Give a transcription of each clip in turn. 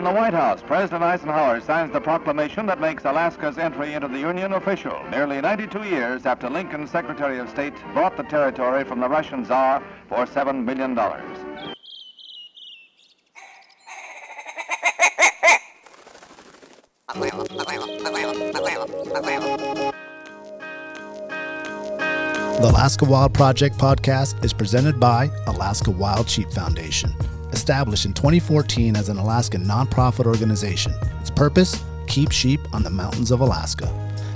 In the White House, President Eisenhower signs the proclamation that makes Alaska's entry into the Union official, nearly 92 years after Lincoln's Secretary of State bought the territory from the Russian Tsar for $7 million. The Alaska Wild Project podcast is presented by Alaska Wild Sheep Foundation. Established in 2014 as an Alaskan nonprofit organization, its purpose, keep sheep on the mountains of Alaska.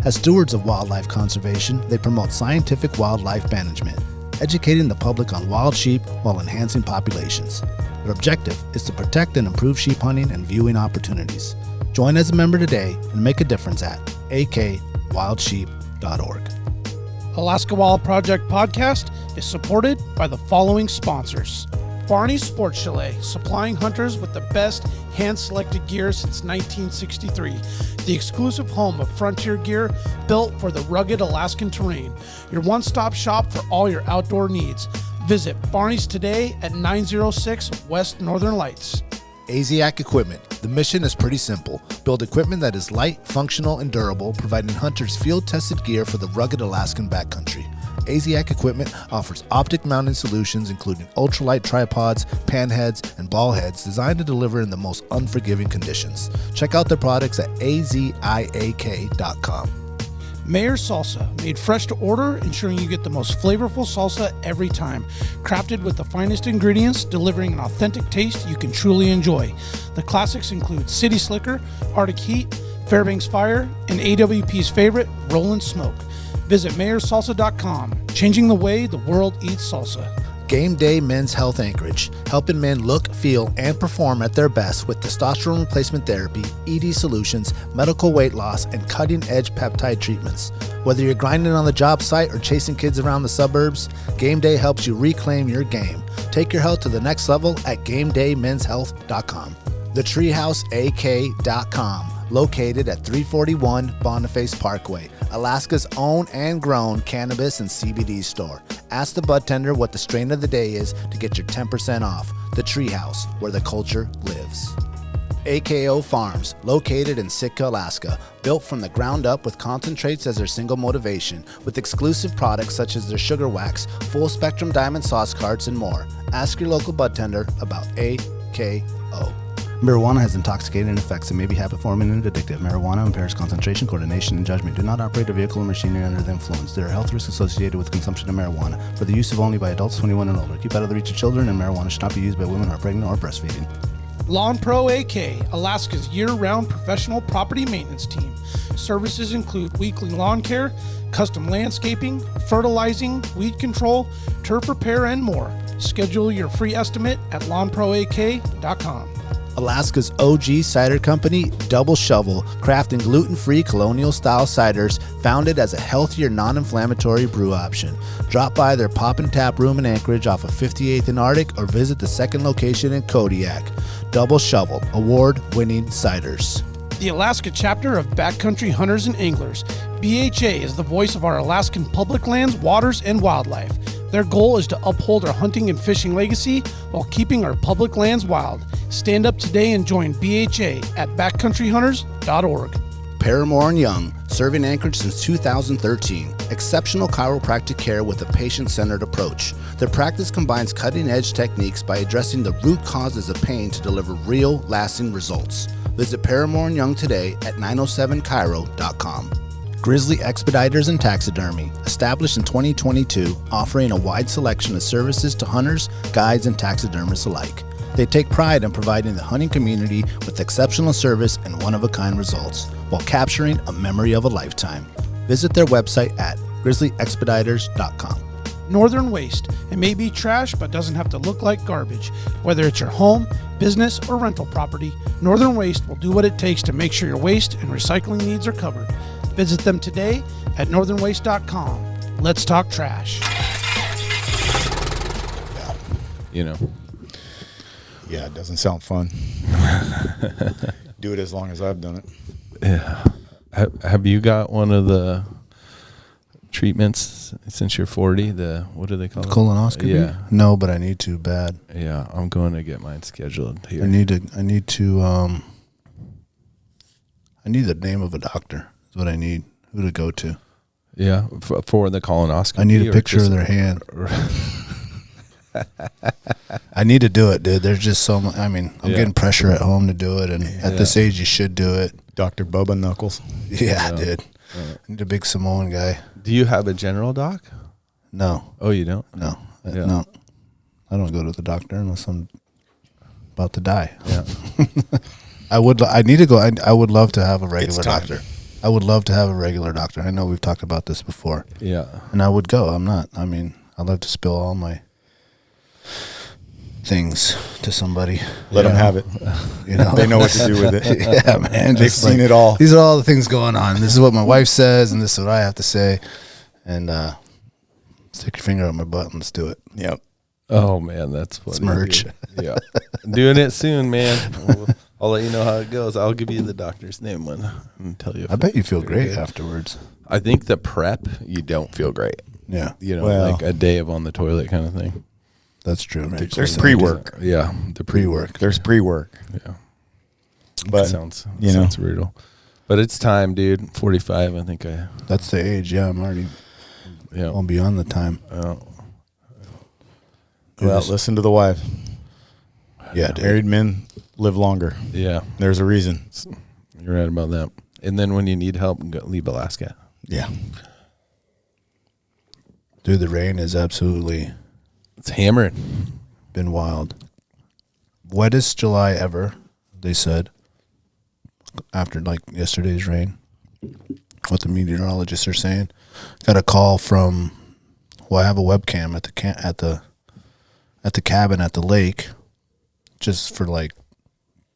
As stewards of wildlife conservation, they promote scientific wildlife management, educating the public on wild sheep while enhancing populations. Their objective is to protect and improve sheep hunting and viewing opportunities. Join as a member today and make a difference at akwildsheep.org. Alaska Wild Project podcast is supported by the following sponsors. Barney's Sports Chalet, supplying hunters with the best hand-selected gear since 1963. The exclusive home of frontier gear built for the rugged Alaskan terrain. Your one-stop shop for all your outdoor needs. Visit Barney's today at 906 West Northern Lights. AZAC Equipment. The mission is pretty simple. Build equipment that is light, functional, and durable, providing hunters field-tested gear for the rugged Alaskan backcountry. AZAC Equipment offers optic mounting solutions including ultralight tripods, pan heads, and ball heads designed to deliver in the most unforgiving conditions. Check out their products at aziak.com. Mayor's Salsa, made fresh to order, ensuring you get the most flavorful salsa every time. Crafted with the finest ingredients, delivering an authentic taste you can truly enjoy. The classics include City Slicker, Arctic Heat, Fairbanks Fire, and AWP's favorite, Rollin' Smoke. Visit mayorsalsa.com, changing the way the world eats salsa. Game Day Men's Health Anchorage, helping men look, feel, and perform at their best with testosterone replacement therapy, ED solutions, medical weight loss, and cutting-edge peptide treatments. Whether you're grinding on the job site or chasing kids around the suburbs, Game Day helps you reclaim your game. Take your health to the next level at GameDayMen'sHealth.com. TheTreehouseAK.com, located at 341 Boniface Parkway, Alaska's own and grown cannabis and CBD store. Ask the bud tender what the strain of the day is to get your 10% off. The Treehouse, where the culture lives. AKO Farms, located in Sitka, Alaska, built from the ground up with concentrates as their single motivation, with exclusive products such as their sugar wax, full spectrum diamond sauce carts, and more. Ask your local bud tender about AKO. Marijuana has intoxicating effects and may be habit-forming and addictive. Marijuana impairs concentration, coordination, and judgment. Do not operate a vehicle or machinery under the influence. There are health risks associated with consumption of marijuana. For the use of only by adults 21 and older. Keep out of the reach of children, and marijuana should not be used by women who are pregnant or breastfeeding. Lawn Pro AK, Alaska's year-round professional property maintenance team. Services include weekly lawn care, custom landscaping, fertilizing, weed control, turf repair, and more. Schedule your free estimate at lawnproak.com. Alaska's OG cider company, Double Shovel, crafting gluten-free colonial-style ciders founded as a healthier, non-inflammatory brew option. Drop by their Pop and Tap room in Anchorage off of 58th and Arctic or visit the second location in Kodiak. Double Shovel, award-winning ciders. The Alaska chapter of Backcountry Hunters and Anglers. BHA is the voice of our Alaskan public lands, waters, and wildlife. Their goal is to uphold our hunting and fishing legacy while keeping our public lands wild. Stand up today and join BHA at backcountryhunters.org. Paramore and Young, serving Anchorage since 2013. Exceptional chiropractic care with a patient-centered approach. Their practice combines cutting-edge techniques by addressing the root causes of pain to deliver real, lasting results. Visit Paramore and Young today at 907chiro.com. Grizzly Expeditors and Taxidermy, established in 2022, offering a wide selection of services to hunters, guides, and taxidermists alike. They take pride in providing the hunting community with exceptional service and one-of-a-kind results, while capturing a memory of a lifetime. Visit their website at grizzlyexpeditors.com. Northern Waste. It may be trash, but doesn't have to look like garbage. Whether it's your home, business, or rental property, Northern Waste will do what it takes to make sure your waste and recycling needs are covered. Visit them today at northernwaste.com. Let's talk trash. Yeah. Yeah, it doesn't sound fun. Do it as long as I've done it. Yeah. Have you got one of the treatments since you're 40? What do they call it? Colonoscopy? Yeah. No, but I need to bad. Yeah, I'm going to get mine scheduled here. I need to I need the name of a doctor. Is what I need. Who to go to. Yeah, for the colonoscopy. I need a picture of their hand. I need to do it, dude. There's just so much. I mean, I'm getting pressure at home to do it, and at this age, you should do it. Dr. Bubba Knuckles. Yeah, dude. I need a big Samoan guy. Do you have a general doc? No. Oh, you don't? No. Yeah. No. I don't go to the doctor unless I'm about to die. Yeah. I need to go. I would love to have a regular doctor. I would love to have a regular doctor. I know we've talked about this before. Yeah. And I would go. I'd love to spill all my things to somebody. Let them have it. They know what to do with it. Yeah, man. They've seen it all. These are all the things going on. This is what my wife says, and this is what I have to say. And stick your finger up my butt and let's do it. Yep. Oh, man, that's funny. It's merch. Dude. Yeah. Doing it soon, man. I'll let you know how it goes. I'll give you the doctor's name and tell you. I bet you feel great afterwards. I think the prep, you don't feel great. Yeah. Like a day of on the toilet kind of thing. That's true. Right? There's pre-work. Yeah. The Pre-work. There's pre-work. Yeah. But sounds brutal. But it's time, dude. 45, I think That's the age. Yeah, I'm already beyond the time. Well, listen to the wife. Yeah, dude. Married men live longer. Yeah. There's a reason. You're right about that. And then when you need help, leave Alaska. Yeah. Dude, the rain is absolutely... It's hammering. Been wild. Wettest July ever, they said, after like yesterday's rain. What the meteorologists are saying. Got a call from... Well, I have a webcam at the cabin at the lake, just for like,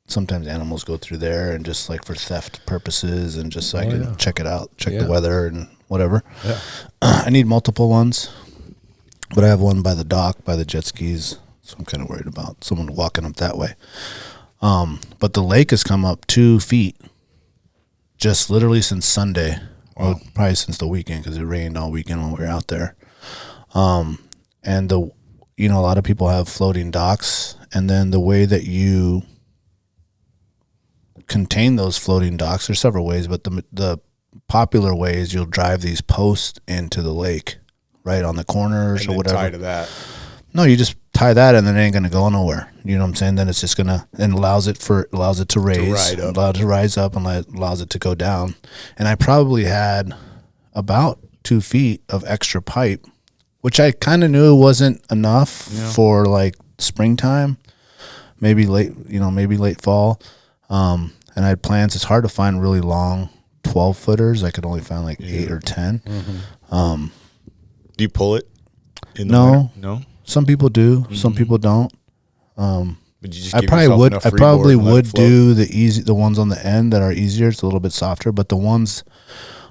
sometimes animals go through there and just like for theft purposes and just so I can check it out, check the weather and whatever. Yeah. I need multiple ones, but I have one by the dock, by the jet skis, so I'm kind of worried about someone walking up that way. But the lake has come up 2 feet, just literally since Sunday, well, probably since the weekend because it rained all weekend when we were out there. And a lot of people have floating docks, and then the way that you contain those floating docks, there's several ways, but the popular way is you'll drive these posts into the lake, right on the corners or whatever. Tie to that. No, you just tie that, and then it ain't gonna go nowhere. You know what I'm saying? Then it's just gonna and allows it to raise, allows it to rise up, and allows it to go down. And I probably had about 2 feet of extra pipe, which I kind of knew wasn't enough for like springtime, maybe late fall. And I had plans. It's hard to find really long 12-footers. I could only find like 8 or 10. Mm-hmm. Do you pull it in the No. winter? No. Some people do. Mm-hmm. Some people don't. But you just I give probably yourself would. enough I freeboard probably and let would it float? do the ones on the end that are easier. It's a little bit softer, but the ones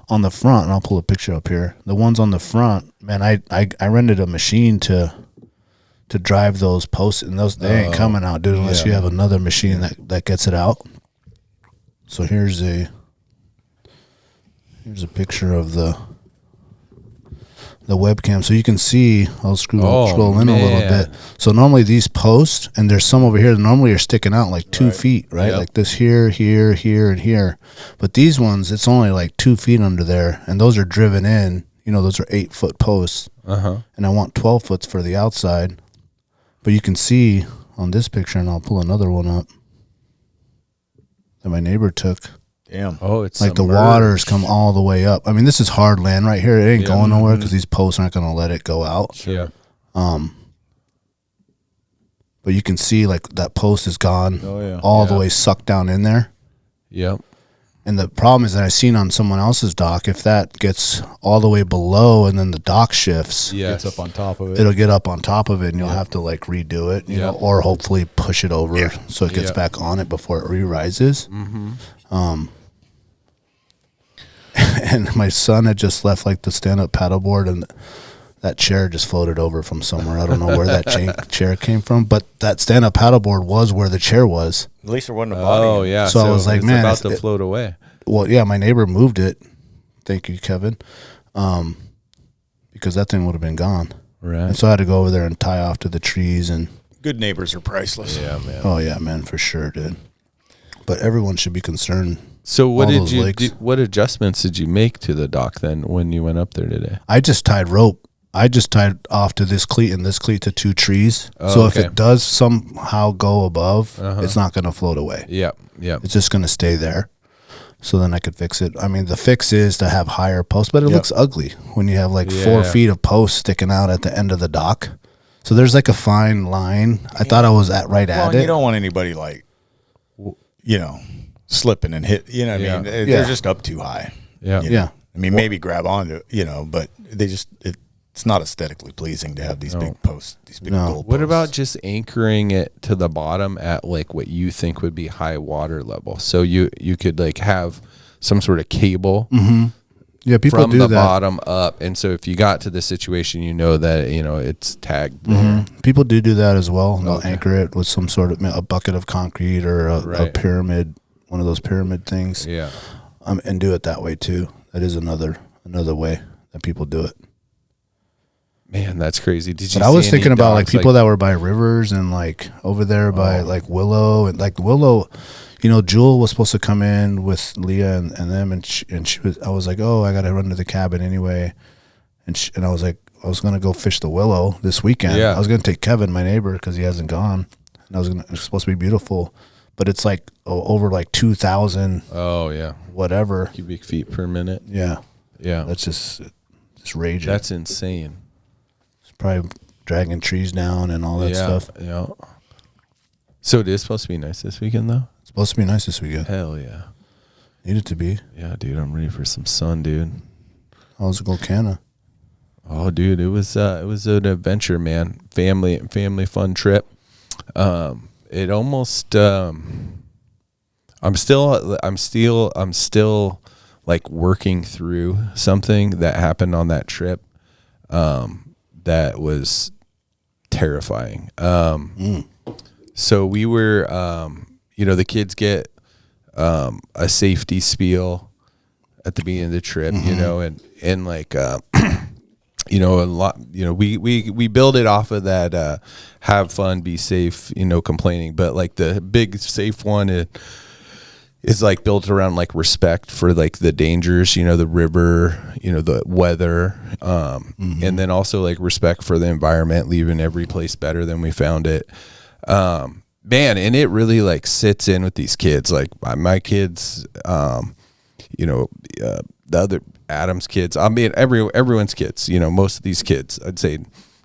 on the front, and I'll pull a picture up here. The ones on the front, man, I rented a machine to drive those posts, and they ain't coming out, dude, unless you have another machine that gets it out. So here's a picture of the webcam, so you can see. I'll scroll in a little bit. So normally these posts, and there's some over here that normally are sticking out like 2 feet, right? Yep. Like this here, and here. But these ones, it's only like 2 feet under there, and those are driven in. Those are 8-foot posts, and I want 12 foot for the outside. But you can see on this picture, and I'll pull another one up that my neighbor took. Damn. Oh, it's like the waters come all the way up. I mean, this is hard land right here. It ain't going nowhere because these posts aren't going to let it go out. Sure. But you can see like that post is gone all the way sucked down in there. Yep. And the problem is that I've seen on someone else's dock, if that gets all the way below and then the dock shifts, gets up on top of it. It'll get up on top of it, and you'll have to like redo it, you know, or hopefully push it over so it gets back on it before it re-rises. Mm-hmm. And my son had just left like the stand-up paddleboard, and that chair just floated over from somewhere. I don't know where that chair came from, but that stand-up paddleboard was where the chair was. At least there wasn't a body. Oh, yeah. So I was like, it's man, about to float away. Well, yeah, my neighbor moved it. Thank you, Kevin. Because that thing would have been gone. Right. And so I had to go over there and tie off to the trees. And good neighbors are priceless. Yeah, man. Oh, yeah, man, for sure, dude. But everyone should be concerned So what all did those you lakes. do, what adjustments did you make to the dock then when you went up there today? I just tied rope. I just tied off to this cleat and this cleat to 2 trees. So if okay. it does somehow go above, it's not going to float away. Yep. It's just going to stay there. So then I could fix it. I mean, the fix is to have higher posts, but it looks ugly when you have like 4 feet of posts sticking out at the end of the dock. So there's like a fine line. I thought I was at it. You don't want anybody like, slipping and hit. You know what I mean? They're just up too high. Yeah. Yeah. I mean, maybe grab onto it, but they just it's not aesthetically pleasing to have these big posts, these big gold What posts. about just anchoring it to the bottom at like what you think would be high water level? So you could like have some sort of cable Yeah, people from do the that. bottom up, and so if you got to the situation, that it's tagged there. People do that as well. They'll anchor it with some sort of a bucket of concrete or a pyramid, one of those pyramid things. Yeah. And do it that way too. That is another way that people do it. Man, that's crazy. Did you? But I was see thinking any about like dogs, people that were by rivers and like over there by like Willow and like Willow. Jewel was supposed to come in with Leah and them, and she was. I was like, oh, I got to run to the cabin anyway, and I was like, I was gonna go fish the Willow this weekend. Yeah. I was gonna take Kevin, my neighbor, because he hasn't gone, and it was supposed to be beautiful, but it's like over like 2,000. Oh yeah, whatever cubic feet per minute. Yeah, Yeah, that's just raging. that's insane. It's probably dragging trees down and all that stuff. Yeah. So it is supposed to be nice this weekend, though. It's supposed to be nice this weekend. Hell yeah. Need it to be. Yeah, dude, I'm ready for some sun, dude. How's Golcana? Oh, dude, it was an adventure, man. Family fun trip. It almost. I'm still like working through something that happened on that trip. That was terrifying. So we were, the kids get a safety spiel at the beginning of the trip, and like, a lot, we build it off of that, have fun, be safe, complaining, but like the big safe one is like built around like respect for like the dangers, the river, the weather, and then also like respect for the environment, leaving every place better than we found it. Man, and it really like sits in with these kids. Like my kids, the other Adam's kids. I mean, everyone's kids. Most of these kids, I'd say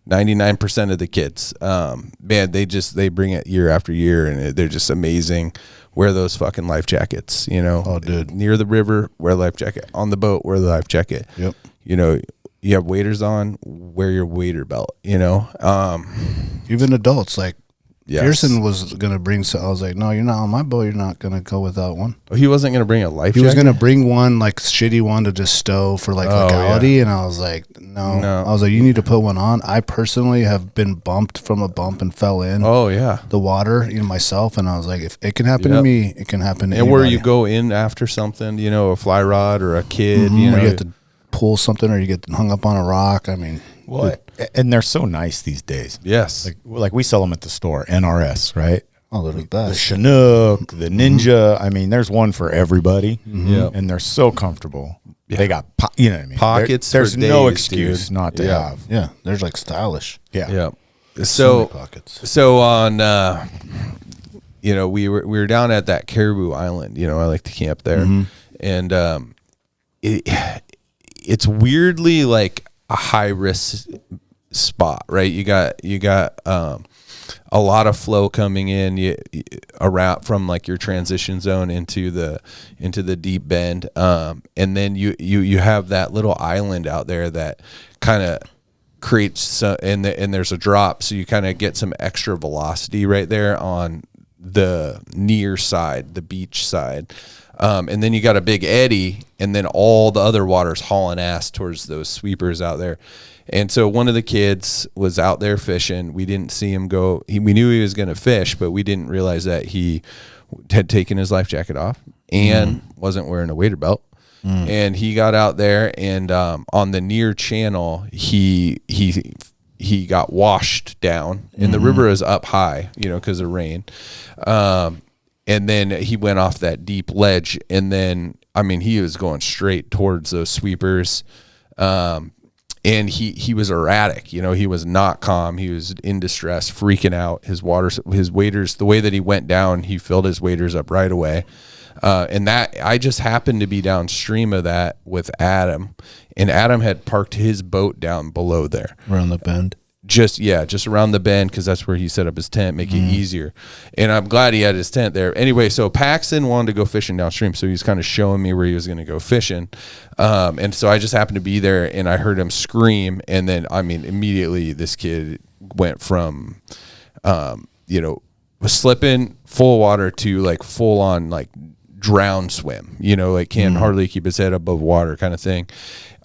99% of the kids. Man, they bring it year after year, and they're just amazing. Wear those fucking life jackets. Oh, dude. Near the river, wear a life jacket. On the boat, wear the life jacket. Yep. You have waders on, wear your wader belt. Even adults like. Yes. Pearson was going to bring, so I was like, no, you're not on my boat. You're not going to go without one. Oh, he wasn't going to bring a life jacket? He was going to bring one, like, shitty one to just stow for, like, legality. And I was like, no. I was like, you need to put one on. I personally have been bumped from a bump and fell in. Oh, yeah. The water, myself. And I was like, if it can happen to me, it can happen to anybody. And where you go in after something, a fly rod or a kid, or you have to pull something or you get hung up on a rock. I mean. Well, and they're so nice these days. Yes. Like we sell them at the store, NRS, right? Oh, they're the The best. Chinook, the Ninja. I mean, there's one for everybody. Yeah. And they're so comfortable. Yeah. They got, you know what I mean? Pockets There's for no days, excuse dude. not to Yeah. have. Yeah, they're like stylish. Yeah. Yeah. So So many pockets. so on we were down at that Caribou Island, I like to camp there. And it's weirdly like a high risk spot, right? You got a lot of flow coming in around from like your transition zone into the deep bend, and then you have that little island out there that kind of creates and there's a drop, so you kind of get some extra velocity right there on the near side, the beach side. And then you got a big eddy, and then all the other water's hauling ass towards those sweepers out there. And so one of the kids was out there fishing. We didn't see him go. We knew he was going to fish, but we didn't realize that he had taken his life jacket off and wasn't wearing a wader belt. And he got out there, and on the near channel, he got washed down, and the river is up high, because of rain. and then he went off that deep ledge, and then I mean he was going straight towards those sweepers, and he was erratic. You know, he was not calm. He was in distress, freaking out. His waders, the way that he went down, he filled his waders up right away. And that I just happened to be downstream of that with Adam, and Adam had parked his boat down below there around the bend. Just around the bend, because that's where he set up his tent, make it easier. And I'm glad he had his tent there. Anyway, so Paxton wanted to go fishing downstream, so he was kind of showing me where he was going to go fishing. And so I just happened to be there, and I heard him scream. And then, I mean, immediately this kid went from, was slipping full water to like full on like drown swim, like can hardly keep his head above water kind of thing.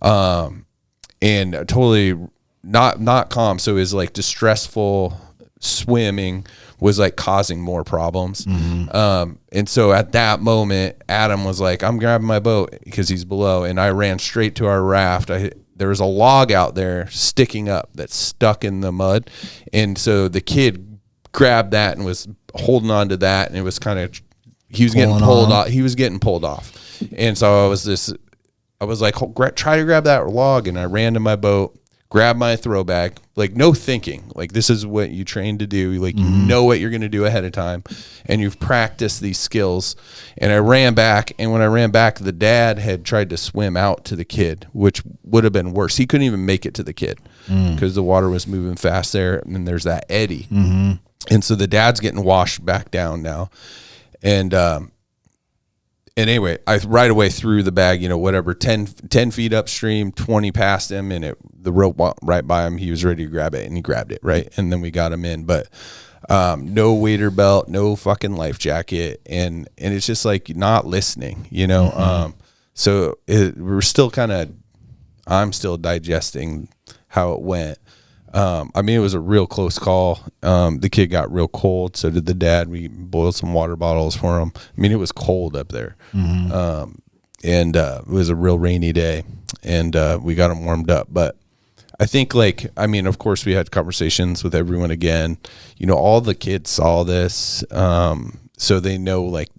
And totally not calm. So his like distressful swimming was like causing more problems. And so at that moment, Adam was like, I'm grabbing my boat because he's below. And I ran straight to our raft. There was a log out there sticking up that's stuck in the mud. And so the kid grabbed that and was holding on to that. And it was kind of, he was getting pulled off. He was getting pulled off. And so I was like, try to grab that log. And I ran to my boat, grabbed my throw bag, like no thinking. Like this is what you train to do. Like you know what you're going to do ahead of time, and you've practiced these skills. And I ran back, and when I ran back, the dad had tried to swim out to the kid, which would have been worse. He couldn't even make it to the kid because the water was moving fast there, and then there's that eddy. And so the dad's getting washed back down now. And anyway, I right away threw the bag, whatever, 10 feet upstream, 20 past him, and the rope went right by him. He was ready to grab it, and he grabbed it, right? And then we got him in. But no wader belt, no fucking life jacket, and it's just like not listening, So we're still I'm still digesting how it went. I mean, it was a real close call. The kid got real cold. So did the dad. We boiled some water bottles for him. I mean, it was cold up there. And it was a real rainy day, and we got him warmed up. But I think of course we had conversations with everyone again, all the kids saw this. So they know like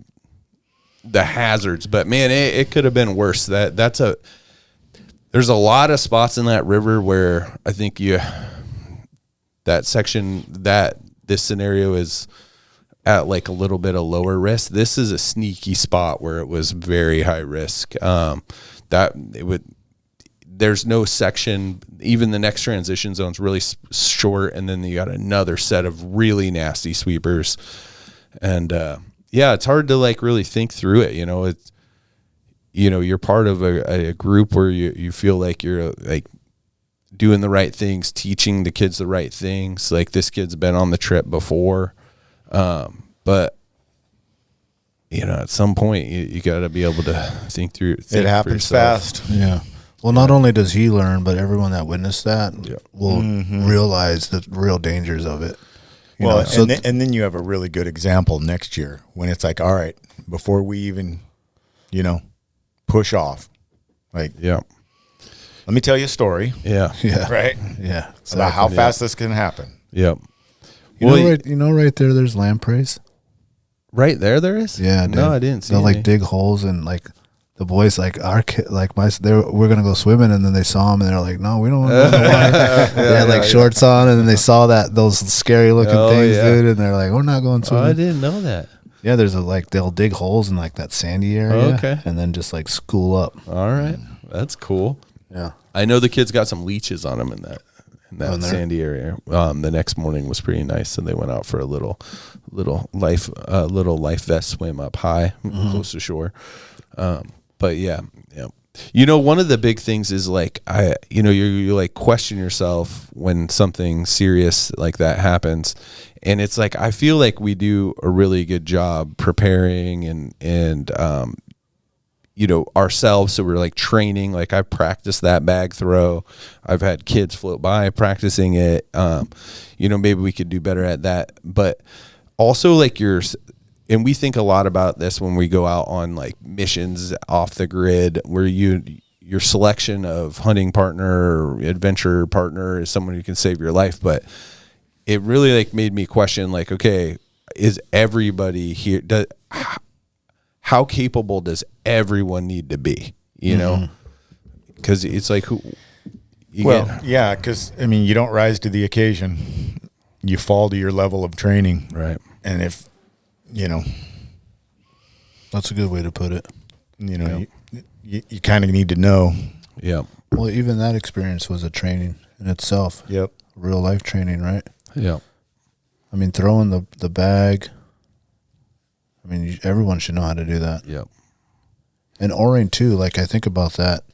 the hazards, but man, it could have been worse. There's a lot of spots in that river where I think that section, this scenario is at like a little bit of lower risk. This is a sneaky spot where it was very high risk. There's no section, even the next transition zone's really short, and then you got another set of really nasty sweepers. And it's hard to like really think through it. It's, you're part of a group where you feel like you're like doing the right things, teaching the kids the right things. Like this kid's been on the trip before. But at some point you got to be able to think through. It happens fast. Yeah. Well, not only does he learn, but everyone that witnessed that will realize the real dangers of it. And then you have a really good example next year when it's like, all right, before we even, push off, like, let me tell you a story. Yeah. Right. Yeah. Exactly. About how fast this can happen. Yep. Right there, there's lampreys. Right there is? Yeah. No, I didn't see. They'll like dig holes, and like the boys, like we're gonna go swimming, and then they saw them, and they're like, no, we don't want to go in the water. They had like shorts on, and then they saw those scary looking things, dude, and they're like, we're not going swimming. Oh, I didn't know that. Yeah, there's they'll dig holes in like that sandy area, okay, and then just like school up. All right, that's cool. Yeah, I know the kids got some leeches on them in that sandy area. The next morning was pretty nice, and they went out for a little life vest swim up high, close to shore. But yeah. One of the big things is like you like question yourself when something serious like that happens, and it's like I feel like we do a really good job preparing and ourselves. So we're like training. Like I practiced that bag throw. I've had kids float by practicing it. Maybe we could do better at that. But also like and we think a lot about this when we go out on like missions off the grid, where your selection of hunting partner or adventure partner is someone who can save your life. But it really like made me question like, okay, is everybody here? how capable does everyone need to be? You know, because it's like yeah, because I mean, you don't rise to the occasion; you fall to your level of training, right? And if you know, That's a good way to put it. you know, you kind of need to know. Yeah. Well, even that experience was a training in itself. Yep. Real life training, right? Yeah. I mean, throwing the bag. I mean, everyone should know how to do that. Yep. And oaring too. Like, I think about that.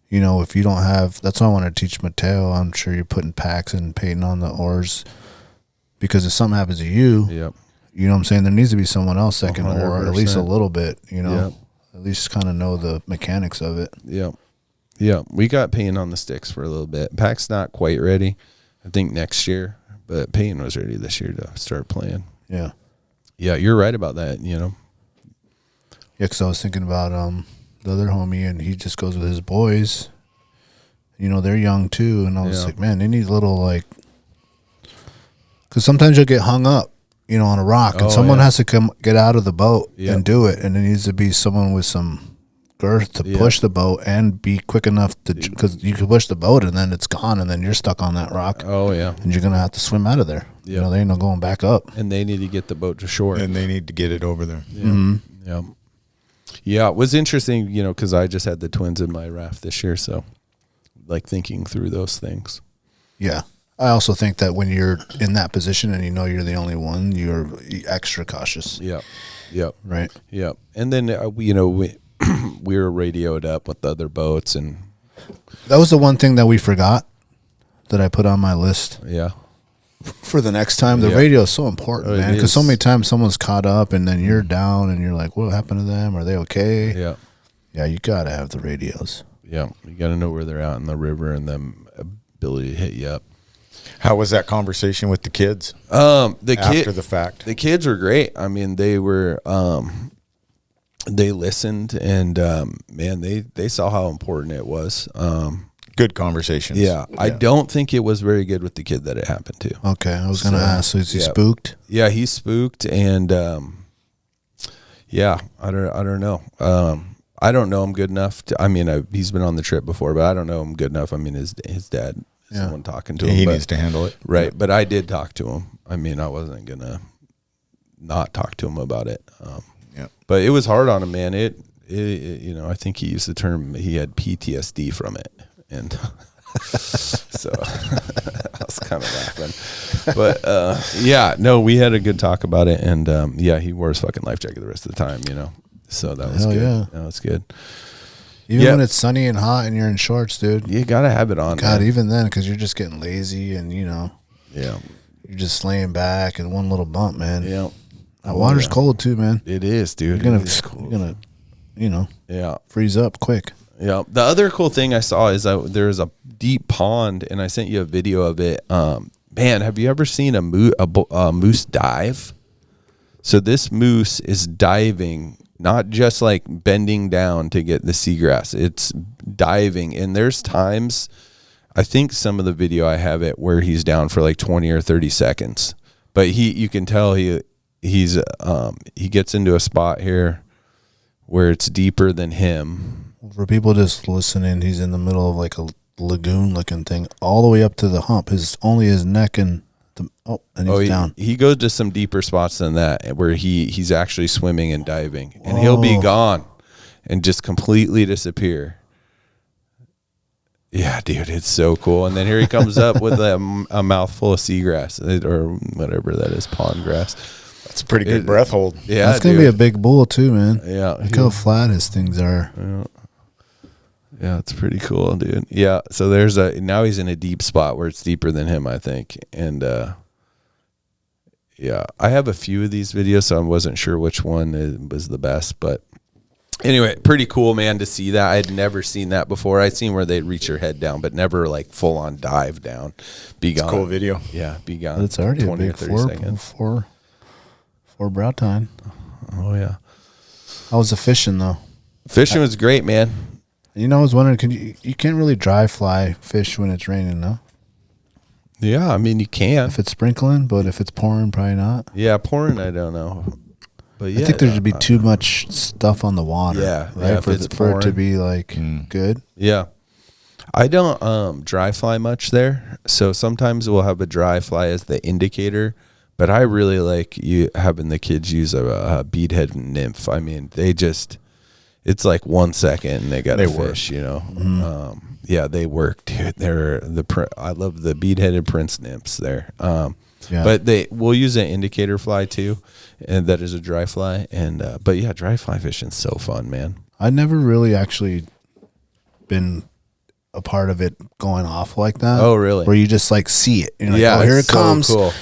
You know, if you don't have, that's why I want to teach Mateo. I'm sure you're putting Pax and Peyton on the oars, because if something happens to you, Yep. you know what I'm saying? There needs to be someone else that can oar at least a 100%. little bit. You know, Yep. at least kind of know the mechanics of it. Yep. Yeah. We got Payne on the sticks for a little bit. Pac's not quite ready. I think next year, but Payne was ready this year to start playing. Yeah. Yeah, you're right about that, you know. Yeah, because I was thinking about the other homie, and he just goes with his boys. You know, they're young too, and I was like, man, they need a little, like, because sometimes you'll get hung up, you know, on a rock, and someone has to come get out of the boat and do it, and it needs to be someone with some girth to push the boat and be quick enough to, because you can push the boat and then it's gone, and then you're stuck on that rock. Oh, yeah. And you're gonna have to swim out of there. You know, there ain't no going back up. And they need to get the boat to shore. And they need to get it over there. Yeah. Yeah. Yeah, it was interesting, you know, because I just had the twins in my raft this year, so like thinking through those things. Yeah. I also think that when you're in that position and you know you're the only one, you're extra cautious. Yep. Yep. Right. Yep. And then, you know, we were radioed up with the other boats, and that was the one thing that we forgot that I put on my list. Yeah. For the next time, the radio is so important, man, because so many times someone's caught up and then you're down and you're like, what happened to them? Are they okay? Yeah. Yeah, you got to have the radios. Yeah. You got to know where they're out in the river and them ability to hit you up. How was that conversation with the kids? After The fact, the kids were great. I mean, they were, they listened, and man, they saw how important it was. good conversations. Yeah, I don't think it was very good with the kid that it happened to. Okay, I was going to ask, so is he spooked? Yeah, he's spooked, and yeah, I don't know. I don't know him good enough to, I mean, he's been on the trip before, but I don't know him good enough. I mean, his dad. Someone talking to him. He needs to handle it. Right. But I did talk to him. I mean, I wasn't going to not talk to him about it. But it was hard on him, man. It, you know, I think he used the term, he had PTSD from it. And so I was kind of laughing. But yeah, no, we had a good talk about it. And yeah, he wore his fucking life jacket the rest of the time, you know. So that was good. Yeah. That was good. Even when it's sunny and hot and you're in shorts, dude. You got to have it on. God, man. even then, because you're just getting lazy and, you know. Yeah. You're just laying back and one little bump, man. Yeah. That water's cold, too, man. It is, dude. You're gonna, you know, freeze up quick. Yeah. The other cool thing I saw is there's a deep pond, and I sent you a video of it. Man, have you ever seen a moose dive? So this moose is diving, not just like bending down to get the seagrass. It's diving. And there's times, I think some of the video I have it where he's down for like 20 or 30 seconds. But you can tell he gets into a spot here where it's deeper than him. For people just listening, he's in the middle of like a lagoon looking thing, all the way up to the hump. Only his neck and he's down. He goes to some deeper spots than that where he's actually swimming and diving, and he'll be gone and just completely disappear. Yeah, dude, it's so cool. And then here he comes up with a mouthful of seagrass or whatever that is, pond grass. That's a pretty good breath hold. Yeah, that's gonna be a big bull too, man. Yeah, look how flat his things are. Yeah, it's pretty cool, dude. Yeah, so now he's in a deep spot where it's deeper than him, I think. And yeah, I have a few of these videos, so I wasn't sure which one was the best. But anyway, pretty cool, man, to see that. I had never seen that before. I'd seen where they'd reach your head down, but never like full on dive down. Be gone. It's a cool video. Yeah, be gone. It's already 20 a or big 30 seconds. for brow time. Oh yeah. How was the fishing though? Fishing was great, man. You know, I was wondering, you can't really dry fly fish when it's raining, no? Yeah, I mean you can. If it's sprinkling, but if it's pouring, probably not. Yeah, pouring, I don't know. but yeah, I think there should be too much stuff on the water. Yeah, right. yeah, For it to be like good. Yeah. I don't dry fly much there, so sometimes we'll have a dry fly as the indicator. But I really like having the kids use a beadhead nymph. I mean, it's like 1 second and they got a fish. You know, yeah, they work, dude. I love the bead-headed prince nymphs there. But we'll use an indicator fly too, and that is a dry fly. And but yeah, dry fly fishing's so fun, man. I never really actually been a part of it going off like that. Oh, really? Where you just like see it. You're like, Yeah, oh, here it so comes. cool.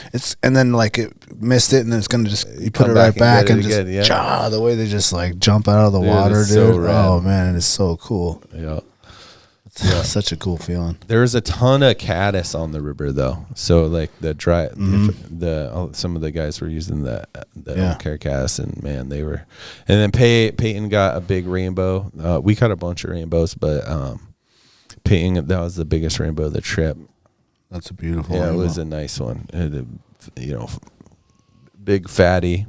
And then like it missed it, and then it's gonna just you put come it right back get and it just again, the way they just like jump out of the water, it's dude. so rad. Oh man, it's so cool. Yeah. It's such a cool feeling. There's a ton of caddis on the river though. So like the dry, some of the guys were using the care caddis, and man, they were. And then Peyton got a big rainbow. We caught a bunch of rainbows, but Peyton, that was the biggest rainbow of the trip. That's a beautiful. Yeah, rainbow. it was a nice one. Big fatty.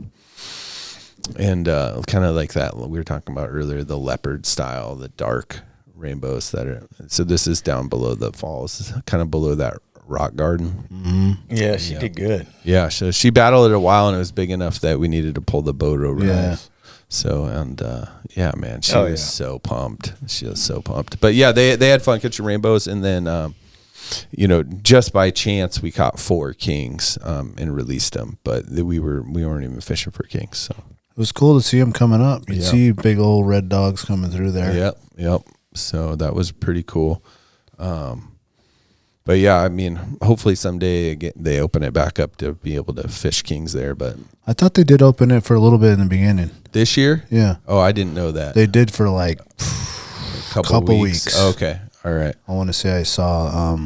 And kind of like that we were talking about earlier, the leopard style, the dark rainbows that are. So this is down below the falls, kind of below that rock garden. Mm-hmm. Yeah, she did good. Yeah, so she battled it a while, and it was big enough that we needed to pull the boat over. Yeah. So yeah, man, she was so pumped. She was so pumped. But yeah, they had fun catching rainbows, and then just by chance we caught 4 kings and released them, but we weren't even fishing for kings. So it was cool to see them coming up. You see big old red dogs coming through there. Yep. So that was pretty cool. But yeah, I mean, hopefully someday they open it back up to be able to fish kings there. But I thought they did open it for a little bit in the beginning. This year? Yeah. Oh, I didn't know that. They did for like a couple weeks. Okay. All right. I want to say I saw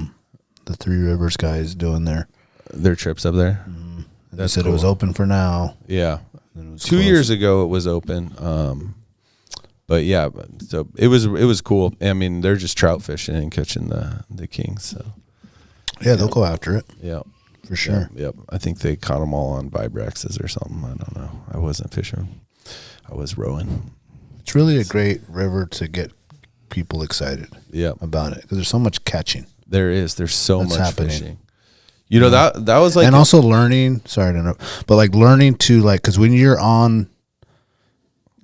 the Three Rivers guys doing their trips up there. Mm-hmm. They said cool. It was open for now. Yeah. 2 years ago it was open. But yeah, so it was cool. I mean, they're just trout fishing and catching the kings. So yeah, they'll go after it. Yeah, for sure. Yep. I think they caught them all on Vibrexes or something. I don't know. I wasn't fishing. I was rowing. It's really a great river to get people excited. About it because there's so much catching. There's so much happening. Fishing. That was like, and also learning. Sorry to interrupt, but like learning to like because when you're on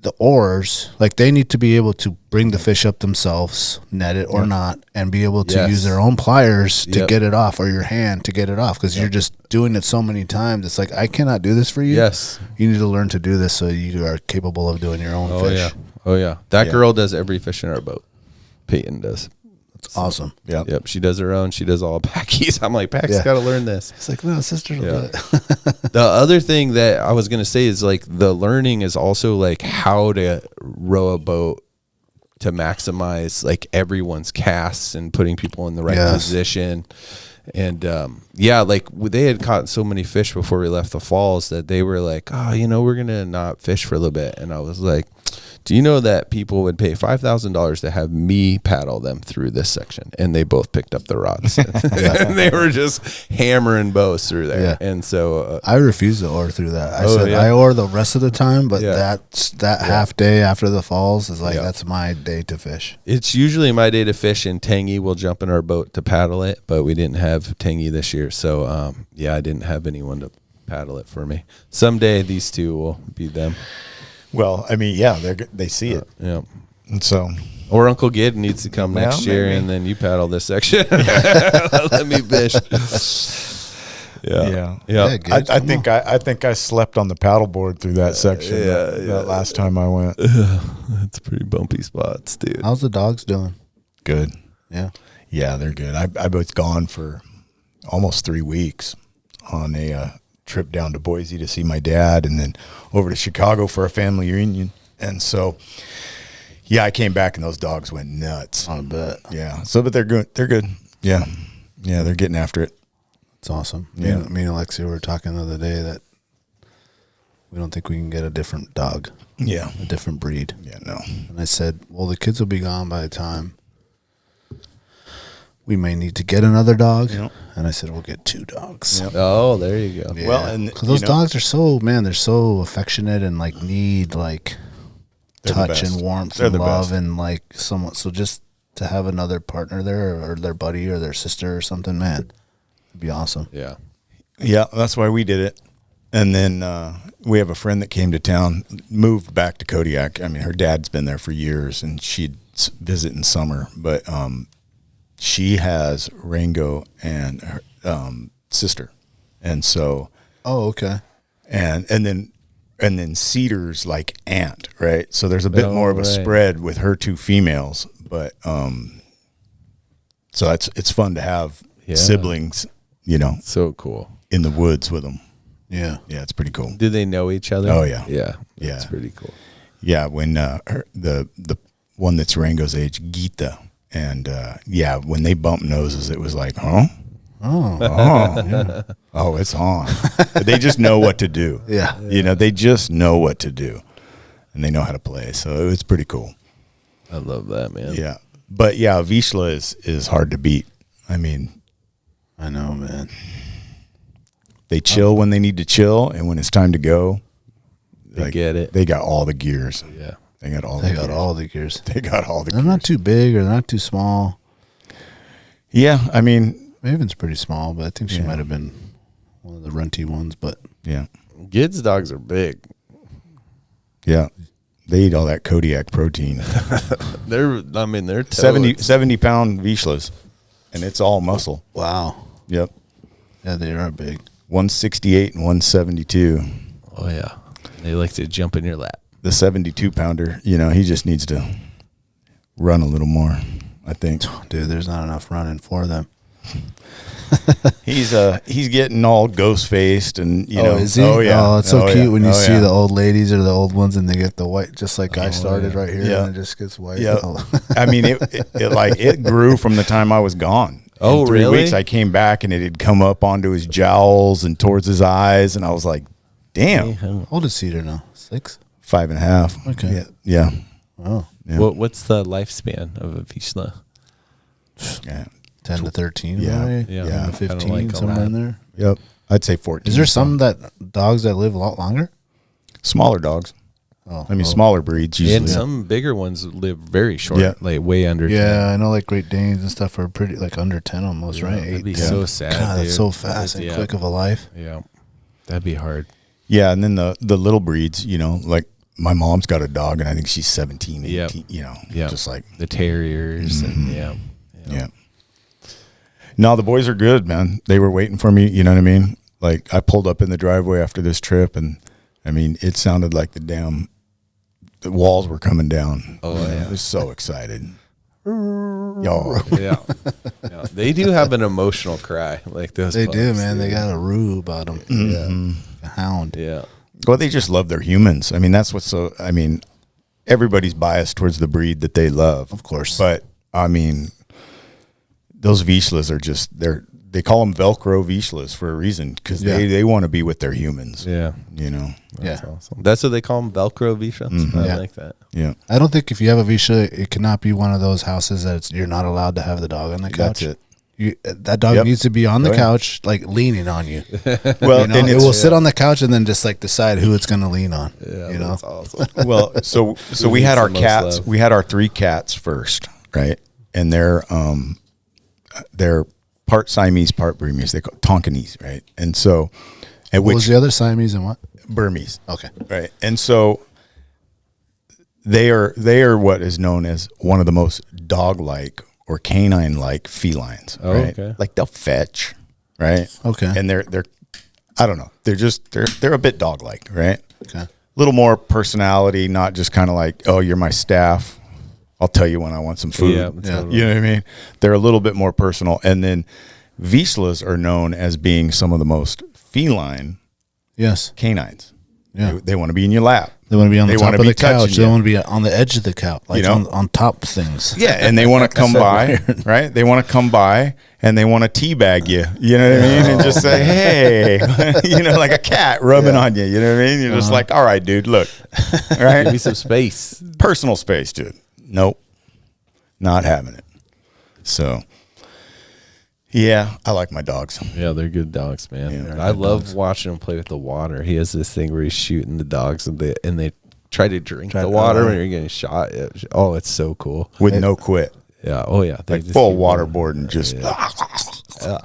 the oars, like they need to be able to bring the fish up themselves, net it or not, and be able to use their own pliers to get it off, or your hand to get it off, because you're just doing it so many times. It's like, I cannot do this for you. Yes. You need to learn to do this so you are capable of doing your own fish. Oh yeah. That girl does every fish in our boat. Peyton does. It's awesome. Yep. She does her own. She does all Packy's. I'm like, Packy's got to learn this. It's like, no, sister. Yeah. The other thing that I was going to say is like the learning is also like how to row a boat to maximize like everyone's casts and putting people in the right position. And like they had caught so many fish before we left the falls that they were like, oh, we're going to not fish for a little bit. And I was like, do you know that people would pay $5,000 to have me paddle them through this section? And they both picked up the rods. And they were just hammering bows through there. Yeah. And so I refuse to oar through that. I said I oar the rest of the time, but that half day after the falls is like that's my day to fish. It's usually my day to fish, and Tangy will jump in our boat to paddle it, but we didn't have Tangy this year. So I didn't have anyone to paddle it for me. Someday these two will be them. Well, I mean, they see it. Yeah. And so, or Uncle Gid needs to come next year, and then you paddle this section. Let me fish. Yeah. I think I slept on the paddleboard through that section. That last time I went. It's pretty bumpy spots, dude. How's the dogs doing? Good. Yeah. Yeah, they're good. I was gone for almost 3 weeks on a trip down to Boise to see my dad, and then over to Chicago for a family reunion. And so, I came back and those dogs went nuts. I bet. Yeah. So, but they're good. They're good. Yeah. Yeah. They're getting after it. It's awesome. Yeah. Me and Alexia were talking the other day that we don't think we can get a different dog. Yeah. A different breed. Yeah. No. And I said, well, the kids will be gone by the time we may need to get another dog. Yep. And I said, we'll get 2 dogs. Yep. Oh, there you go. Yeah. Well, and because those dogs are so, man, they're so affectionate and like need like They're the touch best. and warmth They're and the love best. and like someone. So just to have another partner there or their buddy or their sister or something, man, it'd be awesome. Yeah. Yeah, that's why we did it. And then we have a friend that came to town, moved back to Kodiak. I mean, her dad's been there for years, and she'd visit in summer. But she has Rango and her sister, and so Oh, okay. and then Cedar's like aunt, right? So there's a bit Oh, more of a right. spread with her 2 females, but so it's fun to have Yeah. siblings, you know, So cool. in the woods with them. Yeah. Yeah, it's pretty cool. Do they know each other? Oh, yeah. Yeah. Yeah. That's pretty cool. Yeah, when the one that's Rango's age, Geeta, and yeah, when they bump noses, it was like, huh? Oh, it's on. But they just know what to do. Yeah. You know, they just know what to do, and they know how to play. So it was pretty cool. I love that, man. Yeah, but yeah, vishla is hard to beat. I mean, I know, man. they chill when they need to chill, and when it's time to go, They get it. They got all the gears. Yeah. They got all. They the got gears. all the gears. They got all the. They're gears. not too big or they're not too small. Yeah, I mean, Maven's pretty small, but I think she Yeah. might have been one of the runty ones. But yeah, Gid's dogs are big. yeah. They eat all that Kodiak protein. They're 70 pound vishlas, and it's all muscle. wow, Yep. yeah, they are big. 168 and 172. Oh yeah. They like to jump in your lap. The 72 pounder, you know, he just needs to run a little more, I think. Dude, there's not enough running for them. He's getting all ghost faced and you know. Is he? Oh yeah. Oh, it's so cute yeah. when you Oh, see yeah. the old ladies or the old ones and they get the white, just like I started yeah. right here, Yeah. and it just gets white. Yeah. Oh. I mean, it grew from the time I was gone. Oh, In 3 really? weeks I came back and it had come up onto his jowls and towards his eyes, and I was like, damn, How old is Cedar now? 6? 5.5. Okay. Yeah. Yeah. Oh, Yeah. What's the lifespan of a vishla? Yeah. 10 to 13, Yeah. probably. Yeah. 10 to Kinda 15, like a somewhere lab. in there. Yep. I'd say 14. Is there some dogs that live a lot longer? smaller dogs? Oh, I mean, smaller breeds usually. And some bigger ones live very short, Yeah. like way under 10. Yeah, I know like Great Danes and stuff are pretty like under 10 almost, right? That'd be 8, so 10. sad. God, dude. that's so fast and Yeah. quick of a life. Yeah. That'd be hard. Yeah, and then the little breeds, you know, like my mom's got a dog, and I think she's 17, 18, Yep. you know, Yeah. just like, The terriers and yeah. yeah. No, the boys are good, man. They were waiting for me, you know what I mean? Like, I pulled up in the driveway after this trip, and, I mean, it sounded like the walls were coming down. Oh, I yeah. was so excited. Yo. Yeah. Yeah. They do have an emotional cry like those. They do, pups, man. dude. They got a roo about them. Mm-hmm. A hound. Yeah. Well, they just love their humans. I mean, that's what's so, I mean, everybody's biased towards the breed that they love. Of course. But, I mean, those vishlas are just, they call them Velcro vishlas for a reason, because Yeah. they want to be with their humans, Yeah. you know? That's Yeah. awesome. That's what they call them, Velcro vishlas. I Yeah. like that. Yeah. I don't think if you have a Vishla, it cannot be one of those houses that you're not allowed to have the dog on the couch. That's it. That dog Yep. needs to be on the Oh, yeah. couch, like leaning on you. Well, You know, and it it's, will sit on the couch and then just like decide who it's going to lean on. Yeah. you know, That's awesome. well, so we needs had our the most cats. love? We had our 3 cats first, right? And they're part Siamese, part Burmese. They call Tonkinese, right? And so, at what was which the other Siamese and what? Burmese, Okay, right? And so they are what is known as one of the most dog-like or canine-like felines, Oh, right? okay. Like they'll fetch, right? Okay. And they're I don't know. They're a bit dog-like, right? okay. Little more personality, not just kind of like, oh, you're my staff. I'll tell you when I want some food. Yeah, totally. You know what I mean? They're a little bit more personal. And then vishlas are known as being some of the most feline Yes, canines. Yeah. They want to be in your lap. they want to be on the They top wanna of be the couch. touching They you. want to be on the edge of the couch, like You know? on top things. Yeah, and they want to come by, right? They want to come by and they want to teabag you. You know what I mean? And just say, hey, you know, like a cat rubbing on you. You know what I mean? You're just like, all right, dude, look, all Give me right? some space. Personal space, dude. Nope, not having it. So, Yeah, I like my dogs. Yeah, they're good dogs, man. Yeah, I love watching him play with the water. He has this thing where he's shooting the dogs, and they try to drink the water when you're getting shot. Oh, it's so cool. With no quit. Yeah. Oh, yeah. Like full waterboard and just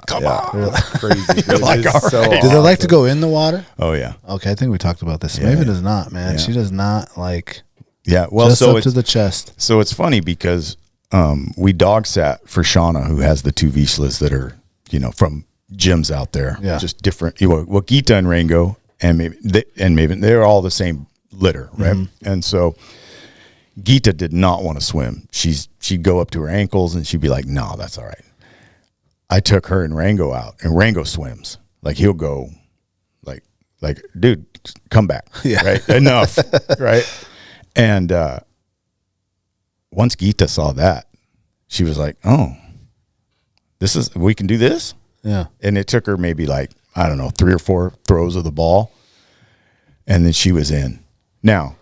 come on. Crazy. Like, all so right. Do they like to go in the water? Oh yeah. Okay, I think we talked about this. Yeah. Maven does not, man. Yeah. She does not like. Yeah. Well, just so up to the chest. So it's funny because we dog sat for Shauna, who has the two vishlas that are, from gyms out there. Yeah. Just different. Well, Gita and Rango and Maven, they're all the same litter, right? Mm-hmm. And so Gita did not want to swim. She'd go up to her ankles and she'd be like, "No, that's all right." I took her and Rango out, and Rango swims. Like, he'll go like, dude, come back. Yeah. Right? Enough. Right? And once Gita saw that, she was like, "Oh, we can do this?" Yeah. And it took her maybe 3 or 4 throws of the ball, and then she was in. Now,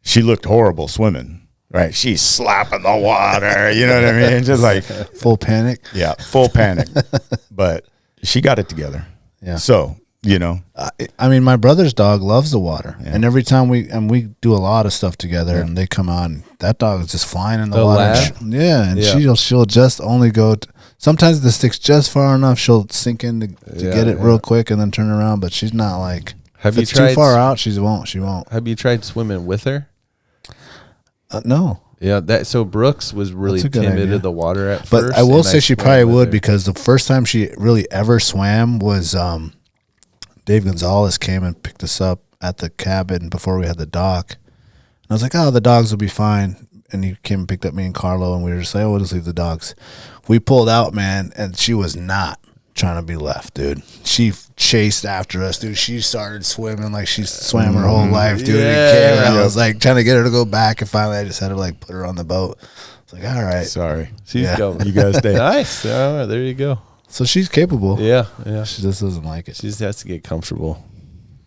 she looked horrible swimming, right? She's slapping the water, you know what I mean? Just like full panic. Yeah, full panic. But she got it together. Yeah. So, I mean, my brother's dog loves the water, and every time we do a lot of stuff together, and they come on, that dog is just flying in the water. Lab? Yeah, and she'll just only go. Sometimes the stick's just far enough, she'll sink in to get it real quick and then turn around. But she's not like. If it's too far out, she won't. Have you tried swimming with her? No. Yeah, so Brooks was really timid of the water at first. But I will say she probably would, because the first time she really ever swam was Dave Gonzalez came and picked us up at the cabin before we had the dock. And I was like, "Oh, the dogs will be fine." And he came and picked up me and Carlo, and we were just like, "Oh, we'll just leave the dogs." We pulled out, man, and she was not trying to be left, dude. She chased after us, dude. She started swimming like she swam her whole life, dude. Yeah. And I was like trying to get her to go back, and finally I just had to put her on the boat. It's like, all right. Sorry. She's going. You guys stay. Nice. All right, there you go. So she's capable. Yeah. She just doesn't like it. She just has to get comfortable.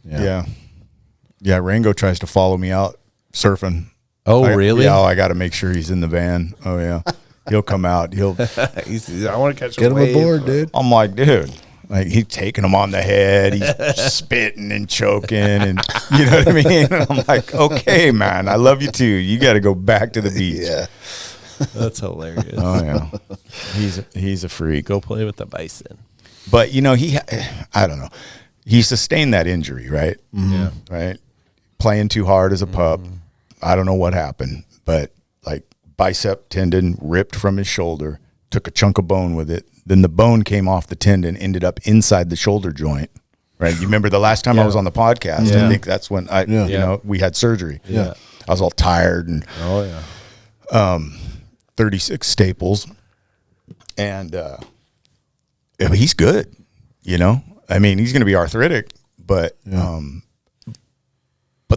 Yeah. Rango tries to follow me out surfing. Oh, really? Yeah, I got to make sure he's in the van. Oh, yeah. He'll come out. I want to catch Get him aboard, dude. I'm like, dude. Like, he's taking him on the head. He's spitting and choking, and you know what I mean? And I'm like, okay, man, I love you too. You got to go back to the beach. Yeah. That's hilarious. Oh yeah. He's a freak. Go play with the bison. But I don't know. He sustained that injury, right? Mm-hmm. Yeah. Right. Playing too hard as a pup. I don't know what happened, but bicep tendon ripped from his shoulder, took a chunk of bone with it. Then the bone came off the tendon, ended up inside the shoulder joint. Right. You remember the last time I was on the podcast? Yeah. I think that's when we had surgery. Yeah. I was all tired and 36 staples. And he's good, I mean, he's going to be arthritic, but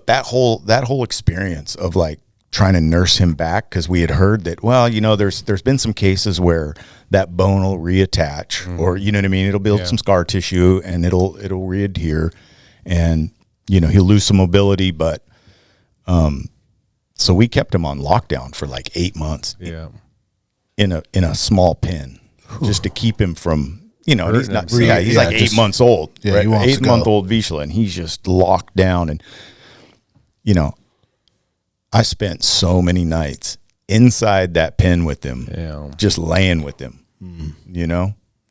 that whole experience of trying to nurse him back, because we had heard that, there's been some cases where that bone will reattach, or you know what I mean, it'll build some scar tissue and it'll readhere, and he'll lose some mobility, but so we kept him on lockdown for 8 months. Yeah. In a small pen, just to keep him from he's not. He's 8 months old. Yeah, right? he wants to go. 8-month-old vishla, and he's just locked down. And I spent so many nights inside that pen with him, just laying with him.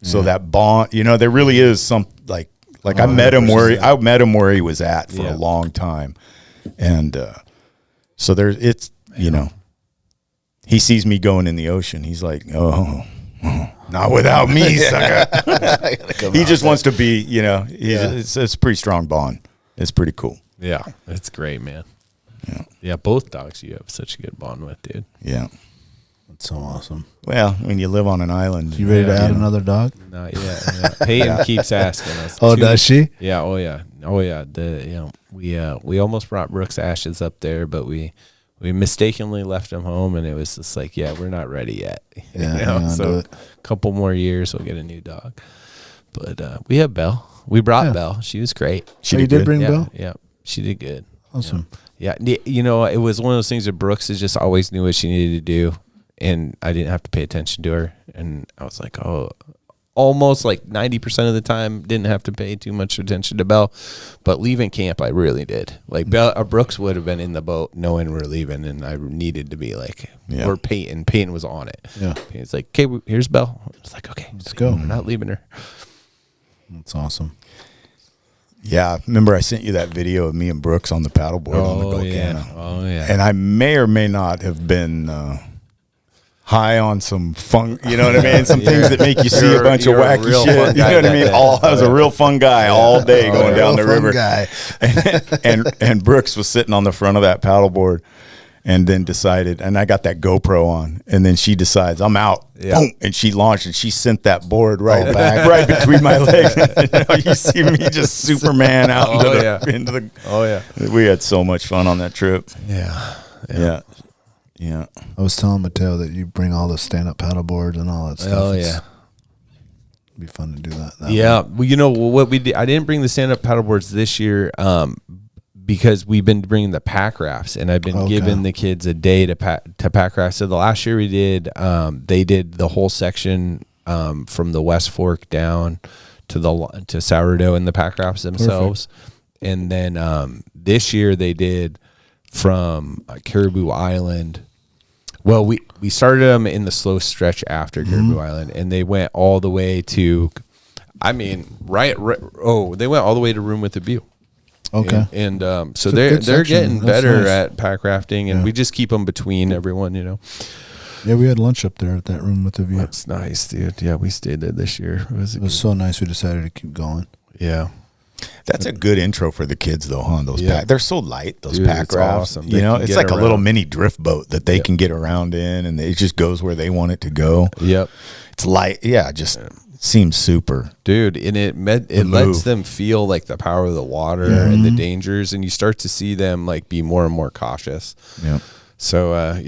So that bond, there really is some I met him where he was at for a long time, and so it's he sees me going in the ocean. He's like, oh, not without me, sucker. He just wants to be, it's a pretty strong bond. It's pretty cool. Yeah, it's great, man. Yeah. Both dogs you have such a good bond with, dude. Yeah. That's so awesome. Well, when you live on an island. You ready to add another dog? Not yet. Yeah. Peyton keeps asking us. Oh, does she? Yeah. Oh, yeah. We almost brought Brooks Ashes up there, but we mistakenly left him home, and it was just we're not ready yet. So a couple more years, we'll get a new dog. But we have Belle. We brought Belle. She was great. You did bring Belle? Yeah. She did good. Awesome. Yeah. It was one of those things that Brooks just always knew what she needed to do, and I didn't have to pay attention to her. And I was like, oh, almost like 90% of the time didn't have to pay too much attention to Bell, but leaving camp I really did. Like Brooks would have been in the boat knowing we're leaving, and I needed to be like, or Peyton was on it. Yeah, it's like, okay, here's Bell. It's like, okay, let's go. We're not leaving her. That's awesome. Yeah, remember I sent you that video of me and Brooks on the paddleboard on the volcano. Oh yeah. And I may or may not have been high on some fun, you know what I mean? Some things that make you see a bunch of wacky shit. You know what I mean? I was a real fun guy all day going down the river. Guy. and Brooks was sitting on the front of that paddleboard, and then decided, and I got that GoPro on, and then she decides I'm out, boom, and she launched, and she sent that board right back, right between my legs. You see me just Superman out into the. Oh yeah, we had so much fun on that trip. Yeah. I was telling Mateo that you bring all the stand-up paddle boards and all that stuff. Oh yeah, it'd be fun to do that. Well, you know what we did? I didn't bring the stand-up paddle boards this year. Because we've been bringing the pack rafts, and I've been giving the kids a day to pack raft. So the last year we did, they did the whole section from the West Fork down to Sourdough in the pack rafts themselves. Perfect. And then this year they did from Caribou Island. Well, we started them in the slow stretch after Caribou Island, and they went all the way to, they went all the way to Room with a View. Okay. And so they're getting better at pack rafting, and we just keep them between everyone, you know. Yeah, we had lunch up there at that Room with the View. That's nice, dude. Yeah, we stayed there this year. It was so nice we decided to keep going. Yeah. That's a good intro for the kids, though, huh? Those pack, they're so light, those pack rafts. Awesome. You know, it's like a little mini drift boat that they can get around in, and it just goes where they want it to go. Yep. It's light. Yeah, seems super, dude, and it lets them feel like the power of the water and the dangers, and you start to see them like be more and more cautious. Yeah. So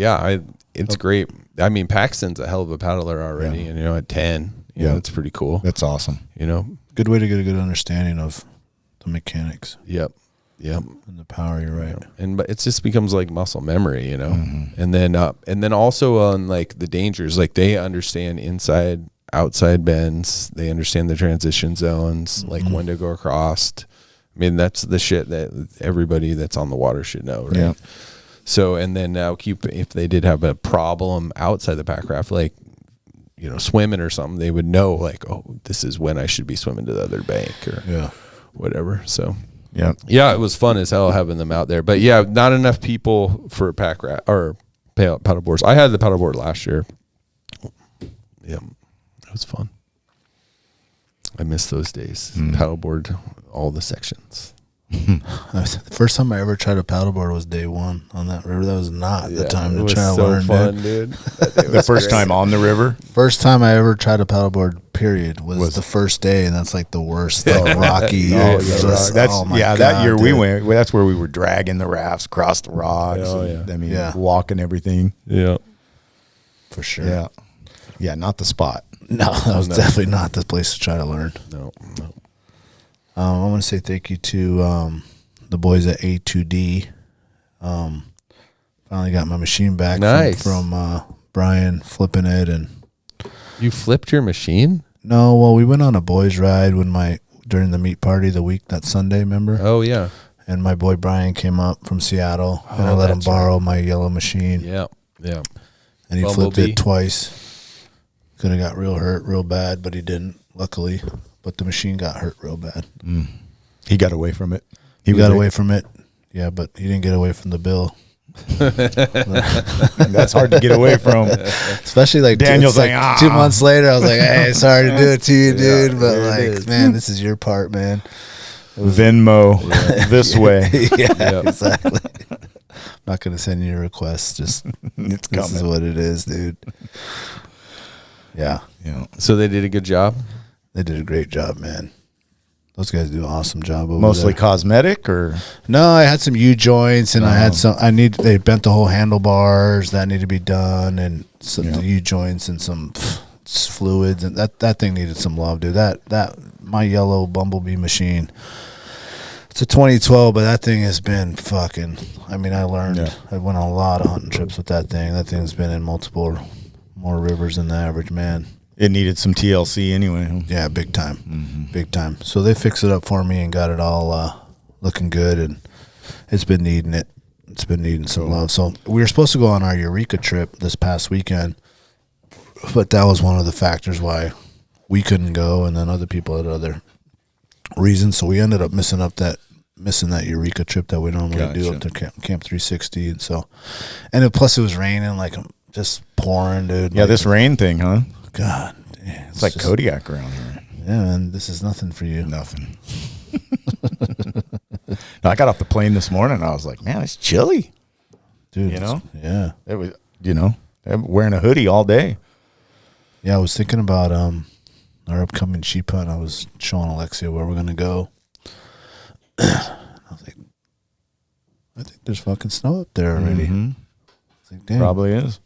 it's great. I mean, Paxton's a hell of a paddler already, and at 10, you know, it's pretty cool. That's awesome. You know, good way to get a good understanding of the mechanics. Yep. And the power. You're right. But it just becomes like muscle memory, you know. And then also on like the dangers, like they understand inside, outside bends. They understand the transition zones, like when to go across. I mean, that's the shit that everybody that's on the water should know, right? Yeah. So, and then now if they did have a problem outside the pack raft, like, swimming or something, they would know like, oh, this is when I should be swimming to the other bank or whatever. So, it was fun as hell having them out there. But yeah, not enough people for pack raft or paddle boards. I had the paddle board last year. Yeah. It was fun. I miss those days. Paddleboard, all the sections. The first time I ever tried a paddleboard was day one on that river. That was not the time to try to learn, fun, dude. The first time on the river? First time I ever tried a paddleboard, period, was the first day, and that's like the worst, rocky. That year we went. That's where we were dragging the rafts across the rocks. Walking everything. Yeah, for sure. Yeah, not the spot. No, that was definitely not the place to try to learn. No. I want to say thank you to the boys at A2D. Finally got my machine back from Brian flipping it. And you flipped your machine? No, well, we went on a boys' ride during the meat party that Sunday, remember? Oh, yeah. And my boy Brian came up from Seattle, and I let him borrow my yellow machine. Yeah. And he flipped it twice. Could have got real hurt, real bad, but he didn't, luckily. But the machine got hurt real bad. He got away from it. He got away from it. Yeah, but he didn't get away from the bill. That's hard to get away from. Especially like Daniel's 2 months later, I was like, hey, sorry to do it to you, dude. But man, this is your part, man. Venmo this way. Exactly. I'm not going to send you a request. Just this is what it is, dude. Yeah. So they did a good job? They did a great job, man. Those guys do an awesome job over Mostly there. Cosmetic, or? No, I had some U-joints, and I had they bent the whole handlebars. That needed to be done, and some U-joints and some fluids, and that thing needed some love, dude. My yellow Bumblebee machine, it's a 2012, but that thing has been fucking, I mean, I went on a lot of hunting trips with that thing. That thing's been in multiple more rivers than the average man. It needed some TLC anyway. Yeah, big time. Big time. So they fixed it up for me and got it all looking good, and it's been needing it. It's been needing some love. So we were supposed to go on our Eureka trip this past weekend, but that was one of the factors why we couldn't go, and then other people had other reasons. So we ended up missing that Eureka trip that we normally do up to Camp 360, and so, plus it was raining, like just pouring, dude. Yeah, like, this rain thing, huh? God, yeah, It's like just, Kodiak around here. Yeah, man, this is nothing for you. Nothing. No, I got off the plane this morning and I was like, man, it's chilly. Dude, you know? Yeah. It was, I'm wearing a hoodie all day. Yeah, I was thinking about our upcoming sheep hunt. I was showing Alexia where we're going to go. I was like, I think there's fucking snow up there already. I was like, damn. Probably is.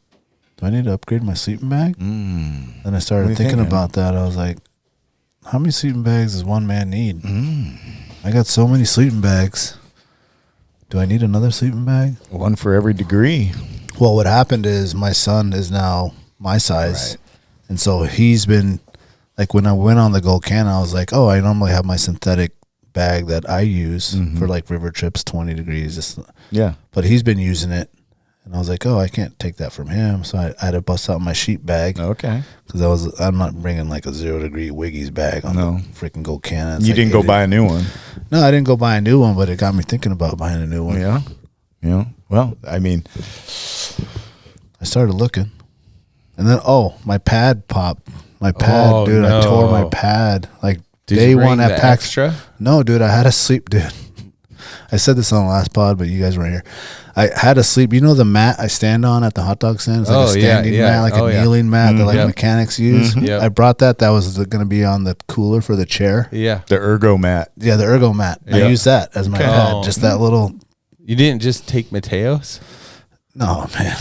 Do I need to upgrade my sleeping bag? Then I started thinking about that. I was like, how many sleeping bags does one man need? I got so many sleeping bags. Do I need another sleeping bag? One for every degree. Well, what happened is my son is now my size. Right. And so he's been, like when I went on the Gold Can, I was like, oh, I normally have my synthetic bag that I use for like river trips, 20 degrees. But he's been using it. And I was like, oh, I can't take that from him. So I had to bust out my sheep bag. Okay. Because I'm not bringing like a 0 degree Wiggy's bag on the freaking Gold Can. You didn't go buy a new one. No, I didn't go buy a new one, but it got me thinking about buying a new one. Yeah. Yeah. Well, I mean, I started looking. And then, my pad popped. My pad, dude, no. I tore my pad. Like, did day you bring one at the PAX. Extra? No, dude, I had to sleep, dude. I said this on the last pod, but you guys weren't here. I had to sleep. You know the mat I stand on at the hot dog stand? It's like a standing mat, like a kneeling mat that like mechanics use. I brought that. That was going to be on the cooler for the chair. Yeah. The ergo mat. Yeah, the ergo mat. I used that as my pad. Just that little. You didn't just take Mateo's? No, man.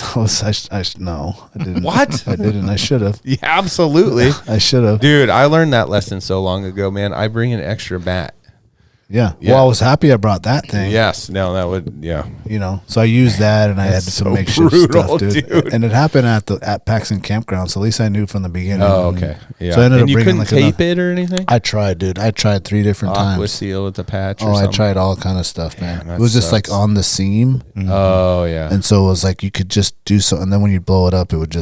No, I didn't. What? I didn't. I should have. Yeah, absolutely. I should have. Dude, I learned that lesson so long ago, man. I bring an extra mat. Yeah. Well, I was happy I brought that thing. Yes. No, that would, So I used that, and I had some makeshift stuff, dude. And it happened at Paxton Campground, so at least I knew from the beginning. Oh, okay. Yeah. So I ended up you bringing couldn't tape it or anything? I tried, dude. I tried 3 different times. Aqua seal with the patch or something? I tried all kind of stuff, man. It was just like on the seam. Oh, yeah. And so it was like you could just do something, and then when you blow it up, it would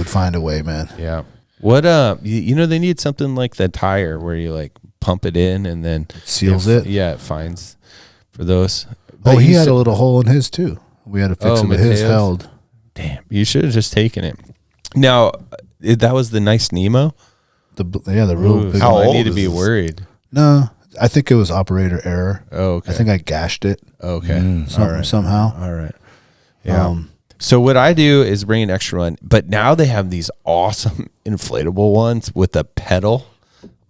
find a way, man. Yeah. What, they need something like the tire where you like pump it in and then seals it. Yeah, it finds for those. But he had a little hole in his too. We had to fix it, but his held. Damn, you should have just taken it. Now, that was the nice Nemo. The real big. How old? I need to be worried. No, I think it was operator error. Oh, okay. I think I gashed it. Okay, somehow. All right. Yeah. So what I do is bring an extra one, but now they have these awesome inflatable ones with a pedal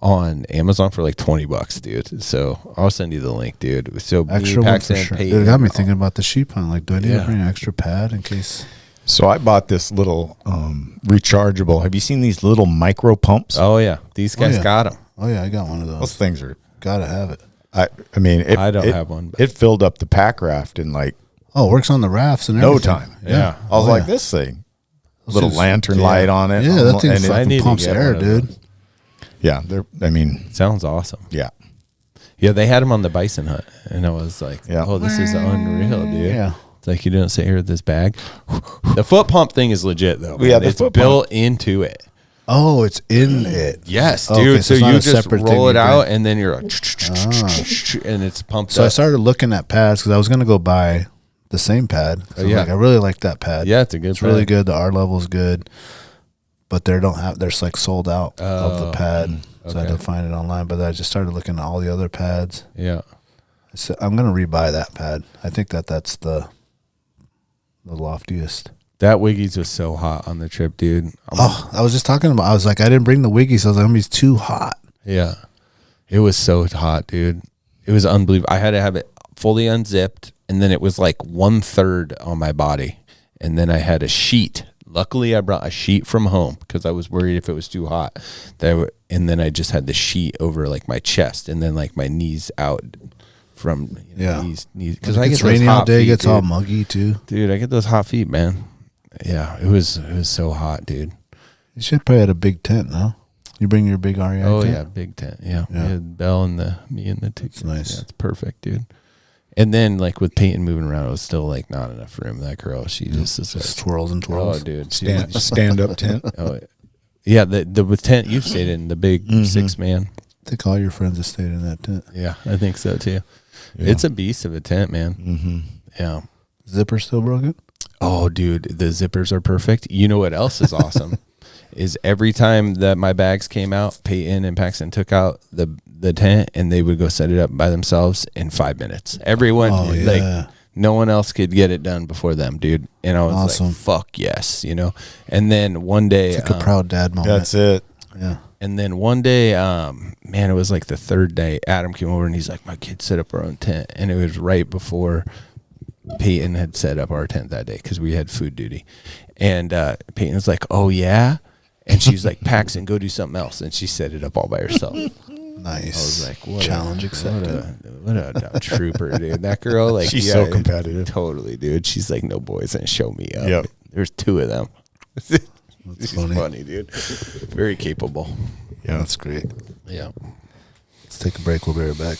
on Amazon for like $20, dude. So I'll send you the link, dude. So extra one for sure. It got me thinking about the sheep hunt. Like, do I need to bring an extra pad in case? So I bought this little rechargeable. Have you seen these little micro pumps? Oh yeah, these guys got them. Oh yeah, I got one of those. Those things are gotta have it. I mean, I don't have one. It filled up the pack raft in like it works on the rafts and everything. No time. Yeah. I was like, this thing, little lantern light on it. Yeah, that thing fucking pumps air, dude. Yeah, sounds awesome. Yeah. Yeah, they had them on the bison hunt, and I was like, oh, this is unreal, dude. Yeah. It's like you don't sit here with this bag. The foot pump thing is legit, though. Yeah, it's built into it. Oh, it's in it. Yes, dude. Okay, so you just roll it out, and then you're like, and it's pumped up. So I started looking at pads because I was going to go buy the same pad. So I really like that pad. Yeah, it's a good It's really good. The R level is good. But they're like sold out of the pad, so I had to find it online. But I just started looking at all the other pads. Yeah, so I'm gonna rebuy that pad. I think that's the loftiest. That Wiggy's was so hot on the trip, dude. I was just talking about. I was like, I didn't bring the Wiggy's. So I was like, it's too hot. Yeah, it was so hot, dude. It was unbelievable. I had to have it fully unzipped, and then it was like 1/3 on my body, and then I had a sheet. Luckily, I brought a sheet from home because I was worried if it was too hot. And then I just had the sheet over like my chest and then like my knees out from knees. Because I get rainy all day, it gets all muggy too. Dude, I get those hot feet, man. Yeah, it was so hot, dude. You should probably had a big tent, no? You bring your big REI Oh, tent? yeah, big tent. Yeah. We had Belle and me and the two kids. Nice. Yeah, it's perfect, dude. And then, like, with Peyton moving around, it was still, like, not enough room. That girl, she just is like, twirls and twirls. oh, dude. Stand-up tent. Oh, yeah, the tent you've stayed in, the big 6-man. I think all your friends have stayed in that tent. Yeah, I think so, too. Yeah. It's a beast of a tent, man. Mm-hmm. Yeah. Zipper still broken? Oh, dude, the zippers are perfect. You know what else is awesome? Is every time that my bags came out, Peyton and Paxton took out the tent and they would go set it up by themselves in 5 minutes. Everyone, like, no one else could get it done before them, dude. And I was like, fuck yes, you know? And then one day. It's like a proud dad moment. That's it. Yeah. And then one day, man, it was like the third day, Adam came over and he's like, my kids set up our own tent. And it was right before Peyton had set up our tent that day because we had food duty. And Peyton was like, oh, yeah? And she was like, Paxton, go do something else. And she set it up all by herself. Nice. I was like, what challenge accepted. What a trooper, dude. That girl, like, She's so competitive. Totally, dude. She's like, no boys, and show me up. Yep. There's 2 of them. That's funny, dude. Very capable. Yeah, that's great. Yeah. Let's take a break. We'll be right back.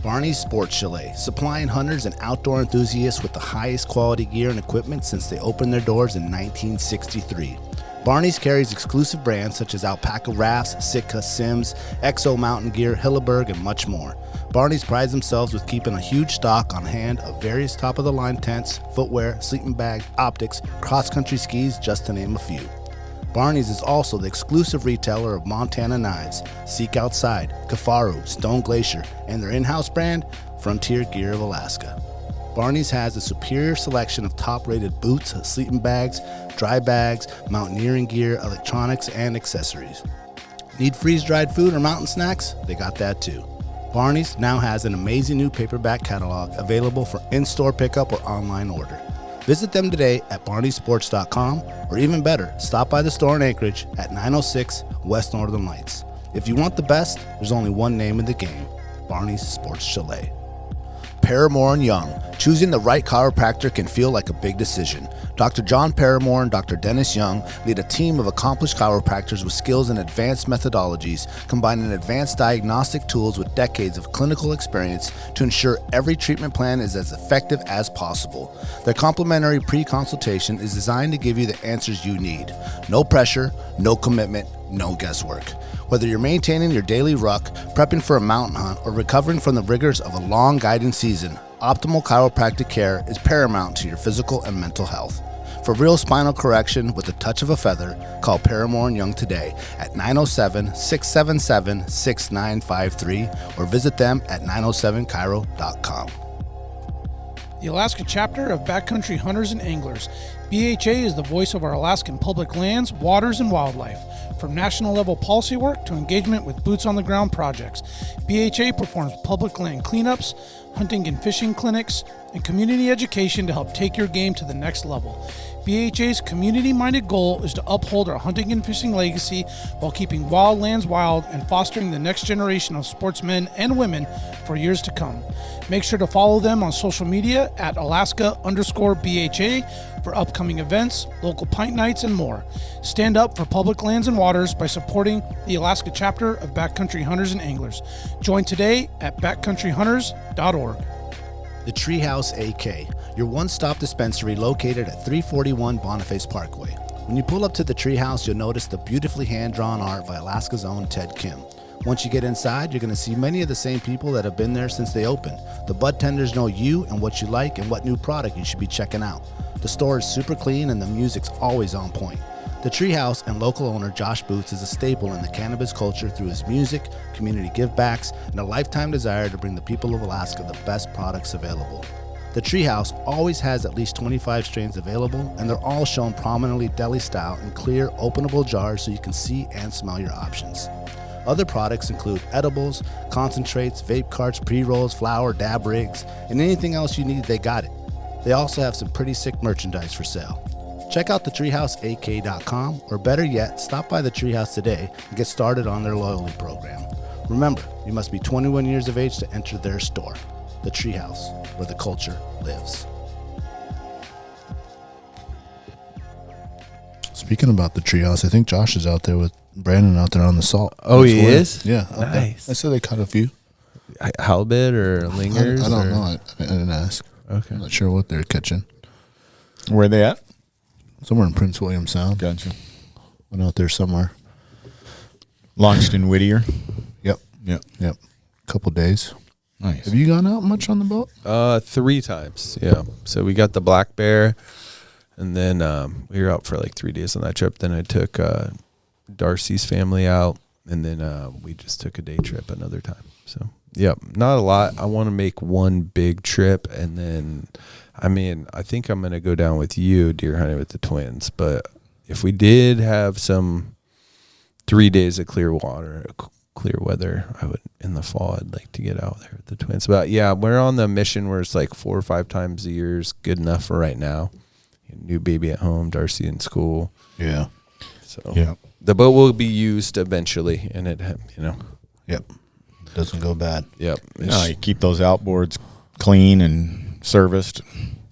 Barney's Sports Chalet, supplying hunters and outdoor enthusiasts with the highest quality gear and equipment since they opened their doors in 1963. Barney's carries exclusive brands such as Alpaca Rafts, Sitka, Sims, Exo Mountain Gear, Hilleberg, and much more. Barney's prides themselves with keeping a huge stock on hand of various top-of-the-line tents, footwear, sleeping bags, optics, cross-country skis, just to name a few. Barney's is also the exclusive retailer of Montana knives, Seek Outside, Kafaru, Stone Glacier, and their in-house brand, Frontier Gear of Alaska. Barney's has a superior selection of top-rated boots, sleeping bags, dry bags, mountaineering gear, electronics, and accessories. Need freeze-dried food or mountain snacks? They got that too. Barney's now has an amazing new paperback catalog available for in-store pickup or online order. Visit them today at barneysports.com, or even better, stop by the store in Anchorage at 906 West Northern Lights. If you want the best, there's only one name in the game, Barney's Sports Chalet. Paramore and Young. Choosing the right chiropractor can feel like a big decision. Dr. John Paramore and Dr. Dennis Young lead a team of accomplished chiropractors with skills in advanced methodologies, combining advanced diagnostic tools with decades of clinical experience to ensure every treatment plan is as effective as possible. Their complimentary pre-consultation is designed to give you the answers you need. No pressure, no commitment, no guesswork. Whether you're maintaining your daily ruck, prepping for a mountain hunt, or recovering from the rigors of a long guiding season, optimal chiropractic care is paramount to your physical and mental health. For real spinal correction with a touch of a feather, call Paramore and Young today at 907-677-6953 or visit them at 907chiro.com. The Alaska chapter of Backcountry Hunters and Anglers. BHA is the voice of our Alaskan public lands, waters, and wildlife. From national level policy work to engagement with boots on the ground projects, BHA performs public land cleanups, hunting and fishing clinics, and community education to help take your game to the next level. BHA's community-minded goal is to uphold our hunting and fishing legacy while keeping wild lands wild and fostering the next generation of sportsmen and women for years to come. Make sure to follow them on social media at Alaska_BHA for upcoming events, local pint nights, and more. Stand up for public lands and waters by supporting the Alaska chapter of Backcountry Hunters and Anglers. Join today at backcountryhunters.org. The Treehouse AK, your one-stop dispensary located at 341 Boniface Parkway. When you pull up to the Treehouse, you'll notice the beautifully hand-drawn art by Alaska's own Ted Kim. Once you get inside, you're going to see many of the same people that have been there since they opened. The bud tenders know you and what you like and what new product you should be checking out. The store is super clean and the music's always on point. The Treehouse and local owner Josh Boots is a staple in the cannabis culture through his music, community givebacks, and a lifetime desire to bring the people of Alaska the best products available. The Treehouse always has at least 25 strains available, and they're all shown prominently deli style in clear, openable jars so you can see and smell your options. Other products include edibles, concentrates, vape carts, pre-rolls, flour, dab rigs, and anything else you need, they got it. They also have some pretty sick merchandise for sale. Check out thetreehouseak.com, or better yet, stop by the Treehouse today and get started on their loyalty program. Remember, You must be 21 years of age to enter their store, The Treehouse, where the culture lives. Speaking about The Treehouse, I think Josh is out there with Brandon out there on the salt. Oh, he is? Yeah. out there. Nice. I said they caught a few. Halibut or lingers? I don't or? know. I didn't ask. Okay. I'm not sure what they're catching. Where are they at? Somewhere in Prince William Sound. Gotcha. Went out there somewhere. Launched in Whittier. Yep. Yep. Couple days. Nice. Have you gone out much on the boat? 3 times. Yeah. So we got the black bear, and then we were out for like 3 days on that trip. Then I took Darcy's family out, and then we just took a day trip another time. So, yeah, not a lot. I want to make one big trip, and then, I mean, I think I'm going to go down with you deer hunting with the twins. But if we did have some 3 days of clear water, clear weather, I would, in the fall, I'd like to get out there with the twins. But yeah, we're on the mission where it's like 4 or 5 times a year is good enough for right now. New baby at home, Darcy in school. Yeah. So Yeah. the boat will be used eventually, and it, Yep. Doesn't go bad. Yep. No, you keep those outboards clean and serviced.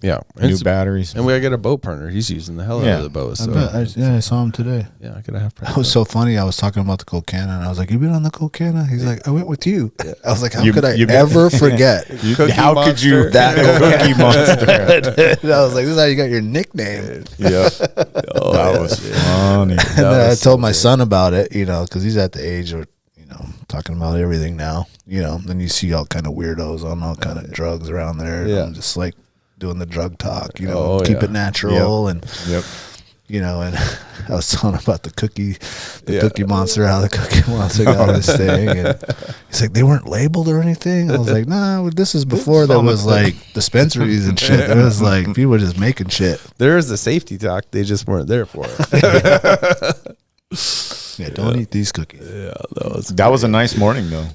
Yeah. New batteries. And we gotta get a boat partner. He's using the hell out Yeah. of the boat. I So bet. I saw him today. yeah, I gotta have That was so funny. I was talking about the Coquina, and I was like, "You been on the Coquina?" He's like, "I went with you." I was like, "How could I ever forget How could you that Cookie Monster? And I was like, "This is how you got your nickname." Yeah. That was funny. And then I told my son about it, because he's at the age where, talking about everything now, then you see all kind of weirdos on all kind of drugs around there. Yeah. And just like doing the drug talk, keep yeah. it natural. Yep. And, Yep. and I was telling him about the Cookie Monster, how the Cookie Monster got this thing. And he's like, they weren't labeled or anything. I was like, nah, this is before there was like dispensaries and shit. There was like, people were just making shit. There is the safety talk. They just weren't there for it. Yeah, don't eat these cookies. Yeah, That was a nice morning, though.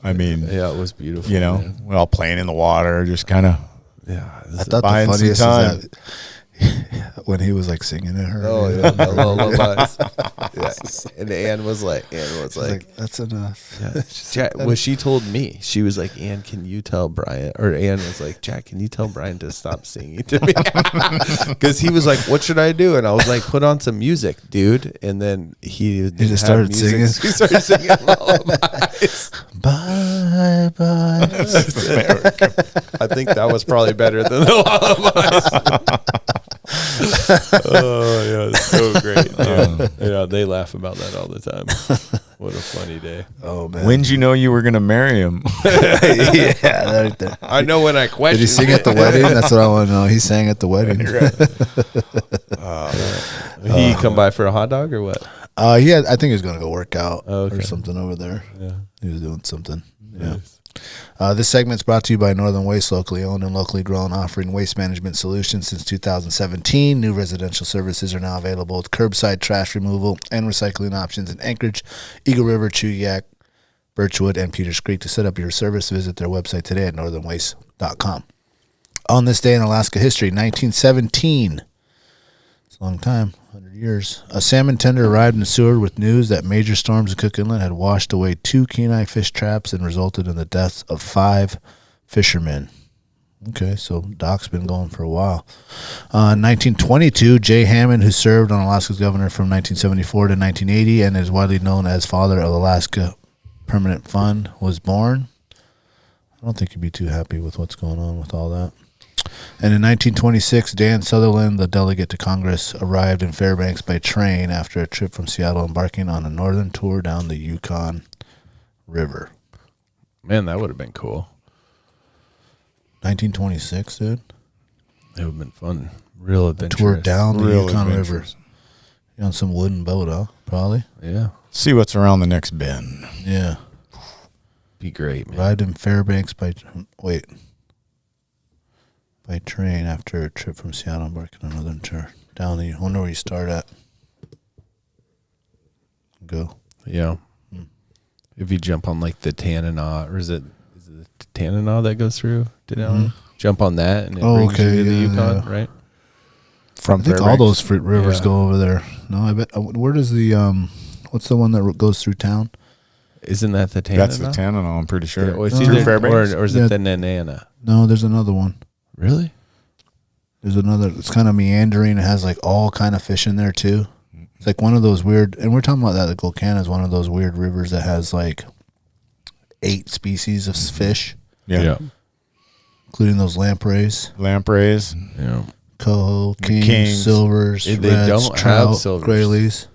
I mean, yeah, it was beautiful. we're all playing in the water, just kind of. Yeah. I thought the buying some funniest time. is that when he was like singing at her. Oh yeah, the lullabies. Yeah. And Ann was like, She's like, that's enough. yeah. Jack, well, she told me, she was like, Ann, can you tell Brian? Or Ann was like, Jack, can you tell Brian to stop singing to me? Because he was like, what should I do? And I was like, put on some music, dude. And then he just started singing. He started singing lullabies. Bye, bye. I think that was probably better than the lullabies. Oh yeah, it's so great. Yeah, they laugh about that all the time. What a funny day. Oh man. When'd you know you were going to marry him? Yeah, right there. I know when I question. Did he sing at the wedding? That's what I want to know. He sang at the wedding. He come by for a hot dog or what? Yeah, I think he was going to go work out Okay. or something over there. Yeah. He was doing something. Nice. Yeah. This segment's brought to you by Northern Waste, locally owned and locally grown, offering waste management solutions since 2017. New residential services are now available with curbside trash removal and recycling options in Anchorage, Eagle River, Kodiak, Birchwood, and Peters Creek. To set up your service, visit their website today at northernwaste.com. On this day in Alaska history, 1917. It's a long time, 100 years. A salmon tender arrived in Seward with news that major storms in Cook Inlet had washed away 2 Kenai fish traps and resulted in the deaths of 5 fishermen. Okay, so Doc's been going for a while. 1922, Jay Hammond, who served on Alaska's governor from 1974 to 1980 and is widely known as father of Alaska Permanent Fund, was born. I don't think you'd be too happy with what's going on with all that. And in 1926, Dan Sutherland, the delegate to Congress, arrived in Fairbanks by train after a trip from Seattle, embarking on a northern tour down the Yukon River. Man, that would have been cool. 1926, dude. It would have been fun. Real adventurous. Tour down the Real Yukon River. adventurous. You're on some wooden boat, huh? Probably. Yeah. See what's around the next bend. Yeah. Be great, man. Arrived in Fairbanks by train after a trip from Seattle, embarking on a northern tour. Down the, I wonder where you start at. Go. Yeah. If you jump on like the Tanana, or is it the Tanana that goes through Denali? Jump on that and it brings you to the Yukon, right? From I think Fairbanks. all those fruit rivers Yeah. go over there. No, I bet. Where does the what's the one that goes through town? Isn't that the Tanana? That's the Tanana, I'm pretty sure. Yeah, well, it's Through either, Fairbanks? or is it the Nanana? No, there's another one. Really? There's another. It's kind of meandering. It has like all kind of fish in there too. It's like one of those weird. And we're talking about that. The Golcana is one of those weird rivers that has like 8 species of fish, Yeah. including those lampreys, Yeah. coho, kings, Kings. silvers, They reds, don't trout, have silvers. grayleys.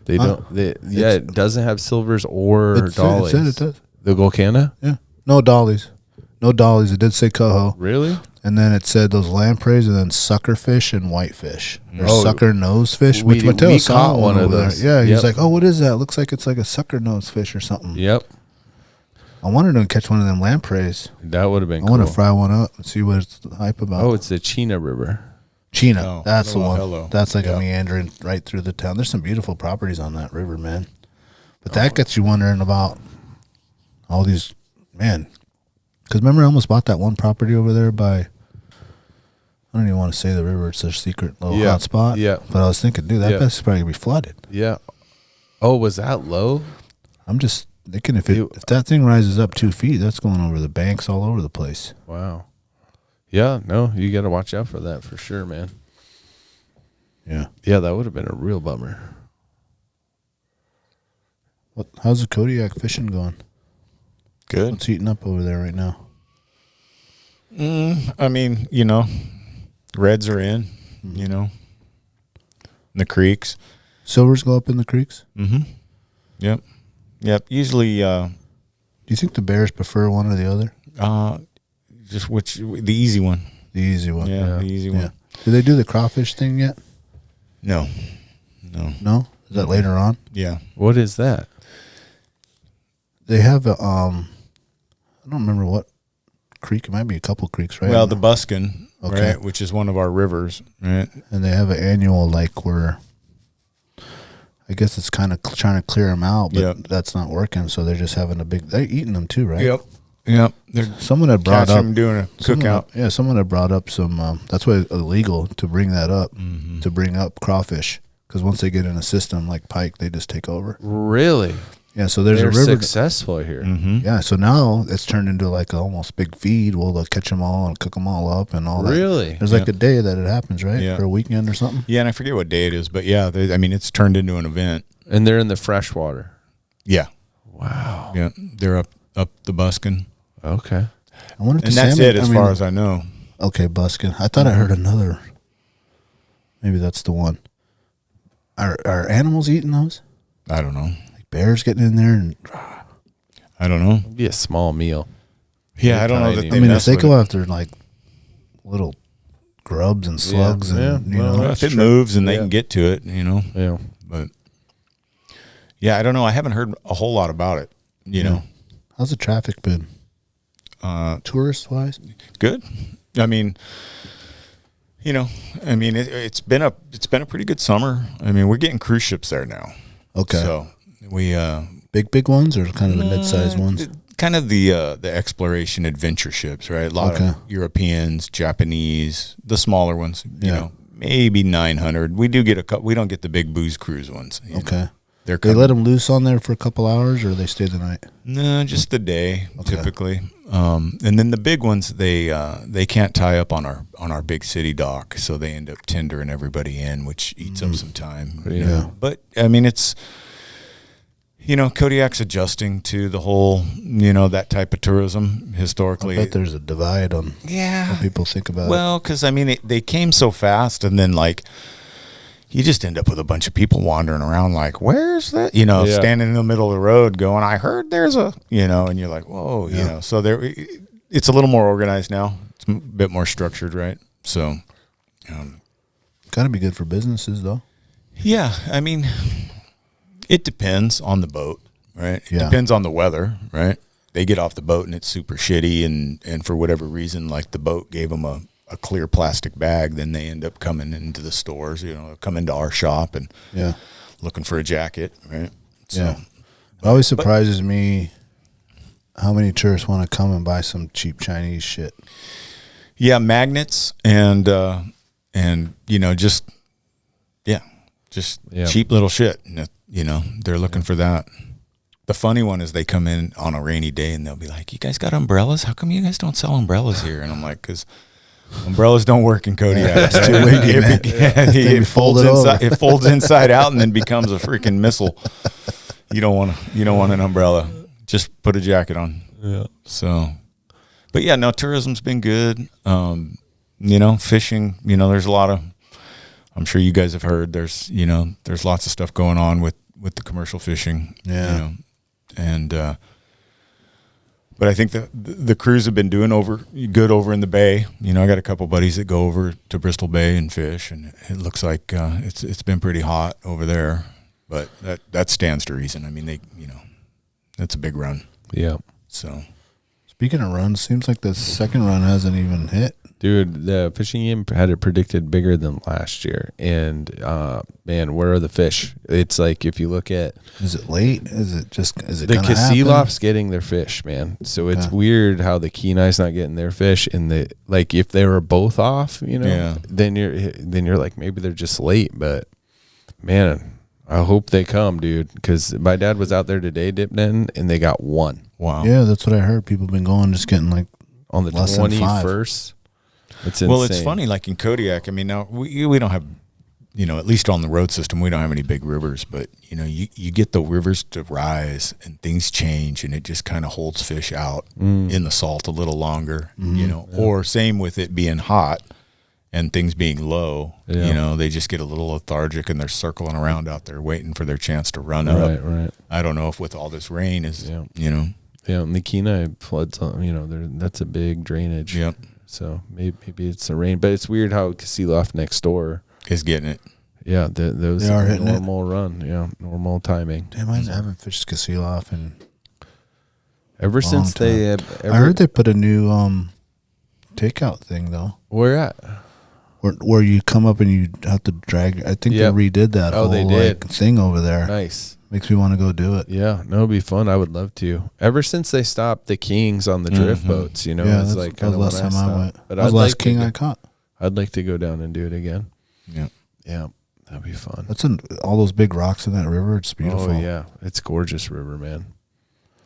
They don't. It doesn't have silvers or dollies. It does. The Golcana? Yeah. No dollies. No dollies. It did say coho. Really? And then it said those lampreys and then suckerfish and whitefish. Or Oh. sucker nose fish, We- which Mateo we saw caught one of over there. those. Yeah, he's Yep. like, oh, what is that? Looks like it's like a sucker nose fish or something. Yep. I wanted to catch one of them lampreys. That would have been I cool. want to fry one up and see what it's hype about. Oh, it's the Chena River. Chena. Oh, That's the one. hello. That's like Yeah. a meandering right through the town. There's some beautiful properties on that river, man. But that gets you wondering about all these, man. Because remember, I almost bought that one property over there by, I don't even want to say the river. It's a secret little Yeah. hot spot. Yeah. But I was thinking, dude, that Yeah. place is probably going to be flooded. Yeah. Oh, was that low? I'm just thinking if that thing rises up 2 feet, that's going over the banks all over the place. Wow. Yeah, no, you got to watch out for that for sure, man. Yeah. Yeah, that would have been a real bummer. How's the Kodiak fishing going? Good. What's heating up over there right now? I mean, reds are in, in the creeks. Silvers go up in the creeks? Mm-hmm. Yep. Usually, Do you think the bears prefer one or the other? just the easy one. The easy one. Yeah, the easy one. Did they do the crawfish thing yet? No. No? Is that later on? Yeah. What is that? They have a, I don't remember what creek. It might be a couple creeks, right? Well, the Buskin, Okay. right, which is one of our rivers, right? And they have an annual, like, where I guess it's kind of trying to clear them out, but Yep. that's not working. So they're just having they're eating them too, right? Yep. They're Someone had brought catching up them doing a cookout. someone had brought up some. That's why it's illegal to bring that up, to bring up crawfish, because once they get in a system like pike, they just take over. Really? Yeah, so there's They're a river. successful here. Mm-hmm. Yeah, so now it's turned into like a almost big feed. Well, they'll catch them all and cook them all up and all that. Really? There's like a day that it happens, right? Yeah. Or a weekend or something. Yeah, and I forget what day it is, but yeah, it's turned into an event. And they're in the freshwater. Yeah. Wow. Yeah, they're up the Buskin. Okay. I wonder if And the that's salmon, it as far as I know. Okay, buskin. I thought I heard another. Maybe that's the one. Are animals eating those? I don't know. Like bears getting in there and I don't know. It'd be a small meal. Yeah, I don't know that Tiny. they I mean, if mess they with go it. after like little grubs and slugs and Well, Well, if it moves and they Yeah. can get to it, Yeah. But yeah, I don't know. I haven't heard a whole lot about it. how's the traffic been? Tourist wise? Good. I mean, it's been a pretty good summer. I mean, we're getting cruise ships there now. Okay. So we Big ones or kind of the mid-sized ones? kind of the exploration adventure ships, right? A lot Okay. of Europeans, Japanese, the smaller ones. Yeah. Maybe 900. We do get a couple. We don't get the big booze cruise ones. Okay. They're They let them loose on there for a couple hours, or they stay the night? No, just a day Okay. typically. And then the big ones, they can't tie up on our big city dock, so they end up tendering everybody in, which eats up some time. Yeah. But I mean, it's Kodiak's adjusting to the whole that type of tourism I historically. bet there's a divide on Yeah. what people think about it. Well, because I mean, they came so fast, and then like. You just end up with a bunch of people wandering around like, where's that? Standing in the middle of the road going, I heard there's a, and you're like, whoa, So it's a little more organized now. It's a bit more structured, right? So, Got to be good for businesses, though. yeah, I mean, it depends on the boat, right? It Yeah. depends on the weather, right? They get off the boat and it's super shitty, and for whatever reason, like the boat gave them a clear plastic bag, then they end up coming into the stores, come into our shop and Yeah. looking for a jacket, right? So, Yeah. It always surprises me how many tourists want to come and buy some cheap Chinese shit. yeah, magnets and just Yeah. cheap little shit. And, they're looking for that. the funny one is they come in on a rainy day and they'll be like, "You guys got umbrellas? How come you guys don't sell umbrellas here?" And I'm like, "Because umbrellas don't work in Kodiak. It's too windy, man. It folds inside out and then becomes a freaking missile. You don't want an umbrella. Just put a jacket on." Yeah. So, but yeah, no, tourism's been good. Fishing, there's a lot of, I'm sure you guys have heard, there's lots of stuff going on with the commercial fishing. Yeah. But I think the crews have been doing good over in the bay. I got a couple buddies that go over to Bristol Bay and fish, and it looks like it's been pretty hot over there. But that stands to reason. I mean, that's a big run. Yeah. So, speaking of runs, seems like the second run hasn't even hit. Dude, the fishing game had it predicted bigger than last year. And, man, where are the fish? It's like if you look at... Is it late? Is it the Kasilof's getting their fish, man. So it's weird how the Kenai's not getting their fish. And if they were both off, then you're like, maybe they're just late. But, man, I hope they come, dude. Because my dad was out there today dipping in, and they got one. Wow. Yeah, that's what I heard. People have been going, just getting like on the 21st. It's insane. Well, it's funny, like in Kodiak, I mean, now we don't have, at least on the road system, we don't have any big rivers, but, you get the rivers to rise and things change and it just kind of holds fish out in the salt a little longer, or same with it being hot and things being low, they just get a little lethargic and they're circling around out there waiting for their chance to run up. Right. I don't know if with all this rain is, Yeah, and the Kenai floods, that's a big drainage. Yep. So maybe it's the rain, but it's weird how Kasilof next door is getting it. Yeah, those are hitting normal run. Yeah, normal timing. Damn, I haven't fished Kasilof ever since time. they. I heard they put a new takeout thing though. Where at? Where you come up and you have to drag. I think they redid that whole they did. thing over there. Nice. Makes me want to go do it. Yeah, no, it'd be fun. I would love to. Ever since they stopped the kings on the drift boats, it's like kind of last time I went. But that was the last king I caught. I'd like to go down and do it again. Yeah, that'd be fun. That's all those big rocks in that river. It's beautiful. Oh yeah, it's gorgeous river, man.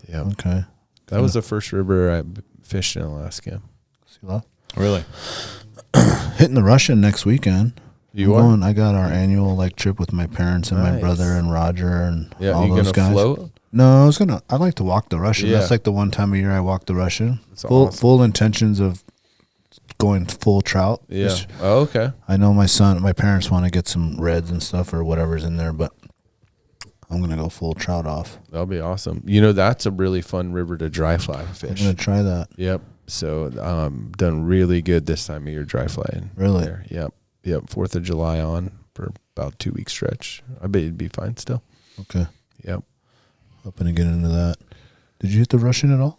Yeah. Okay. That was the first river I fished in Alaska. Really? Hitting the Russian next weekend. I got our annual trip with my parents and my brother and Roger and all those guys. Float? No, I like to walk the Russian. Yeah. That's like the one time a year I walk the Russian. Full intentions of going full trout. Yeah. Oh, okay. I know my parents want to get some reds and stuff or whatever's in there, but I'm gonna go full trout off. That'll be awesome. That's a really fun river to dry fly fish. I'm gonna try that. Yep. So done really good this time of year dry flying. Really? There. Yep. 4th of July on for about 2 week stretch. I bet you'd be fine still. Okay. Yep. Hoping to get into that. Did you hit the Russian at all?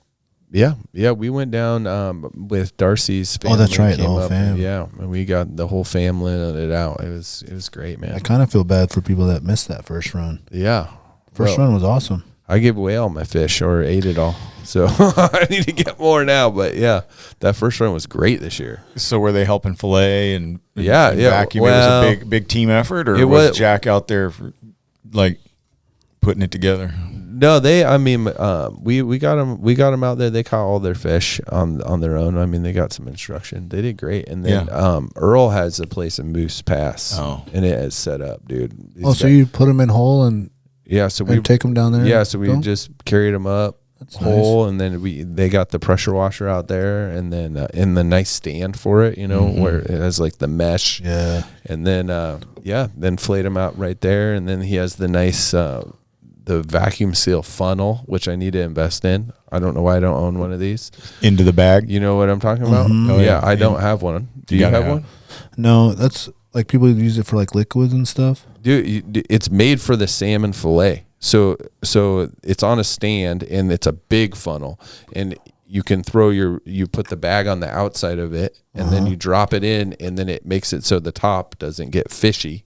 Yeah. We went down with Darcy's family. Oh, that's right, the whole family. Yeah, and we got the whole family it out. It was great, man. I kind of feel bad for people that missed that first run. Yeah. First run was awesome. I gave away all my fish or ate it all. So I need to get more now. But yeah, that first run was great this year. So were they helping fillet and Well, vacuum? It was a big team effort, or was Jack out there putting it together? No, we got them out there. They caught all their fish on their own. I mean, they got some instruction. They did great. And then Earl has a place in Moose Pass, and it is set up, dude. So you put them in hole and so we take them down there. Yeah, so we just carried them up. That's hole, nice. And then they got the pressure washer out there, and then in the nice stand for it, where it has like the mesh. Yeah. And then then flayed them out right there, and then he has the nice the vacuum seal funnel, which I need to invest in. I don't know why I don't own one of these. Into the bag. You know what I'm talking about? Mm-hmm. Oh yeah, I don't have one. Do you have one? No, that's like people use it for like liquids and stuff. Dude, it's made for the salmon fillet. So it's on a stand, and it's a big funnel, and you can you put the bag on the outside of it, and then you drop it in, and then it makes it so the top doesn't get fishy.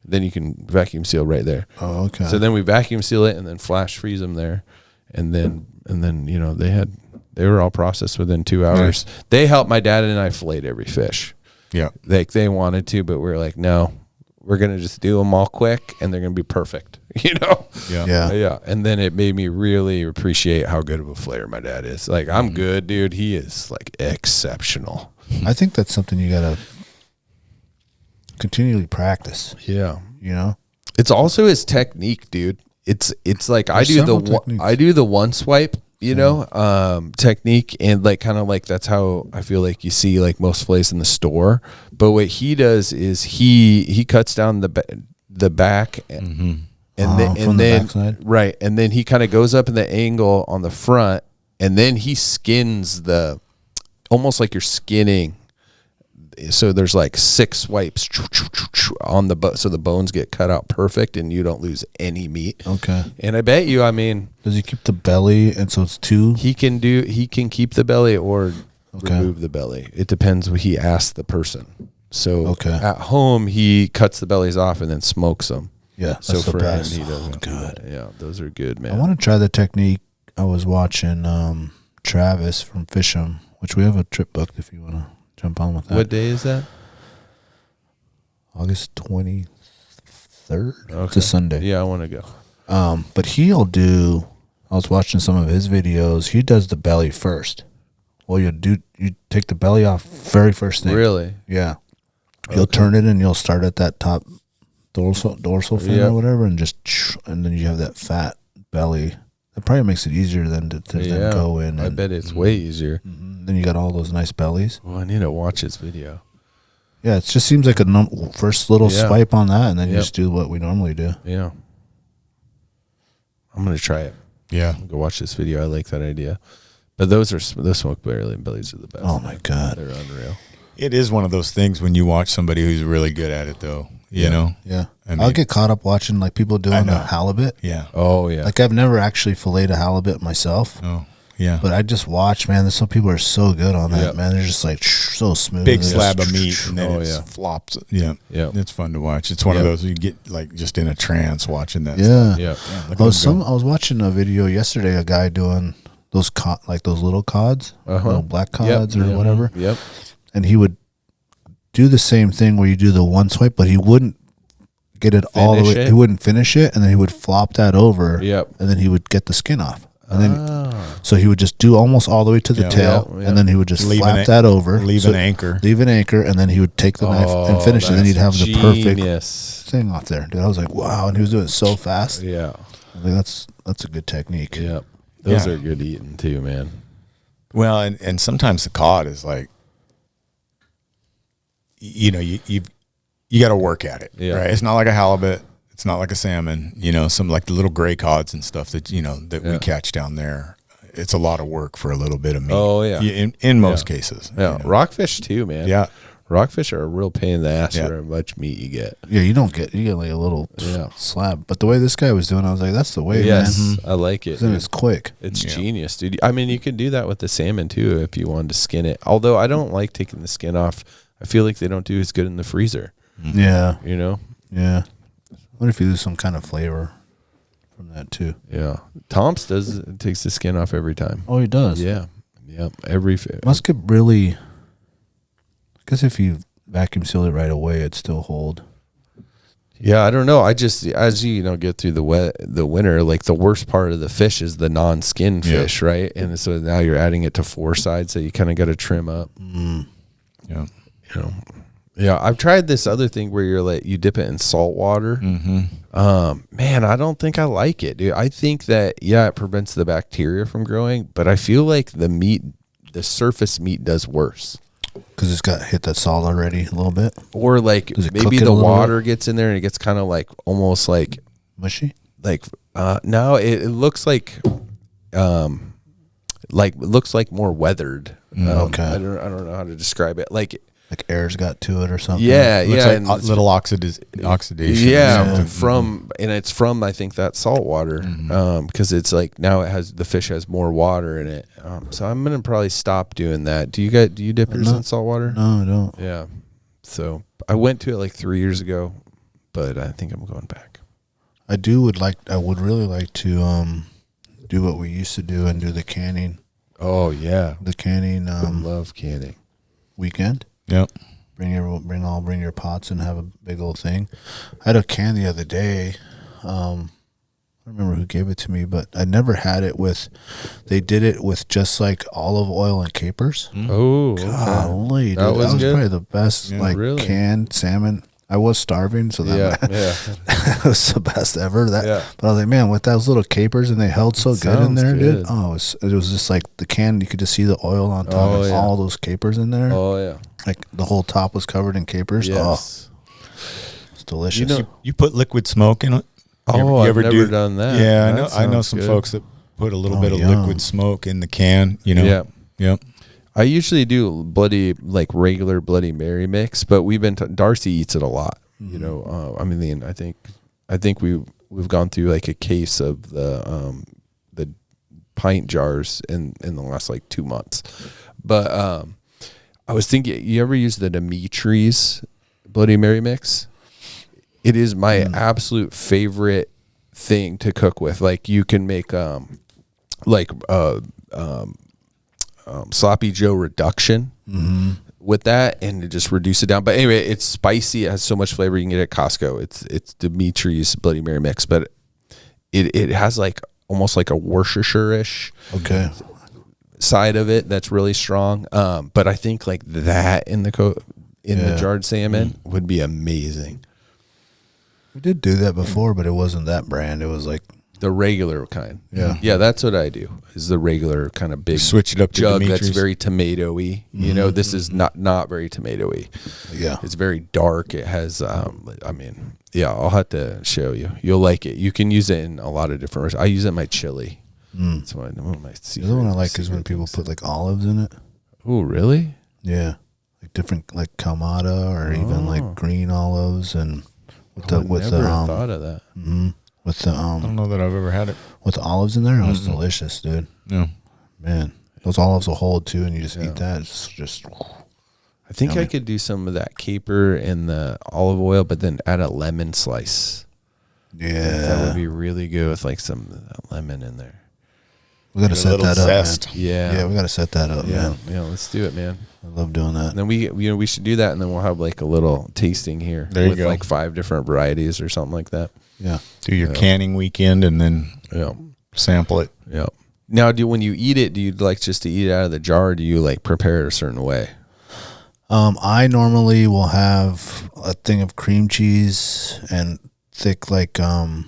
Then you can vacuum seal right there. Oh, okay. So then we vacuum seal it and then flash freeze them there, and then they were all processed within 2 hours. Nice. They helped my dad and I fillet every fish. Yeah, Like they wanted to, but we were like, no. we're gonna just do them all quick, and they're gonna be perfect. Yeah. And then it made me really appreciate how good of a flayer my dad is. Like, I'm good, dude. He is like exceptional. I think that's something you gotta continually practice. Yeah. You know, It's also his technique, dude. It's like I There's do several techniques. I do the one swipe, technique, and like kind of like that's how I feel like you see like most fillets in the store. But what he does is he cuts down the back and from the backside? right, and then he kind of goes up in the angle on the front, and then he skins almost like you're skinning. So there's like 6 swipes on the so the bones get cut out perfect and you don't lose any meat. Okay. And I bet you, I mean, does he keep the belly and so it's 2? he can keep the belly or remove the belly. It depends what he asks the person. So at home he cuts the bellies off and then smokes them. Yeah. So that's the for best. him he doesn't. Good. Yeah, those are good, man. I want to try the technique. I was watching Travis from Fish'em, which we have a trip booked if you want to jump on with that. What day is that? August 23rd. Okay. It's a Sunday. Yeah, I want to go. But he'll do. I was watching some of his videos. He does the belly first. Well, you take the belly off very first thing. Really? Yeah. You'll turn it and you'll start at that top dorsal fin or whatever, and then you have that fat belly. That probably makes it easier than to then go in. I bet it's way easier. Then you got all those nice bellies. Well, I need to watch his video. Yeah, it just seems like a first little swipe on that, and then you just do what we normally do. Yeah. I'm gonna try it. Yeah. Go watch this video. I like that idea. But those smoked bellies are the best. Oh my God, they're unreal. It is one of those things when you watch somebody who's really good at it, though. You know? Yeah. I mean, I'll get caught up watching like people doing the halibut. Yeah. Oh yeah. Like I've never actually filleted a halibut myself. Oh, yeah. But I just watch, man. There's some people are so good on that, man. They're just like so smooth. Big They're slab just, of meat, and then it flops. Yeah. Yeah. It's fun to watch. It's one of those you get like just in a trance watching that. Yeah. Stuff. Yeah. Look at them go. I was watching a video yesterday. A guy doing those those little cods, little black cods or whatever. Yep. And he would do the same thing where you do the one swipe, but he wouldn't get it all the way. He wouldn't finish it, and then he would flop that over. Yep. And then he would get the skin off. And then, so he would just do almost all the way to the tail, and then he would just flap that over, leave an anchor, and then he would take the knife and finish it. And then he'd have the perfect thing off there. Dude, I was like, wow! And he was doing it so fast. Yeah, I think that's a good technique. Yeah, those are good eating too, man. Well, and sometimes the cod is like, you got to work at it, right? It's not like a halibut. It's not like a salmon, some like the little gray cods and stuff that, we catch down there. It's a lot of work for a little bit of meat. Oh, yeah. In most cases. Yeah. Rockfish too, man. Yeah. Rockfish are a real pain in the ass for how much meat you get. Yeah, you get like a little slab. But the way this guy was doing, I was like, that's the way, man. I like it. Then it's quick. It's genius, dude. I mean, you could do that with the salmon too if you wanted to skin it. Although I don't like taking the skin off. I feel like they don't do as good in the freezer. Yeah. Yeah. What if you lose some kind of flavor from that too? Yeah. Tom's takes the skin off every time. Oh, he does? Yeah. Yeah. Must get really, I guess if you vacuum seal it right away, it'd still hold. Yeah, I don't know. I just, as you get through the winter, like the worst part of the fish is the non-skin fish, right? And so now you're adding it to 4 sides that you kind of got to trim up. Yeah. Yeah, I've tried this other thing where you dip it in salt water. Mm-hmm. Man, I don't think I like it, dude. I think that it prevents the bacteria from growing, but I feel like the surface meat does worse because it's got hit that salt already a little bit, or like maybe the water gets in there and it gets kind of like almost like mushy. Like no, it looks like looks like more weathered. Okay, I don't know how to describe it. Like air's got to it or something. Yeah, looks yeah, like little oxidation. Yeah, it's from I think that salt water, because it's like now the fish has more water in it. So I'm gonna probably stop doing that. Do you dip yours in salt water? No, I don't. Yeah, so I went to it like 3 years ago, but I think I'm going back. I would really like to do what we used to do and do the canning. Oh yeah, the canning. I love canning weekend. Yep. Bring your pots and have a big old thing. I had a can the other day. I don't remember who gave it to me, but I never had it with. They did it with just like olive oil and capers. Oh, okay. Golly, dude, That was good? probably the best really? canned salmon. I was starving, so that it was the best ever. But I was like, man, with those little capers, and they held so good in there, dude. Oh, it was just like the can. You could just see the oil on top of all those capers in there. Oh yeah, like the whole top was covered in capers. Yes. Oh, it's delicious. You put liquid smoke in it. Oh, I've never done that. Yeah, I know some folks that put a little bit of liquid smoke in the can. You know. Yeah. I usually do regular Bloody Mary mix, but Darcy eats it a lot. You know, I think we've gone through like a case of the pint jars in the last like 2 months. But I was thinking, you ever use the Dimitri's Bloody Mary mix? It is my absolute favorite thing to cook with. Like you can make Sloppy Joe reduction with that and just reduce it down. But anyway, it's spicy. It has so much flavor. You can get it at Costco. It's Dimitri's Bloody Mary mix, but it has like almost like a Worcestershire-ish side of it that's really strong. But I think like that in the jarred salmon would be amazing. We did do that before, but it wasn't that brand. It was like the regular kind. Yeah, that's what I do. Is the regular kind of big switch it up to jug Dimitri's. that's very tomatoey. You know, this is not very tomatoey. Yeah, it's very dark. It has I'll have to show you. You'll like it. You can use it in a lot of different restaurants. I use it in my chili. That's one of my the other one I like is when people put like olives in it. Oh, really? Yeah, like different like Kamada or even like green olives and with never thought of that. With the I don't know that I've ever had it with the olives in there. It was delicious, dude. Yeah, man, those olives will hold too, and you just eat that. It's just. I think I could do some of that caper and the olive oil, but then add a lemon slice. Yeah, that would be really good with like some lemon in there. We got to set that zest. up, man. Yeah, we got to set that up, man. Yeah, let's do it, man. I love doing that. And then we should do that, and then we'll have like a little tasting here with like 5 different varieties or something like that. Yeah, do your canning weekend and then sample it. Yeah. Now, when you eat it, do you like just to eat it out of the jar, or do you like prepare it a certain way? I normally will have a thing of cream cheese and thick like I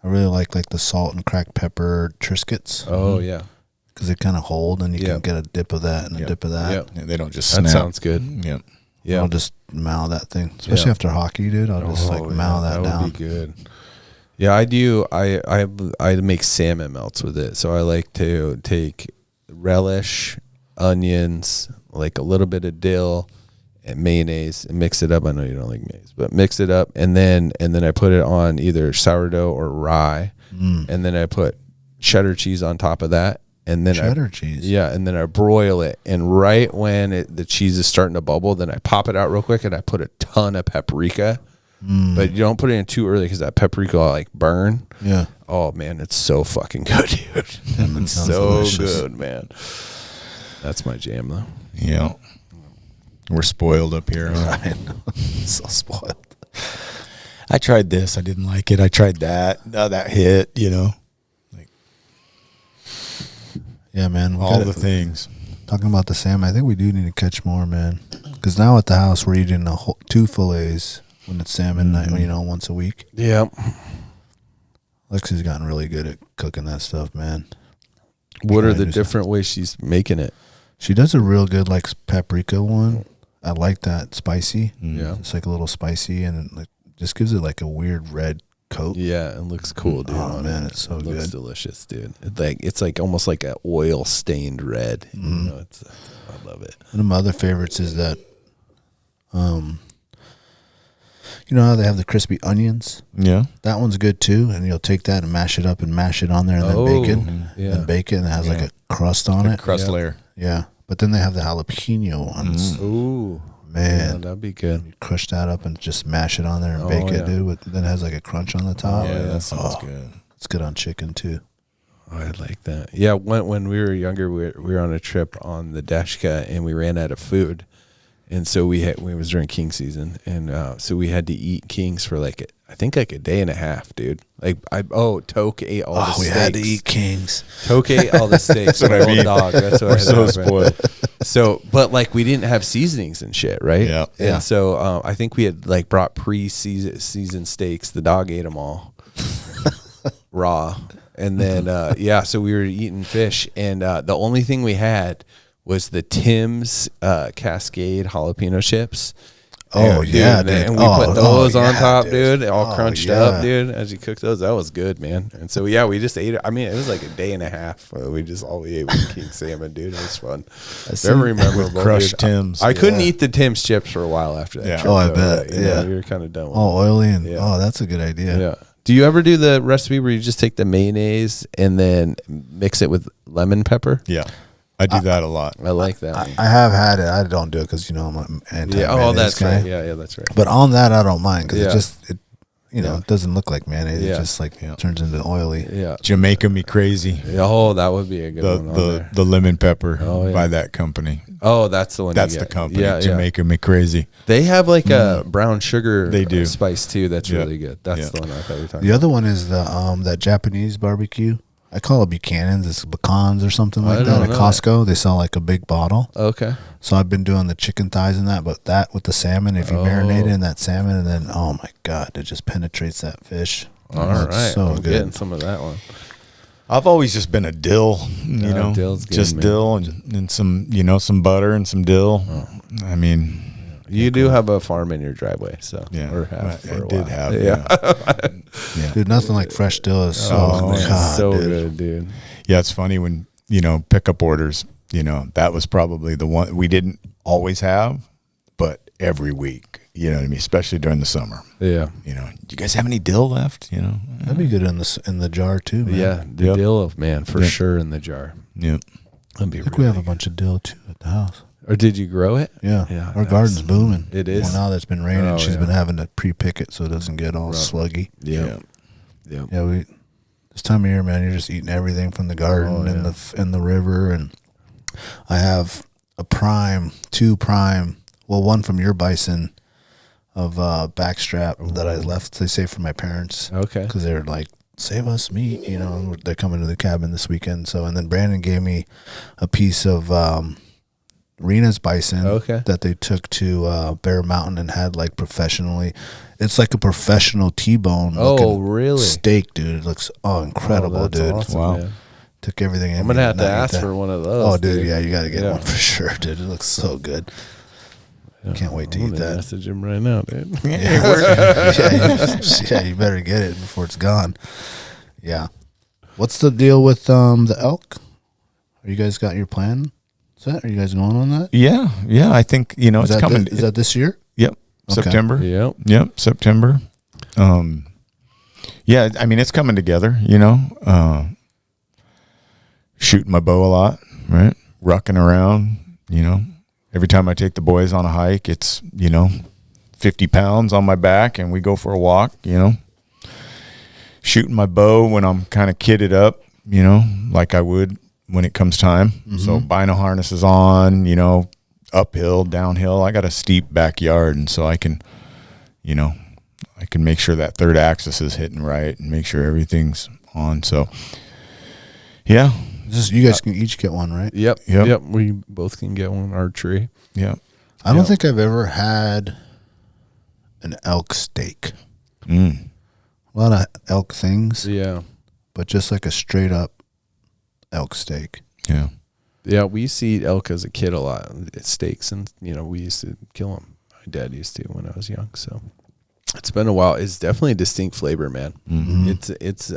really like the salt and cracked pepper Triscuits. Oh yeah, because they kind of hold, and you can get a dip of that and a dip of that. Yeah, they don't just snap. That sounds good. Yeah. I'll just mow that thing, especially after hockey, dude. I'll just mow that down. That would be good. Yeah, I do. I make salmon melts with it, so I like to take relish, onions, like a little bit of dill, and mayonnaise, and mix it up. I know you don't like mayonnaise, but mix it up, and then I put it on either sourdough or rye, and then I put cheddar cheese on top of that, and then cheese. Yeah, and then I broil it, and right when the cheese is starting to bubble, then I pop it out real quick, and I put a ton of paprika. But you don't put it in too early because that paprika will like burn. Yeah. Oh man, it's so fucking good, dude. It's so delicious. Good, man. That's my jam, though. Yeah. We're spoiled up here. Right. So spoiled. I tried this. I didn't like it. I tried that. That hit, you know. Like, yeah, man. All the things. Talking about the salmon, I think we do need to catch more, man. Because now at the house, we're eating 2 fillets when it's salmon night, once a week. Yeah. Lexi's gotten really good at cooking that stuff, man. What are the different ways she's making it? She does a real good like paprika one. I like that spicy. Yeah, it's like a little spicy, and it just gives it like a weird red coat. Yeah, it looks cool, dude. Oh man, it's so good. It looks delicious, dude. It's like almost like an oil stained red. You know, I love it. One of my other favorites is that, you know how they have the crispy onions? Yeah. That one's good too, and you'll take that and mash it up and mash it on there and then bake it. Yeah. And bake it, and it has like a crust on it. Crust layer. Yeah. But then they have the jalapeno ones. Ooh. Man. Yeah, that'd be good. You crush that up and just mash it on there and bake it, dude. Then it has like a crunch on the top. Yeah, that sounds good. It's good on chicken too. Oh, I like that. Yeah, when we were younger, we were on a trip on the Dashka, and we ran out of food. And so we was during king season, and so we had to eat kings for like I think like a day and a half, dude. Like Toke ate all the steaks. We had to eat kings. Toke ate all the steaks. That's what I mean. Dog. That's what We're so spoiled. So, but like we didn't have seasonings and shit, right? Yeah. And so I think we had like brought seasoned steaks. The dog ate them all raw, and then so we were eating fish, and the only thing we had was the Tim's Cascade jalapeno chips. Oh, yeah, dude. And we put those on top, dude, dude. all crunched up, dude, as you cook those. That was good, man. And so, yeah, we just ate it. I mean, it was like a day and a half. We ate with king salmon, dude. It was fun. Very memorable. Crushed Tim's. I couldn't eat the Tim's chips for a while after that. Yeah. Trip, I though, bet. right? Yeah. We were kind of done with Oh, oily and Yeah. that's a good idea. Yeah. Do you ever do the recipe where you just take the mayonnaise and then mix it with lemon pepper? Yeah. I do that a lot. I like that. I have had it. I don't do it because I'm an anti-mayonnaise that's guy. right. Yeah, that's right. But on that, I don't mind because Yeah. it doesn't look like mayonnaise. Yeah. It just like turns into oily. Yeah. Jamaica Me Crazy. Oh, that would be a good one. On there. The lemon pepper Oh, yeah. by that company. Oh, that's the one. That's you the get. company. Yeah, Jamaica Me Crazy. They have like a brown sugar. They do. Spice too. That's Yeah. really good. That's Yeah. the one I thought you were talking The other one is the that Japanese barbecue. I call it Buchanan's. It's pecans or something like that don't at know Costco. They sell like a big bottle. about. Okay. So I've been doing the chicken thighs and that, but that with the salmon, if you marinate it in that salmon, and then oh my god, it just penetrates that fish. All right. So I'm good. getting some of that one. I've always just been a dill, dill's good, just man. dill and some, some butter and some dill. I mean, You do have a farm in your driveway, so yeah, or have for I a did while. have, Yeah. Dude, nothing like fresh dill is so man, God, so dude. good, dude. Yeah, it's funny when, pickup orders, that was probably the one we didn't always have, but every week, you know what I mean? Especially during the summer. Yeah. Do you guys have any dill left? That'd be good in the jar too, man. Yeah, the Yep. dill, man, for Yep. sure in the jar. Yeah. That'd be I think really we have a good. bunch of dill too at the house. Or did you grow it? Yeah, Yeah, our nice. garden's booming. It is. Well, now that it's been raining, Oh, she's yeah. been having to pre-pick it so it doesn't get all sluggy. Yeah. Yeah. Yeah, this time of year, man, you're just eating everything from the garden and the river, and I have one from your bison of backstrap that I left. They say for my parents, Okay. because they're like, save us meat, and they're coming to the cabin this weekend. So, and then Brandon gave me a piece of Rena's bison that they took to Bear Mountain and had like professionally. It's like a professional T-bone. Really? Steak, dude. It looks incredible, that's dude. awesome, Wow. man. Took everything in. I'm gonna me have to and not eat ask that. for one of those. Oh, dude, yeah, you got to get Yeah. one for sure, dude. It looks so good. Can't wait to I'm eat gonna that. message him right now, dude. Yeah, you better get it before it's gone. Yeah. What's the deal with the elk? Are you guys got your plan set? Are you guys going on that? Yeah. Yeah. I think, it's coming. Is that this year? Yep. Okay. September. Yep. Yep. September. Yeah. I mean, it's coming together, shooting my bow a lot, right? Rucking around, every time I take the boys on a hike, it's, 50 pounds on my back and we go for a walk, shooting my bow when I'm kind of kitted up, like I would when it comes time. Mm-hmm. So bino harness is on, uphill, downhill. I got a steep backyard, and so I can make sure that third axis is hitting right and make sure everything's on. So, yeah. You guys can each get one, right? Yep. Yep. Yep. We both can get one archery. Yeah. I don't think I've ever had an elk steak. A lot of elk things, Yeah. but just like a straight up elk steak. Yeah. Yeah. We used to eat elk as a kid a lot. Steaks, and we used to kill them. My dad used to when I was young. So it's been a while. It's definitely a distinct flavor, man. Mm-hmm. It's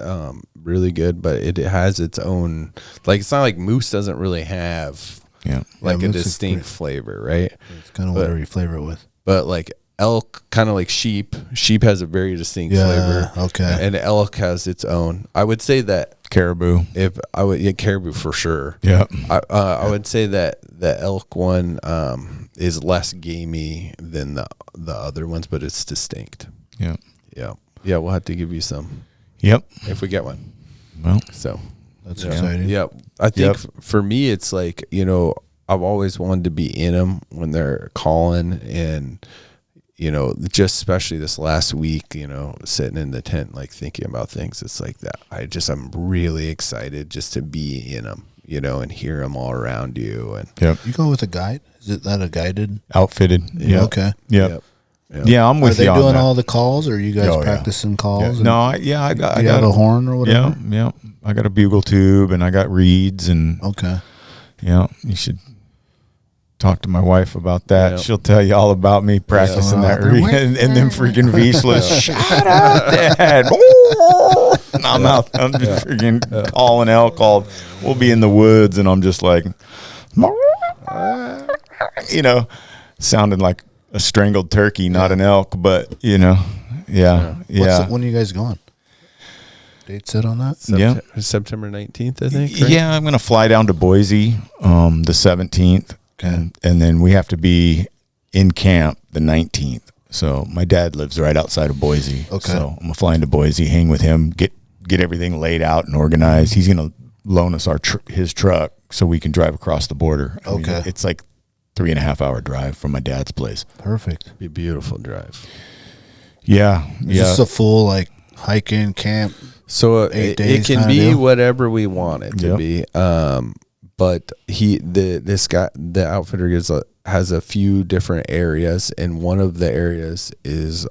really good, but it has its own. Like, it's not like moose doesn't really have Yeah. like Yeah, a moose is distinct flavor, right? It's kind of whatever you flavor it with. But like elk, kind of like sheep. Sheep has a very distinct flavor. Okay. And elk has its own. I would say that Caribou. if I would, caribou for sure. Yeah. I would say that the elk one is less gamey than the other ones, but it's distinct. Yeah. Yeah. Yeah, we'll have to give you some Yep. if we get one. Well, So That's yeah. exciting. Yeah. I think Yep. for me, it's like, I've always wanted to be in them when they're calling, and just especially this last week, sitting in the tent, like thinking about things. It's like that. I'm really excited just to be in them, and hear them all around you. And You go with a guide? Is that a guided? Outfitted. Yeah. Okay. Yep. Yeah, I'm with you on that. Are they doing all the calls, or are you guys practicing calls? Yeah. No, I got a horn or whatever? Yeah. I got a bugle tube, and I got reeds, and okay. You should talk to my wife about that. She'll tell you all about me practicing that reed and them freaking vishlas. Shut up, Dad. I'm out. I'm just freaking calling elk. We'll be in the woods, and I'm just like, sounding like a strangled turkey, not an elk, but when are you guys going? Date set on that? September 19th, I think. Right? Yeah, I'm going to fly down to Boise the 17th, and then we have to be in camp the 19th. So my dad lives right outside of Boise. Okay. So I'm going to fly into Boise, hang with him, get everything laid out and organized. He's going to loan us his truck so we can drive across the border. I mean, it's like 3.5 hour drive from my dad's place. Perfect. Be a beautiful drive. Yeah. Is this a full hiking camp? So it can be whatever we want it to be. But this guy, the outfitter has a few different areas, and one of the areas is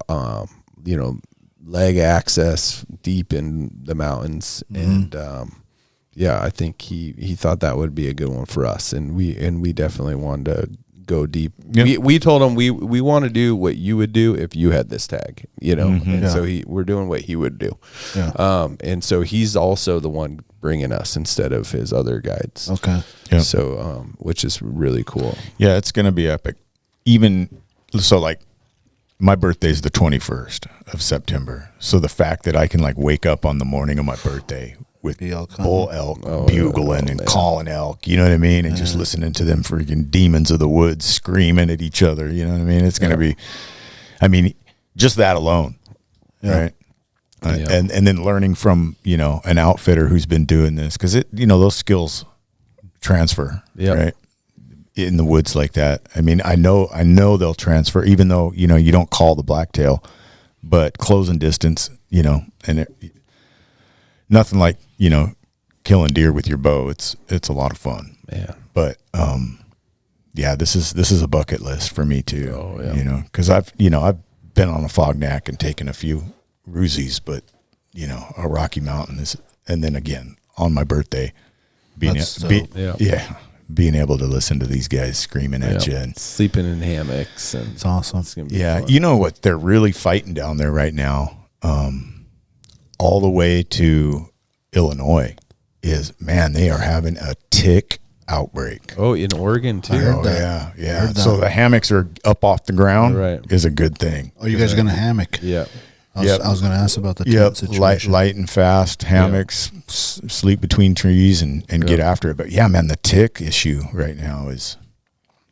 leg access deep in the mountains, and I think he thought that would be a good one for us, and we definitely wanted to go deep. Yep. We told him we want to do what you would do if you had this tag, so we're doing what he would do. Yeah. And so he's also the one bringing us instead of his other guides. Okay. Yeah. So which is really cool. Yeah, it's going to be epic. Even so, my birthday is the 21st of September. So the fact that I can wake up on the morning of my birthday with bull elk bugling and calling elk, you know what I mean? And just listening to them freaking demons of the woods screaming at each other, you know what I mean? It's going to be, just that alone, right? And then learning from, an outfitter who's been doing this, because those skills transfer, right? In the woods like that. I know they'll transfer, even though, you don't call the blacktail, but closing distance, and nothing like, killing deer with your bow. It's a lot of fun. Yeah. But this is a bucket list for me too. Oh, yeah. Because I've been on a Fognac and taken a few roozies, but a Rocky Mountain is, and then again on my birthday, being able to listen to these guys screaming at you and sleeping in hammocks, and it's awesome. It's gonna be fun. You know what they're really fighting down there right now, all the way to Illinois, is they are having a tick outbreak. Oh, in Oregon too. Yeah. So the hammocks are up off the ground, right? Is a good thing. Oh, you guys are going to hammock? Yeah. I was going to ask about the tent situation. Light and fast hammocks, sleep between trees and get after it. But the tick issue right now is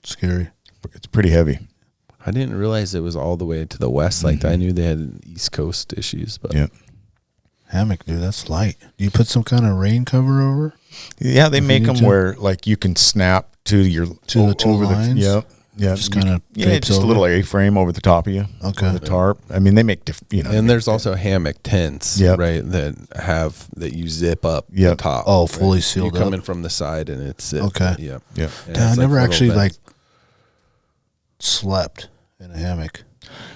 scary. It's pretty heavy. I didn't realize it was all the way to the west. I knew they had East Coast issues, but hammock, dude, that's light. Do you put some kind of rain cover over? Yeah, they make them where you can snap to the two lines. Yeah, just kind of just a little A-frame over the top of you. Okay, the tarp. They make and there's also hammock tents, right? That you zip up the top. Oh, fully sealed. You come in from the side, and it's okay. Yeah. I never actually slept in a hammock.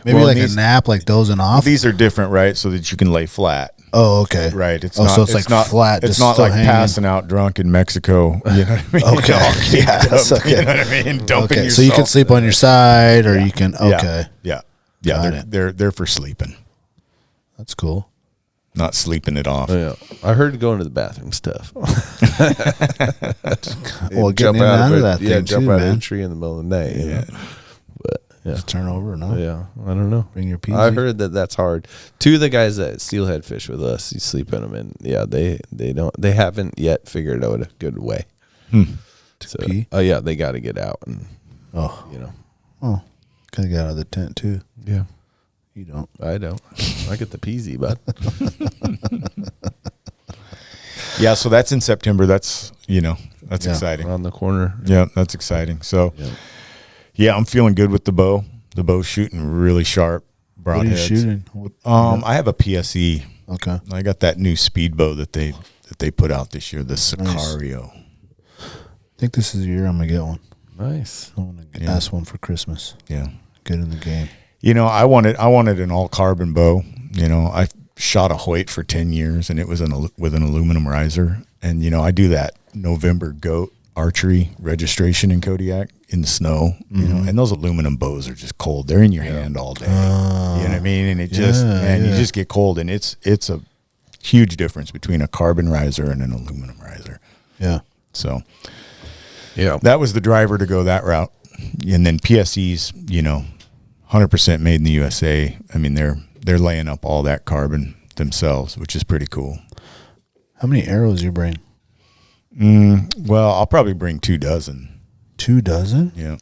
Maybe a nap, dozing off. These are different, right? So that you can lay flat. Oh, okay. Right. So it's not flat. It's not like passing out drunk in Mexico. You know what I mean? Okay. That's okay. You know what I mean? Dumping yourself. So you can sleep on your side, or you can. Okay. Yeah. They're for sleeping. That's cool. Not sleeping it off. Oh, yeah. I heard going to the bathroom stuff. Getting out of that thing jump too, out man. of a tree in the middle of the night. Yeah. Just turn over or not? Yeah, I don't know. Bring your PZ. I heard that's hard. Two of the guys that steelhead fish with us, you sleep in them, and they haven't yet figured out a good way. To pee? Oh yeah, they got to get out and gotta get out of the tent too. Yeah, you don't. I don't. I get the PZ, bud. Yeah, so that's in September. That's That's exciting. Around the corner. Yeah, that's exciting. So, yeah, I'm feeling good with the bow. The bow's shooting really sharp. Broadheads. What are you shooting? I have a PSE. Okay. I got that new speed bow that they put out this year, the Sicario. I think this is the year I'm gonna get one. Nice. I want to ask one for Christmas. Yeah. Get in the game. You know, I wanted an all carbon bow. You know, I shot a Hoyt for 10 years, and it was with an aluminum riser. And you know, I do that November goat archery registration in Kodiak in the snow. You know, and those aluminum bows are just cold. They're in your hand all day. You know what I mean? And it just you just get cold, and it's a huge difference between a carbon riser and an aluminum riser. Yeah. So, yeah, that was the driver to go that route. And then PSE's, you know, 100% made in the USA. I mean, they're laying up all that carbon themselves, which is pretty cool. How many arrows you bring? Well, I'll probably bring 24. 24? Yeah.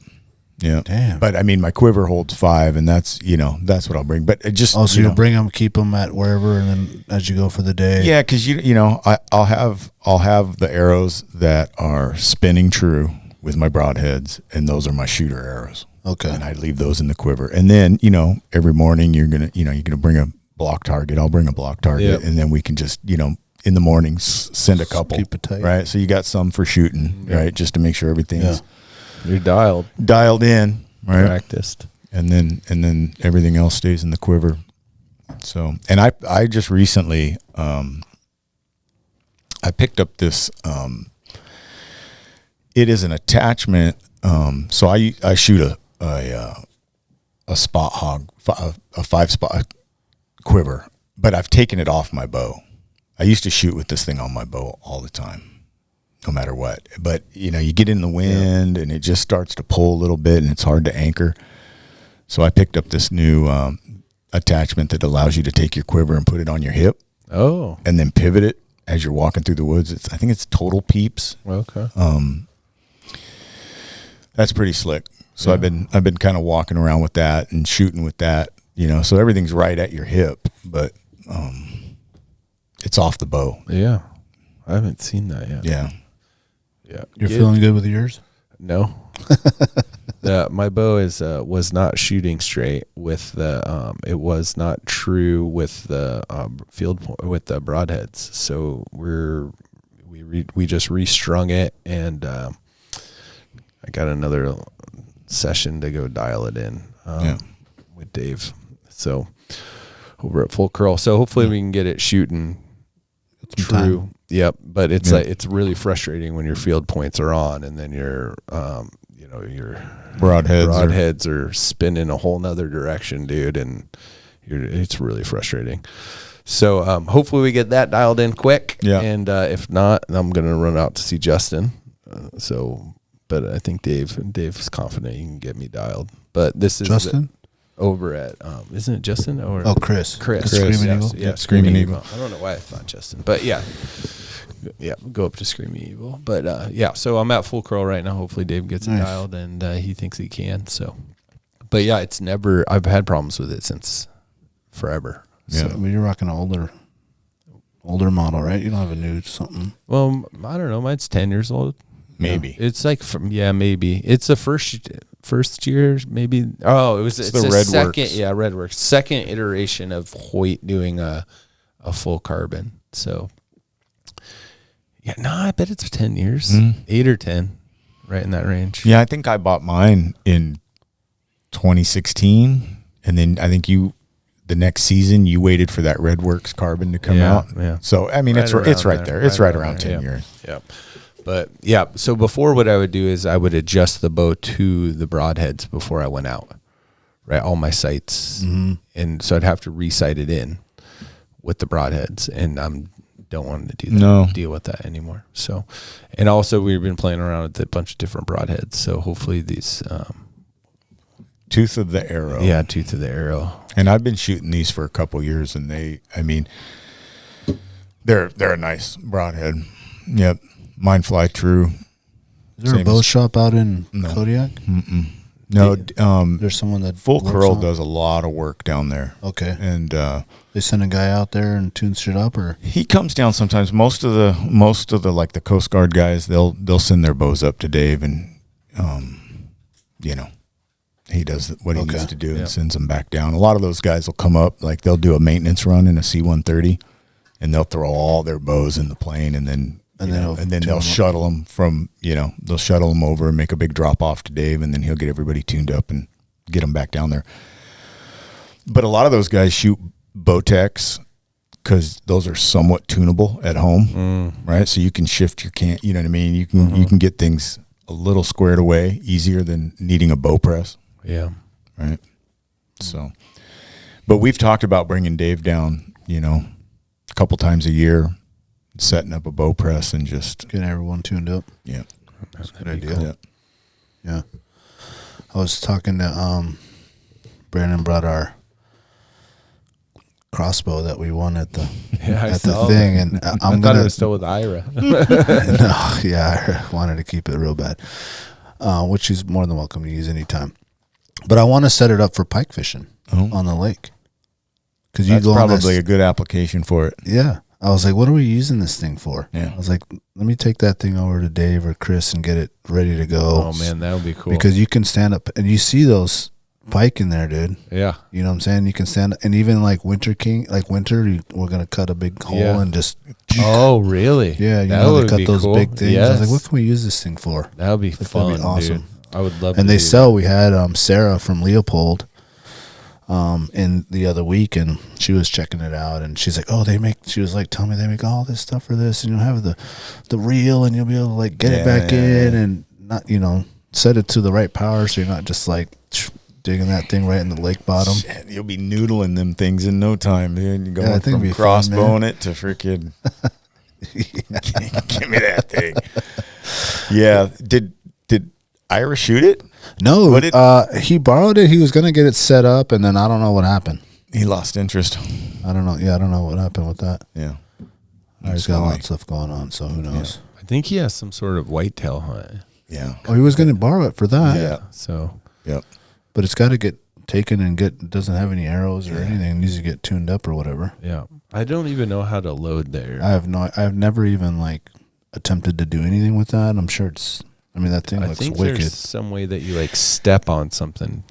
Yeah. Damn. But I mean, my quiver holds 5, and that's what I'll bring. But it just so you'll bring them, keep them at wherever, and then as you go for the day. Yeah, because you know, I'll have the arrows that are spinning true with my broadheads, and those are my shooter arrows. Okay. And I leave those in the quiver, and then you know, every morning you're gonna bring a block target. I'll bring a block target, and then we can just, you know, in the morning send a couple. Keep it tight. Right. So you got some for shooting, right? Just to make sure everything's you're dialed in, right? Practiced, and then everything else stays in the quiver. So, and I just recently I picked up this. It is an attachment. So I shoot a spot hog, a 5-spot quiver, but I've taken it off my bow. I used to shoot with this thing on my bow all the time, no matter what. But, you know, you get in the wind and it just starts to pull a little bit and it's hard to anchor. So I picked up this new attachment that allows you to take your quiver and put it on your hip. Oh. And then pivot it as you're walking through the woods. I think it's Total Peeps. Okay. That's pretty slick. So I've been kind of walking around with that and shooting with that, you know, so everything's right at your hip, but it's off the bow. Yeah. I haven't seen that yet. Yeah. Yeah. You're feeling good with yours? No. My bow was not shooting straight with the it was not true with the with the broadheads. So we just restrung it, and I got another session to go dial it in with Dave. So over at Full Curl. So hopefully we can get it shooting true. Yep. But it's like, it's really frustrating when your field points are on and then your your broadheads are spinning a whole nother direction, dude. And it's really frustrating. So hopefully we get that dialed in quick. Yeah. And if not, I'm going to run out to see Justin. But I think Dave's confident he can get me dialed. But this is Justin? Over at isn't it Justin or Chris? Screaming Eagle? Yeah, Screaming Eagle. I don't know why I thought Justin, but yeah, go up to Screaming Eagle. But so I'm at Full Curl right now. Hopefully Dave gets it dialed, and he thinks he can. So, but yeah, it's never. I've had problems with it since forever. Yeah, So, you're rocking an older model, right? You don't have a new something. well, I don't know. Mine's 10 years old. Maybe. It's like maybe it's the first year, maybe. Oh, it's the a Redworks. second, Redworks, second iteration of Hoyt doing a full carbon. So I bet it's 10 years, 8 or 10, right in that range. Yeah, I think I bought mine in 2016, and then I think the next season you waited for that Redworks carbon to come out. Yeah. So I mean, it's right there. It's right around 10 years. Yep. But so before, what I would do is I would adjust the bow to the broadheads before I went out, right? All my sights, and so I'd have to re-sight it in with the broadheads, and don't want to do that. No. Deal with that anymore. So, and also we've been playing around with a bunch of different broadheads. So hopefully these Tooth of the Arrow. Yeah, Tooth of the Arrow. And I've been shooting these for a couple years, and they're a nice broadhead. Yep. Mine fly true. Is there a bow shop out in Kodiak? No, There's someone that Full works Curl on- does a lot of work down there. Okay. And They send a guy out there and tunes shit up, or he comes down sometimes. Most of the like the Coast Guard guys, they'll send their bows up to Dave, and he does what he needs to do and sends them back down. A lot of those guys will come up, like they'll do a maintenance run in a C-130, and they'll throw all their bows in the plane, and then they'll shuttle them they'll shuttle them over and make a big drop off to Dave, and then he'll get everybody tuned up and get them back down there. But a lot of those guys shoot Bowtechs because those are somewhat tunable at home, right? So you can shift your can, you know what I mean? You can get things a little squared away easier than needing a bow press. Yeah. Right. So, but we've talked about bringing Dave down, a couple times a year, setting up a bow press and just getting everyone tuned up. Yeah. That's a good idea. Cool. Yeah. I was talking to Brandon brought our crossbow that we won at the thing, and I thought it was still with Ira. No, yeah, I wanted to keep it real bad, which he's more than welcome to use anytime. But I want to set it up for pike fishing on the lake, because that's probably a good application for it. Yeah, I was like, what are we using this thing for? Yeah, I was like, let me take that thing over to Dave or Chris and get it ready to go. Oh man, that would be cool, because you can stand up and you see those pike in there, dude. Yeah, you know what I'm saying? You can stand, and even like winter, we're gonna cut a big hole and just. Oh really? Yeah, they cut those big things. Yes. I was like, what can we use this thing for? That would be fun. That'd be awesome. Dude. I would love. And they sell. We had Sarah from Leopold, in the other week, and she was checking it out, and she's like, "Oh, she was like, tell me they make all this stuff for this, and you'll have the reel, and you'll be able to like get it back in, and not set it to the right power, so you're not just like digging that thing right in the lake bottom. Shit, you'll be noodling them things in no time, dude. You're going from crossbowing it to freaking. Give me that thing. Yeah, did Ira shoot it? No, he borrowed it. He was going to get it set up, and then I don't know what happened. He lost interest. I don't know. Yeah, I don't know what happened with that. Yeah. He's got a lot of stuff going on, so who knows? Yeah. I think he has some sort of whitetail hunt. Yeah. Oh, he was going to borrow it for that. Yeah. So. Yep. But it's got to get taken and doesn't have any arrows or anything. It needs to get tuned up or whatever. Yeah. I don't even know how to load there. I've never even attempted to do anything with that. I'm sure that thing looks wicked. There's some way that you step on something.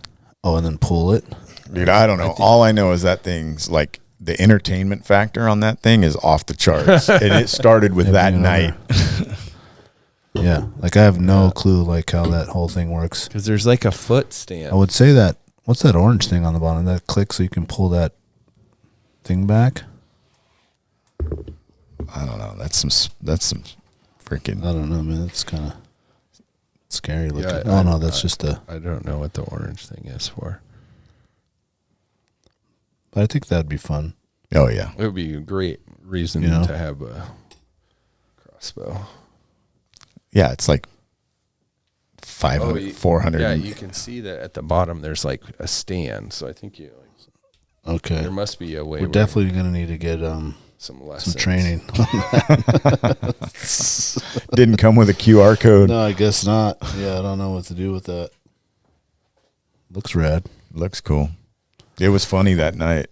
Oh, and then pull it? Dude, I don't know. All I know is that thing's the entertainment factor on that thing is off the charts. And it started with that night. Yeah. I have no clue how that whole thing works. Because there's a foot stand. I would say that, what's that orange thing on the bottom? That clicks so you can pull that thing back? I don't know. That's some freaking. I don't know, man. It's kind of scary looking. Yeah, that's just a. I don't know what the orange thing is for. But I think that'd be fun. Oh yeah, it would be a great reason to have a crossbow. Yeah, it's 500, 400. Yeah, you can see that at the bottom. There's a stand, so I think you. Okay. There must be a way. We're definitely gonna need to get some lessons. Some training. Didn't come with a QR code. No, I guess not. Yeah, I don't know what to do with that. Looks rad. Looks cool. It was funny that night.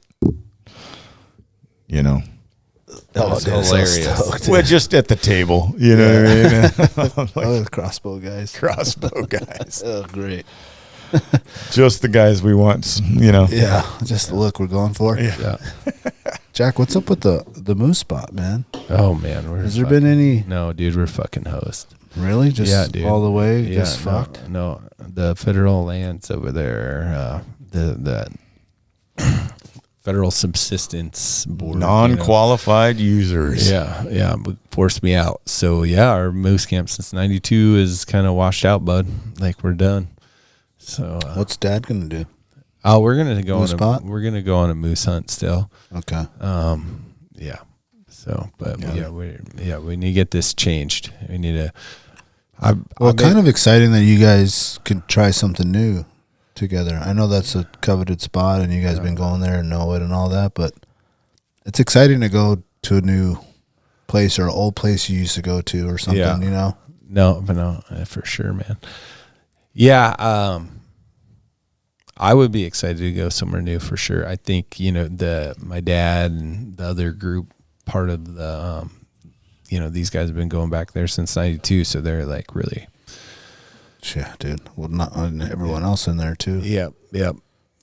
That was hilarious. We're just at the table, what I mean? Crossbow guys. Crossbow guys. Oh, great. Just the guys we want, Yeah, just the look we're going for. Yeah. Jack, what's up with the moose spot, man? Oh man, has there been any? No, dude, we're fucking host. Really? Just dude. all the way? Yeah, just fucked? No, the federal lands over there, the Federal Subsistence Board, non-qualified users. Yeah, forced me out. So our moose camp since '92 is kind of washed out, bud. We're done. So what's Dad gonna do? Oh, we're gonna go we're gonna go on a moose hunt still. Okay. Yeah. So, but we need to get this changed. We need to. Kind of exciting that you guys could try something new together. I know that's a coveted spot, and you guys been going there and know it and all that, but it's exciting to go to a new place or an old place you used to go to or something. No, for sure, man. Yeah. I would be excited to go somewhere new for sure. I think, my dad and the other group, part of the, these guys have been going back there since 92. So they're like really. Yeah, dude. Well, not everyone else in there too. Yep.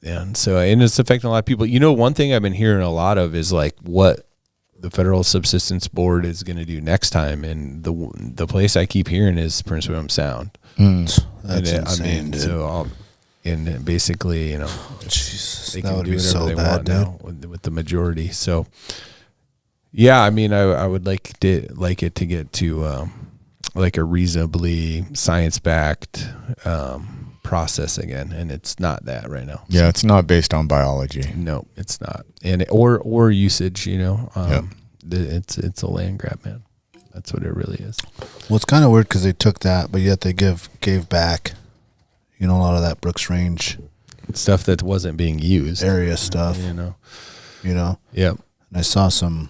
And so, and it's affecting a lot of people. One thing I've been hearing a lot of is like what the Federal Subsistence Board is going to do next time. And the place I keep hearing is Prince William Sound. That's insane, dude. So and basically, Jesus, they that can would do be whatever so they bad, want dude. now with the majority. So, yeah, I mean, I would like it to get to like a reasonably science-backed process again, and it's not that right now. Yeah, it's not based on biology. No, it's not, and or usage. It's a land grab, man. That's what it really is. Well, it's kind of weird because they took that, but yet they gave back, a lot of that Brooks Range Stuff that wasn't being used. area stuff. Yep. And I saw some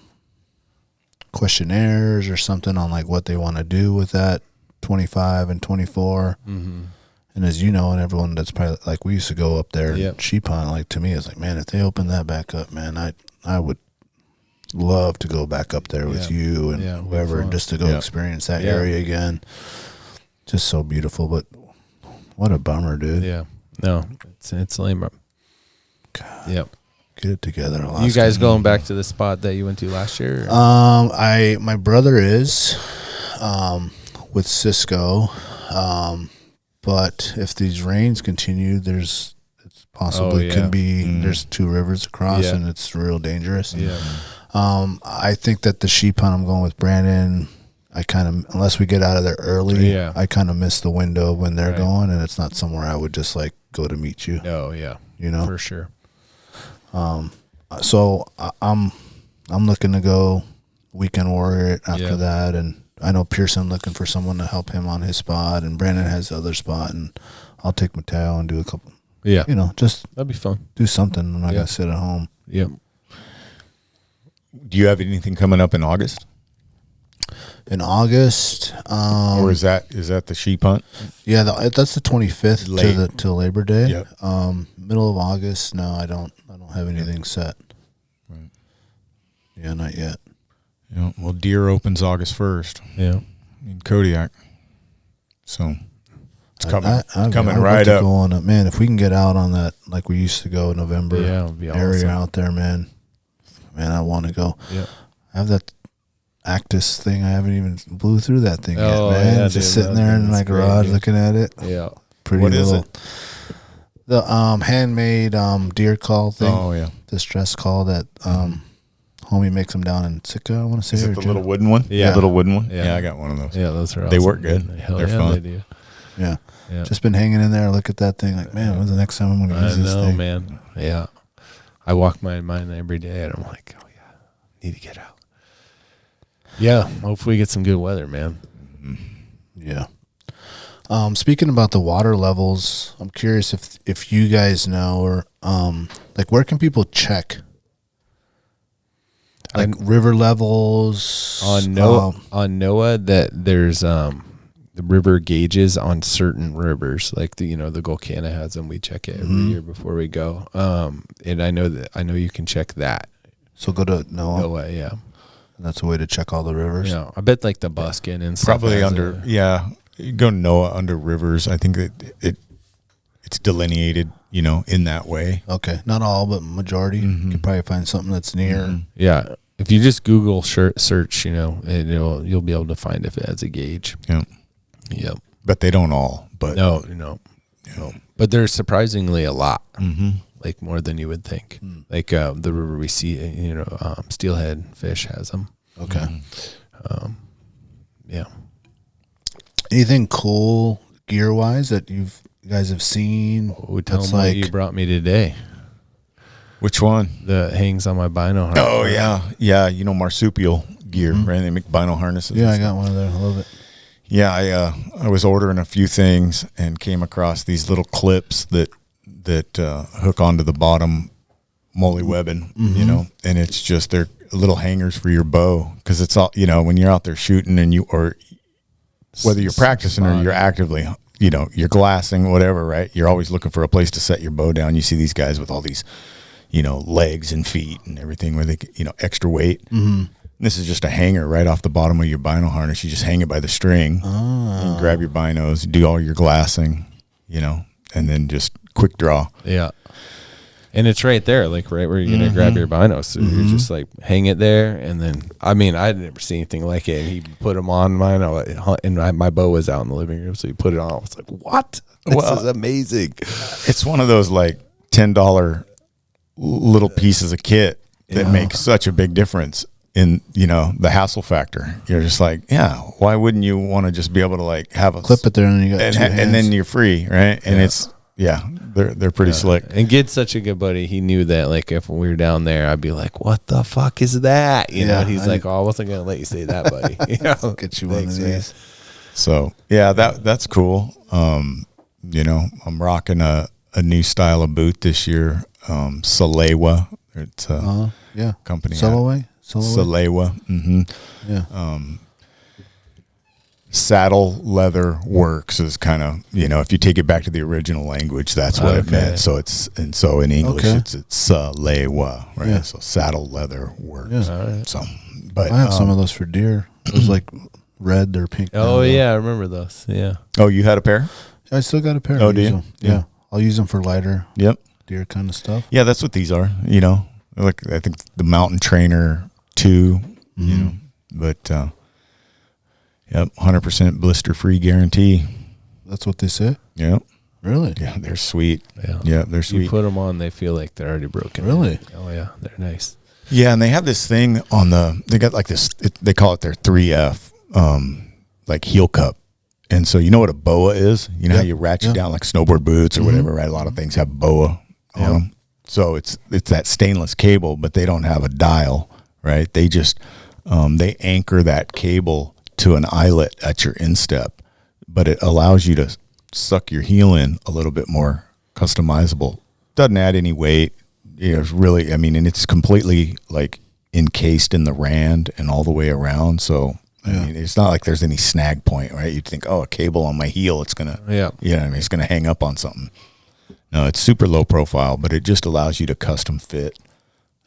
questionnaires or something on like what they want to do with that 25 and 24. Mm-hmm. And as you know, and everyone that's probably like, we used to go up there Yep. and sheep hunt. Like, to me, it's like, man, if they open that back up, man, I would love to go back up there with you and whoever, fun. just to go experience that area again. Just so beautiful, but what a bummer, dude. Yeah. No, it's lame. God. Yep. Get it together, Alaska. You guys going back to the spot that you went to last year? My brother is with Cisco, but if these rains continue, it's possibly can be. There's 2 rivers across, and it's real dangerous. Yeah. I think that the sheep hunt, I'm going with Brandon. I kind of, unless we get out of there early, I kind of miss the window when they're going, and it's not somewhere I would just like go to meet you. Oh yeah, for sure. So I'm looking to go weekend warrior after that, and I know Pearson looking for someone to help him on his spot, and Brandon has the other spot, and I'll take Mateo and do a couple. Yeah, just that'd be fun. Do something. I'm not gonna sit at home. Yep. Do you have anything coming up in August? In August, or is that the sheep hunt? Yeah, that's the 25th to Labor Day. Yep. Middle of August. No, I don't have anything set. Right. Yeah, not yet. Yeah. Well, deer opens August 1st. Yeah. In Kodiak. So it's coming I'd right love up. to go on man, if we can get out on that like we used to go in November it'd be area awesome. out there, man, I want to go. Yeah. I have that Actus thing. I haven't even blew through that thing yet, Oh, man. yeah, Just dude, sitting there in my garage looking at it. Yeah. Pretty What little. is it? The handmade deer call thing. Oh yeah. The stress call that homie makes them down in Sitka, I want to say. Is or it the Jim- little wooden one? Yeah. The little wooden one? Yeah. Yeah, I got one of those. Yeah, those are awesome. They work good. Hell They're yeah, fun. They do. Yeah. Yeah. Just been hanging in there. Look at that thing. Like, man, when's the next time I'm going to use this thing? Man. Yeah. I walk mine every day, and I'm like, oh yeah, need to get out. Yeah, hopefully we get some good weather, man. Yeah. Speaking about the water levels, I'm curious if you guys know, or like, where can people check like river levels on NOAA? That there's the river gauges on certain rivers, like the Golcana has them. We check it every year before we go. And I know you can check that. So go to NOAA. Yeah. That's a way to check all the rivers. Yeah, I bet like the Buskin and stuff. Probably has under you go to NOAA under rivers. I think that it's delineated, in that way. Okay, not all, but majority. You can probably find something that's near. Yeah, if you just Google search, and you'll be able to find if it has a gauge. Yeah. Yep. But they don't all. But No. But there's surprisingly a lot. Mm-hmm. Like more than you would think. Like the river we see, steelhead fish has them. Okay. Yeah. Anything cool gear wise that you guys have seen? Tell them what you brought me today. Which one? The hangs on my bino harness. Oh yeah, marsupial gear, right? They make bino harnesses. Yeah, I got one of those. I love it. Yeah, I was ordering a few things and came across these little clips that hook onto the bottom molly webbing, and it's just they're little hangers for your bow, because it's all when you're out there shooting and whether you're practicing or you're actively you're glassing, whatever, right? You're always looking for a place to set your bow down. You see these guys with all these, legs and feet and everything where they, extra weight. Mm-hmm. This is just a hanger right off the bottom of your bino harness. You just hang it by the string, and grab your binos, do all your glassing, and then just quick draw. Yeah. And it's right there, like right where you're going to grab your binos. So you're just like hang it there. And then, I'd never seen anything like it. And he put them on mine. And my bow was out in the living room. So he put it on. I was like, what? This is amazing. It's one of those like $10 little pieces of kit that make such a big difference in, the hassle factor. You're just like, yeah, why wouldn't you want to just be able to like have a clip it there and you got and then you're free, right? And it's, they're pretty slick. And Gid's such a good buddy. He knew that, like, if we were down there, I'd be like, "What the fuck is that?" And he's like, "Oh, I wasn't gonna let you say that, buddy." Get you one of these. So that's cool. I'm rocking a new style of boot this year. Salewa. It's a company. Salewa. Mm-hmm. Yeah. Saddle leather works is kind of, if you take it back to the original language, that's what it meant. So in English it's Salewa, right? Yeah. So saddle leather works. Yeah. Right. So, but I have some of those for deer. Those like red or pink. Oh yeah, I remember those. Yeah. Oh, you had a pair? I still got a pair. Oh, do you? Yeah. I'll use them for lighter. Yep. Deer kind of stuff. Yeah, that's what these are. Like I think the Mountain Trainer 2. But. Yep, 100% blister-free guarantee. That's what they say? Yep. Really? Yeah, they're sweet. Yeah, they're sweet. You put them on, they feel like they're already broken. Really? Oh, yeah, they're nice. Yeah, and they have this thing they got like this, they call it their 3F, like heel cup. And so you know what a boa is? You know how you ratchet down like snowboard boots or whatever, right? A lot of things have boa on them. So it's that stainless cable, but they don't have a dial, right? They just, they anchor that cable to an eyelet at your instep, but it allows you to suck your heel in a little bit more customizable. Doesn't add any weight. It's really, and it's completely like encased in the rand and all the way around. So, it's not like there's any snag point, right? You'd think, a cable on my heel, it's going to, it's going to hang up on something. No, it's super low profile, but it just allows you to custom fit.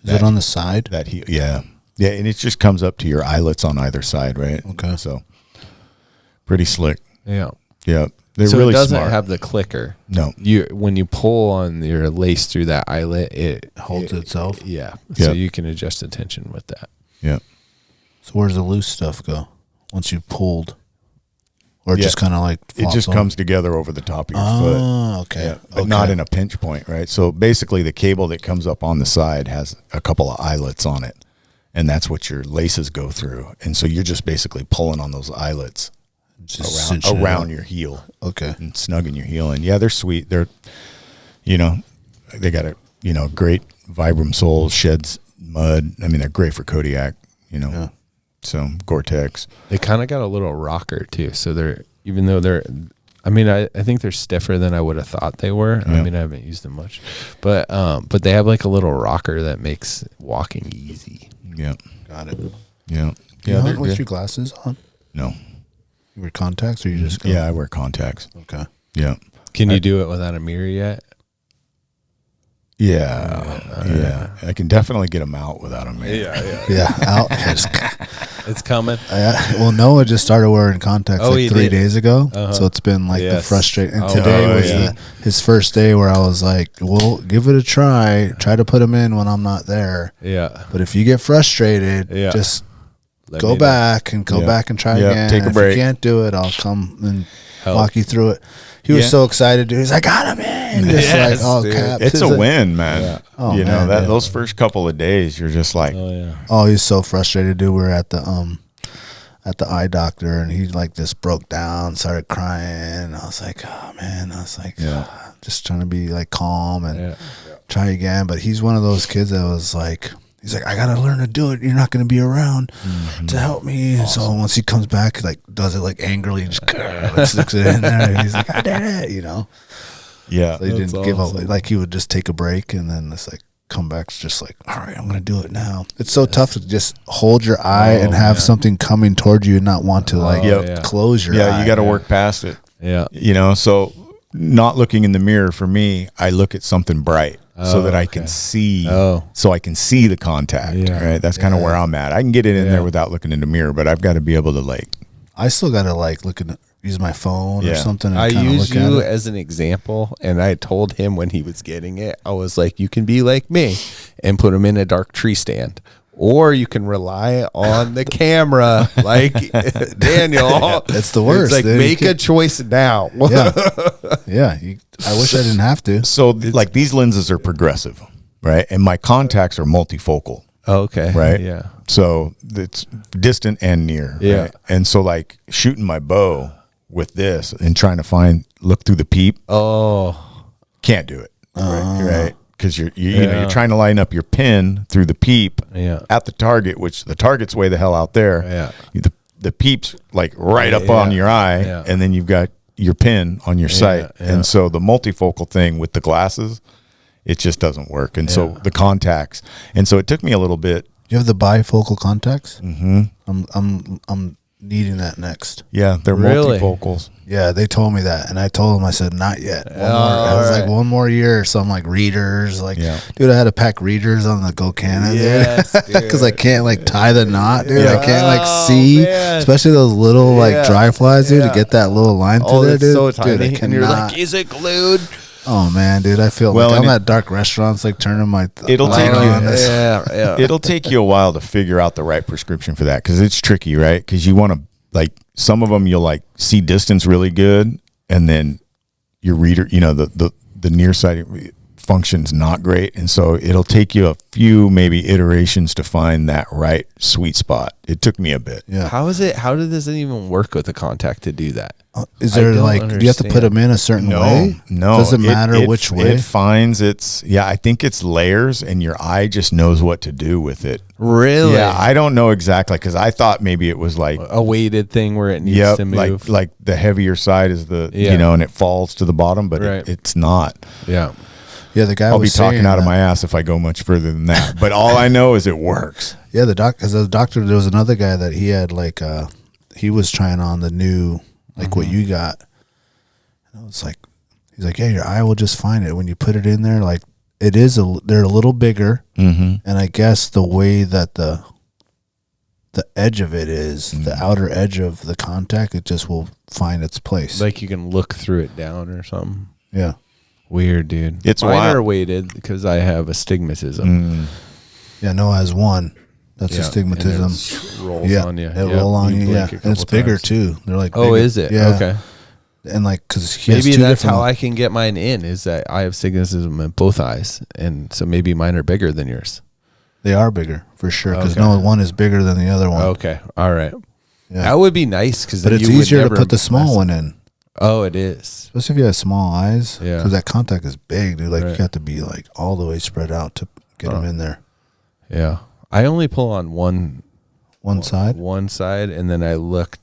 Is it on the side? That heel, yeah. Yeah, and it just comes up to your eyelets on either side, right? Okay. So, pretty slick. Yeah. Yeah. They're so really it doesn't smart. have the clicker. No. When you pull on your lace through that eyelet, it holds itself. Yeah. So you can adjust the tension with that. Yeah. So where's the loose stuff go once you pulled? Or it just kind of like it just comes together over the top of your foot. Oh, okay. Yeah, but not in a pinch point, right? So basically the cable that comes up on the side has a couple of eyelets on it. And that's what your laces go through. And so you're just basically pulling on those eyelets around your heel. Okay. And snugging your heel. And yeah, they're sweet. They're, they got a, great Vibram sole, sheds mud. They're great for Kodiak, So Gore-Tex. They kind of got a little rocker too. So they're, even though they're, I think they're stiffer than I would have thought they were. Yeah. I haven't used them much, but they have like a little rocker that makes walking easy. Yeah. Got it. Yeah. Do you hunt with your glasses on? No. You wear contacts or you just go? Yeah, I wear contacts. Okay. Yeah. Can you do it without a mirror yet? Yeah. I can definitely get them out without a mirror. Yeah, out. It's coming. Well, Noah just started wearing contacts 3 days ago. So it's been like the frustrating. And today was his first day where I was like, well, give it a try. Try to put them in when I'm not there. Yeah. But if you get frustrated, just go back and try again. Take a break. If you can't do it, I'll come and walk you through it. He was so excited, dude. He's like, got him in. Caps. It's a win, man. Yeah. Oh, man, those first couple of days, you're just like, he's so frustrated, dude. We were at the eye doctor, and he like just broke down, started crying. I was like, oh man. I was like, just trying to be like calm and try again. But he's one of those kids that was like, he's like, I gotta learn to do it. You're not gonna be around to help me. Awesome. So once he comes back, he like does it like angrily, and just sticks it in there. And he's like, I did it, Yeah, so he didn't give up. Like he would just take a break, and then it's like come back, just like, all right, I'm gonna do it now. It's so tough to just hold your eye and have something coming toward you and not want to close your eye. Yeah, you got to work past it. Yeah. You know, so not looking in the mirror for me, I look at something bright so that I can see, so I can see the contact, right? That's kind of where I'm at. I can get it in there without looking in the mirror, but I've got to be able to like. I still got to like use my phone or something. And I use look you at it. as an example, and I told him when he was getting it, I was like, you can be like me and put him in a dark tree stand. Or you can rely on the camera, like Daniel. It's the worst. It's like, dude. make a choice now. Yeah. I wish I didn't have to. So, like, these lenses are progressive, right? And my contacts are multifocal. Okay. Right? Yeah. So, it's distant and near. Yeah. Right? And so, like, shooting my bow with this and trying to look through the peep. Can't do it. Right? Because you're trying to line up your pin through the peep at the target, which the target's way the hell out there. Yeah. The peep's like right up on your eye, and then you've got your pin on your sight. And so the multifocal thing with the glasses, it just doesn't work. And so the contacts, and so it took me a little bit. You have the bifocal contacts? Mm-hmm. I'm needing that next. Yeah, they're multifocals. Yeah, they told me that, and I told them, I said, not yet. I was like, one more year or something, like readers. Like, dude, I had to pack readers on the Go Canada, dude, because I can't like tie the knot, dude. I can't like see, especially those little like dry flies, dude, to get that little line through there, dude. So tiny. Dude, I and you're like, is it glued? Oh man, dude, I feel like I'm at dark restaurants, like turning my. It'll take you. It'll take you a while to figure out the right prescription for that because it's tricky, right? Because you want to like some of them you'll like see distance really good, and then your reader, you know, the nearsighted function's not great, and so it'll take you a few maybe iterations to find that right sweet spot. It took me a bit. Yeah. How is it? How does it even work with a contact to do that? Is there like, do you have to put them in a certain way? No. Does it matter which way? It finds I think it's layers, and your eye just knows what to do with it. Really? Yeah, I don't know exactly because I thought maybe it was like a weighted thing where it needs to move. Like the heavier side is the, you know, and it falls to the bottom, but it's not. Yeah. Yeah, the guy I'll be was talking saying out of that. my ass if I go much further than that. But all I know is it works. Yeah, because the doctor, there was another guy that he had like, he was trying on the new, like what you got. And I was like, he's like, yeah, your eye will just find it when you put it in there. Like they're a little bigger, and I guess the way that the edge of it is, the outer edge of the contact, it just will find its place. Like you can look through it down or something. Yeah. Weird, dude. It's Mine wild. are weighted because I have astigmatism. Yeah, Noah has one. That's astigmatism. And it rolls on you. It roll on you. Yeah, and it's bigger times. too. They're like, Oh, bigger. is it? Yeah. Okay. And like, because he has Maybe two that's different. how I can get mine in. Is that I have astigmatism in both eyes, and so maybe mine are bigger than yours. They are bigger for sure. Because Okay. no one is bigger than the other one. Okay. All right. Yeah. That would be nice because But it's easier to put the small one in. Oh, it is. Especially if you have small eyes. Yeah. Because that contact is big, dude. Like you have to be like all the way spread out to get them in there. Yeah. I only pull on one side. One side, and then I look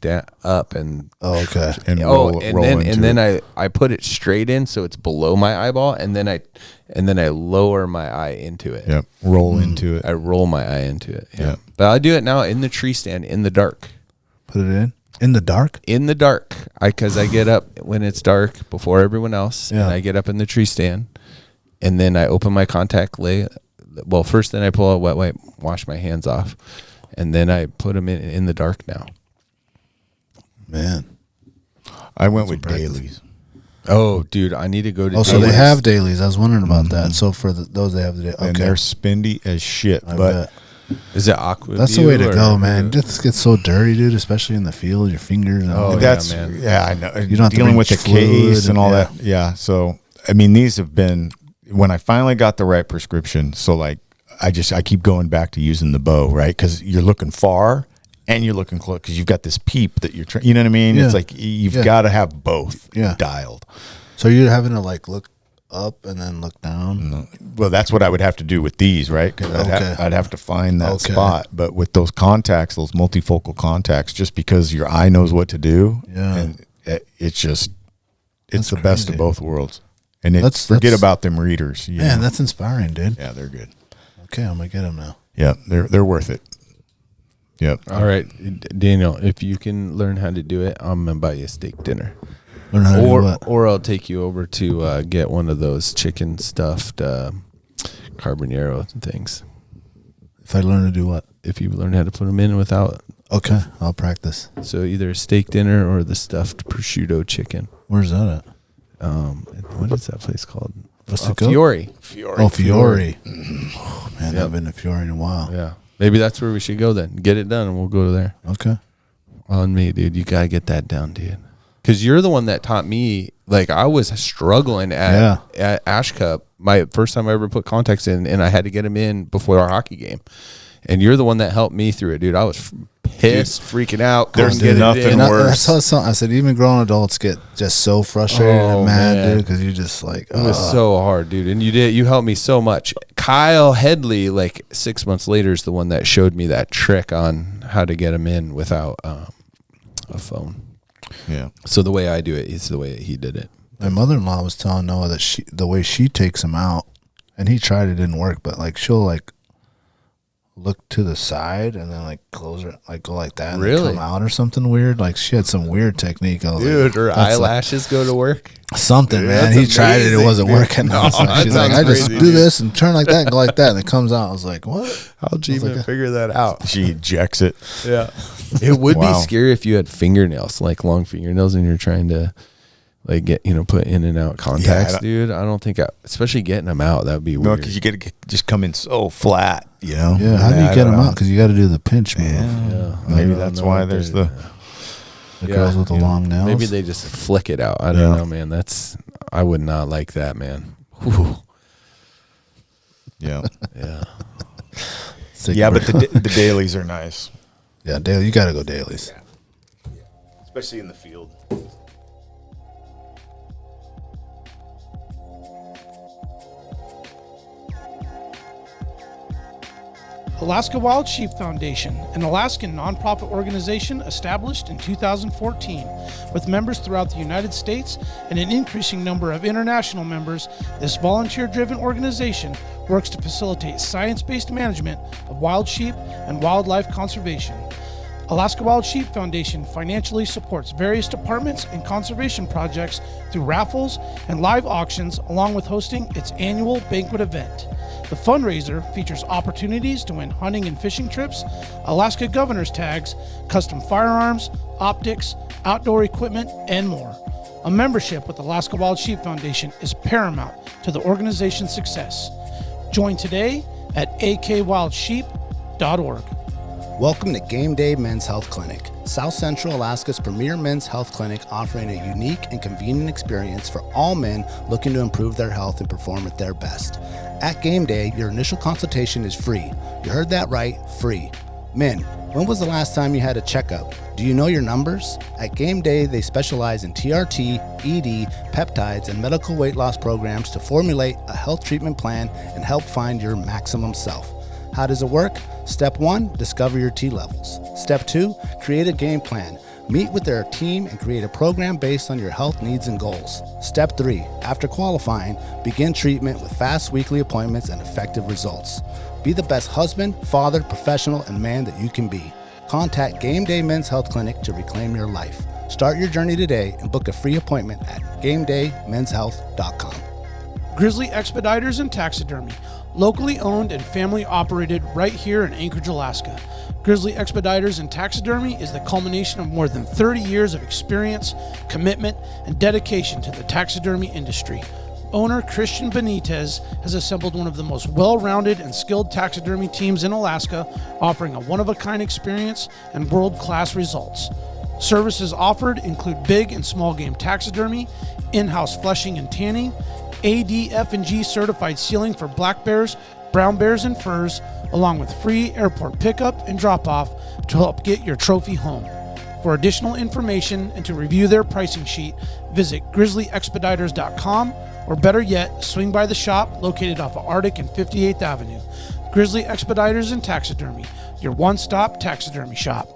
up and Okay. And roll into then it. I put it straight in so it's below my eyeball, and then I lower my eye into it. Yep. Roll into it. I roll my eye into it. Yeah. But I do it now in the tree stand in the dark. Put it in the dark. In the dark, because I get up when it's dark before everyone else, and I get up in the tree stand, and then I open my contact well, first then I pull out wet wipe, wash my hands off, and then I put them in the dark now. Man. I went with dailies. Oh, dude, I need to go to. Oh, so they have dailies. I was wondering about that. So for those they have the And they're spindy as shit. I But bet. Is it aqua? That's the way to go, man. Just gets so dirty, dude, especially in the field, your fingers. And all that. that's, man. I know. You don't have to dealing bring with the fluid case and all and- that. Yeah. So, I mean, these have been, when I finally got the right prescription. So, like, I keep going back to using the bow, right? Because you're looking far and you're looking close because you've got this peep that you're trying, you know what I mean? Yeah. It's like you've got to have both Yeah. dialed. So you're having to like look up and then look down. Well, that's what I would have to do with these, right? Because I'd have to find that spot. But with those contacts, those multifocal contacts, just because your eye knows what to do, and it's the best of both worlds. And forget about them readers. Man, that's inspiring, dude. Yeah, they're good. Okay, I'm gonna get them now. Yeah, they're worth it. Yep. All right, Daniel, if you can learn how to do it, I'm gonna buy you a steak dinner. Learn how to do what? Or I'll take you over to get one of those chicken stuffed carbonaro things. If I learn to do what? If you learn how to put them in without. Okay, I'll practice. So either a steak dinner or the stuffed prosciutto chicken. Where's that at? What is that place called? What's it called? Fiore. Oh, Fiore. Oh, man, I haven't been to Fiore in a while. Yeah. Maybe that's where we should go then. Get it done and we'll go there. Okay. On me, dude. You got to get that down, dude. Because you're the one that taught me. Like, I was struggling at Ash Cup. My first time I ever put contacts in, and I had to get them in before our hockey game. And you're the one that helped me through it, dude. I was pissed, freaking out. There's nothing worse. I said, even grown adults get just so frustrated and mad, dude, because you just like. It was so hard, dude. And you helped me so much. Kyle Headley, like 6 months later, is the one that showed me that trick on how to get him in without a phone. Yeah. So the way I do it is the way he did it. My mother-in-law was telling Noah that the way she takes him out, and he tried, it didn't work, but like she'll like look to the side and then like close her, like go like that and Really? come out or something weird. Like she had some weird technique. I was Dude, like, her that's eyelashes go to work. like something, Dude, man. that's He tried it. It amazing, wasn't dude. working. No, She's like, that I just sounds do crazy, this and turn like that and go like that. And it comes out. I was like, what? How'd you even figure that out? She ejects it. Yeah. It would be Wow. scary if you had fingernails, like long fingernails, and you're trying to like get, put in and out contacts, dude. I don't think, especially getting them out, that would be No, weird. because you get to just come in so flat, you know? Yeah. How do you get them out? Because you got to do the pinch move. Yeah. Maybe I that's don't know why what there's they- The girls with the long nails. Maybe they just flick it out. I don't know, man. I would not like that, man. Whew. Yeah. Yeah. Yeah, but the dailies are nice. Yeah, daily. You got to go dailies. Especially in the field. Alaska Wild Sheep Foundation, an Alaskan nonprofit organization established in 2014. With members throughout the United States and an increasing number of international members, this volunteer-driven organization works to facilitate science-based management of wild sheep and wildlife conservation. Alaska Wild Sheep Foundation financially supports various departments and conservation projects through raffles and live auctions, along with hosting its annual banquet event. The fundraiser features opportunities to win hunting and fishing trips, Alaska Governor's tags, custom firearms, optics, outdoor equipment, and more. A membership with Alaska Wild Sheep Foundation is paramount to the organization's success. Join today at akwildsheep.org. Welcome to Game Day Men's Health Clinic, South Central Alaska's premier men's health clinic, offering a unique and convenient experience for all men looking to improve their health and perform at their best. At Game Day, your initial consultation is free. You heard that right, free. Men, when was the last time you had a checkup? Do you know your numbers? At Game Day, they specialize in TRT, ED, peptides, and medical weight loss programs to formulate a health treatment plan and help find your maximum self. How does it work? Step 1, discover your T levels. Step 2, create a game plan. Meet with their team and create a program based on your health needs and goals. Step 3, after qualifying, begin treatment with fast weekly appointments and effective results. Be the best husband, father, professional, and man that you can be. Contact Game Day Men's Health Clinic to reclaim your life. Start your journey today and book a free appointment at GameDayMen'sHealth.com. Grizzly Expeditors and Taxidermy, locally owned and family operated right here in Anchorage, Alaska. Grizzly Expeditors and Taxidermy is the culmination of more than 30 years of experience, commitment, and dedication to the taxidermy industry. Owner Christian Benitez has assembled one of the most well-rounded and skilled taxidermy teams in Alaska, offering a one-of-a-kind experience and world-class results. Services offered include big and small game taxidermy, in-house fleshing and tanning, ADF&G certified sealing for black bears, brown bears, and furs, along with free airport pickup and drop-off to help get your trophy home. For additional information and to review their pricing sheet, visit grizzlyexpeditors.com, or better yet, swing by the shop located off of Arctic and 58th Avenue. Grizzly Expeditors and Taxidermy, your one-stop taxidermy shop.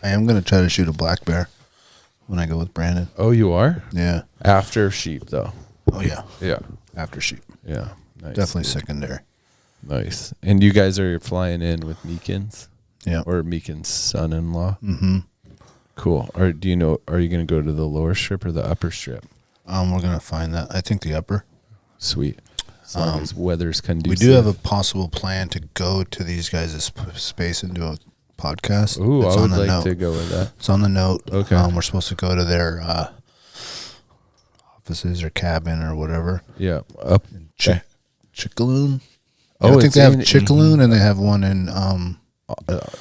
I am going to try to shoot a black bear when I go with Brandon. Oh, you are? Yeah. After sheep, though. Oh yeah, Yeah. after sheep, Yeah. Nice. definitely secondary. Nice. And you guys are flying in with Meekin's? Yeah. Or Meekin's son-in-law? Mm-hmm. Cool. Or do you know, are you going to go to the lower strip or the upper strip? We're gonna find that. I think the upper. Sweet. As long as weather's conducive. We do have a possible plan to go to these guys' space and do a podcast. Ooh, It's I on would the like note. to go with that. It's on the note. Okay. We're supposed to go to their offices or cabin or whatever. Yeah. Up. Chickaloon. Oh, I think it's they have in- Chickaloon and they have one in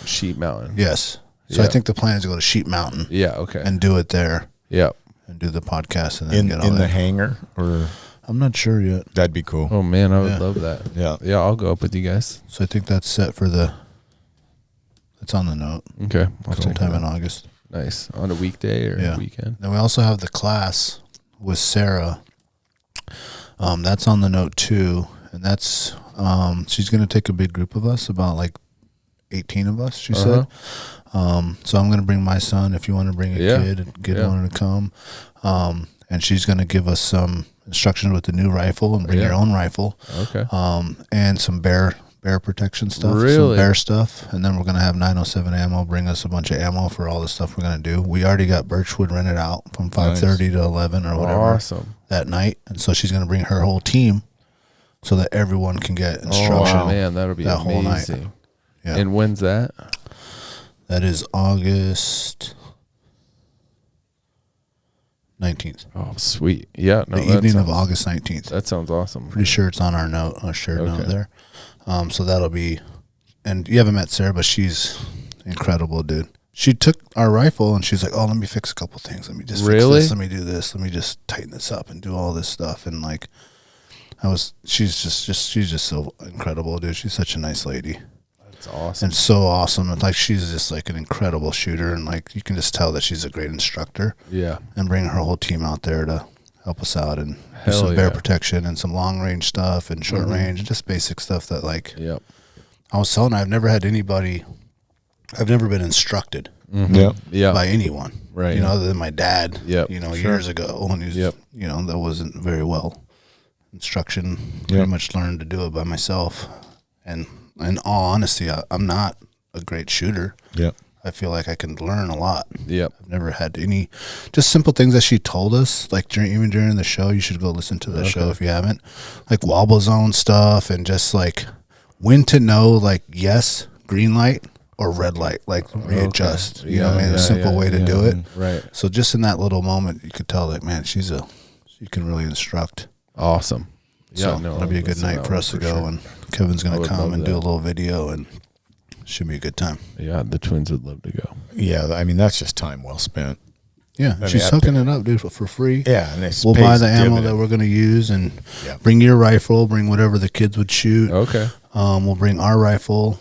Sheep Mountain. yes. So Yeah. I think the plan is to go to Sheep Mountain Yeah. Okay. and do it there yeah. and do the podcast and then get all in the that. hangar, or I'm not sure yet. that'd be cool. Oh man, I would Yeah. love that. Yeah. Yeah, I'll go up with you guys. So I think that's set for it's on the note. Okay. Sometime in August. Nice. On a weekday or Yeah. a weekend? Then we also have the class with Sarah. That's on the note too, and that's she's gonna take a big group of us, about like 18 of us. She said. So I'm gonna bring my son. If you want to bring a Yeah. kid and get Yeah. one to come, and she's gonna give us some instructions with the new rifle and bring Yeah. your own rifle, Okay. and some bear protection stuff, some Really? bear stuff, and then we're gonna have 907 ammo. Bring us a bunch of ammo for all the stuff we're gonna do. We already got Birchwood rented out from 5:30 to 11 or whatever Awesome. that night, and so she's gonna bring her whole team so that everyone can get instruction. Oh man, that'll be that whole night. amazing. Yeah. And when's that? That is August 19th. Oh, sweet. Yeah. No, The that evening of sounds- August 19th. That sounds awesome. Pretty sure it's on our note, our shared note Okay. there. So that'll be, and you haven't met Sarah, but she's incredible, dude. She took our rifle and she's like, "Oh, let me fix a couple things. Let me just Really? fix this. Let me do this. Let me just tighten this up and do all this stuff." And like, she's just so incredible, dude. She's such a nice lady. That's awesome. And so awesome. And like, she's just like an incredible shooter. And like, you can just tell that she's a great instructor. Yeah. And bring her whole team out there to help us out and do Hell some bear yeah. protection and some long range stuff and short range, just basic stuff that like, Yep. I was telling her, I've never been instructed Yeah. Yeah. by anyone, Right. You know, other than my dad, Yep. years ago when he was, Yep. That wasn't very well instruction. Yep. Pretty much learned to do it by myself. And in all honesty, I'm not a great shooter. Yeah. I feel like I can learn a lot. Yep. I've never had any, just simple things that she told us, like even during the show. You should go listen to the show if you haven't, like wobble zone stuff and just like when to know, like, yes, green light or red light, like readjust. You know what I mean? A simple way to do it. Right. So just in that little moment, you could tell that, man, she can really instruct. Awesome. So it'll be a good night for us to go, and Kevin's I going would to come love and do a that. little video, and should be a good time. Yeah, the twins would love to go. Yeah. I mean, that's just time well spent. Yeah, mean, she's hooking it up, dude, for free. Yeah. And it's We'll buy pays the ammo dividend. that we're going to use, and Yeah. bring your rifle, bring whatever the kids would shoot. Okay. We'll bring our rifle,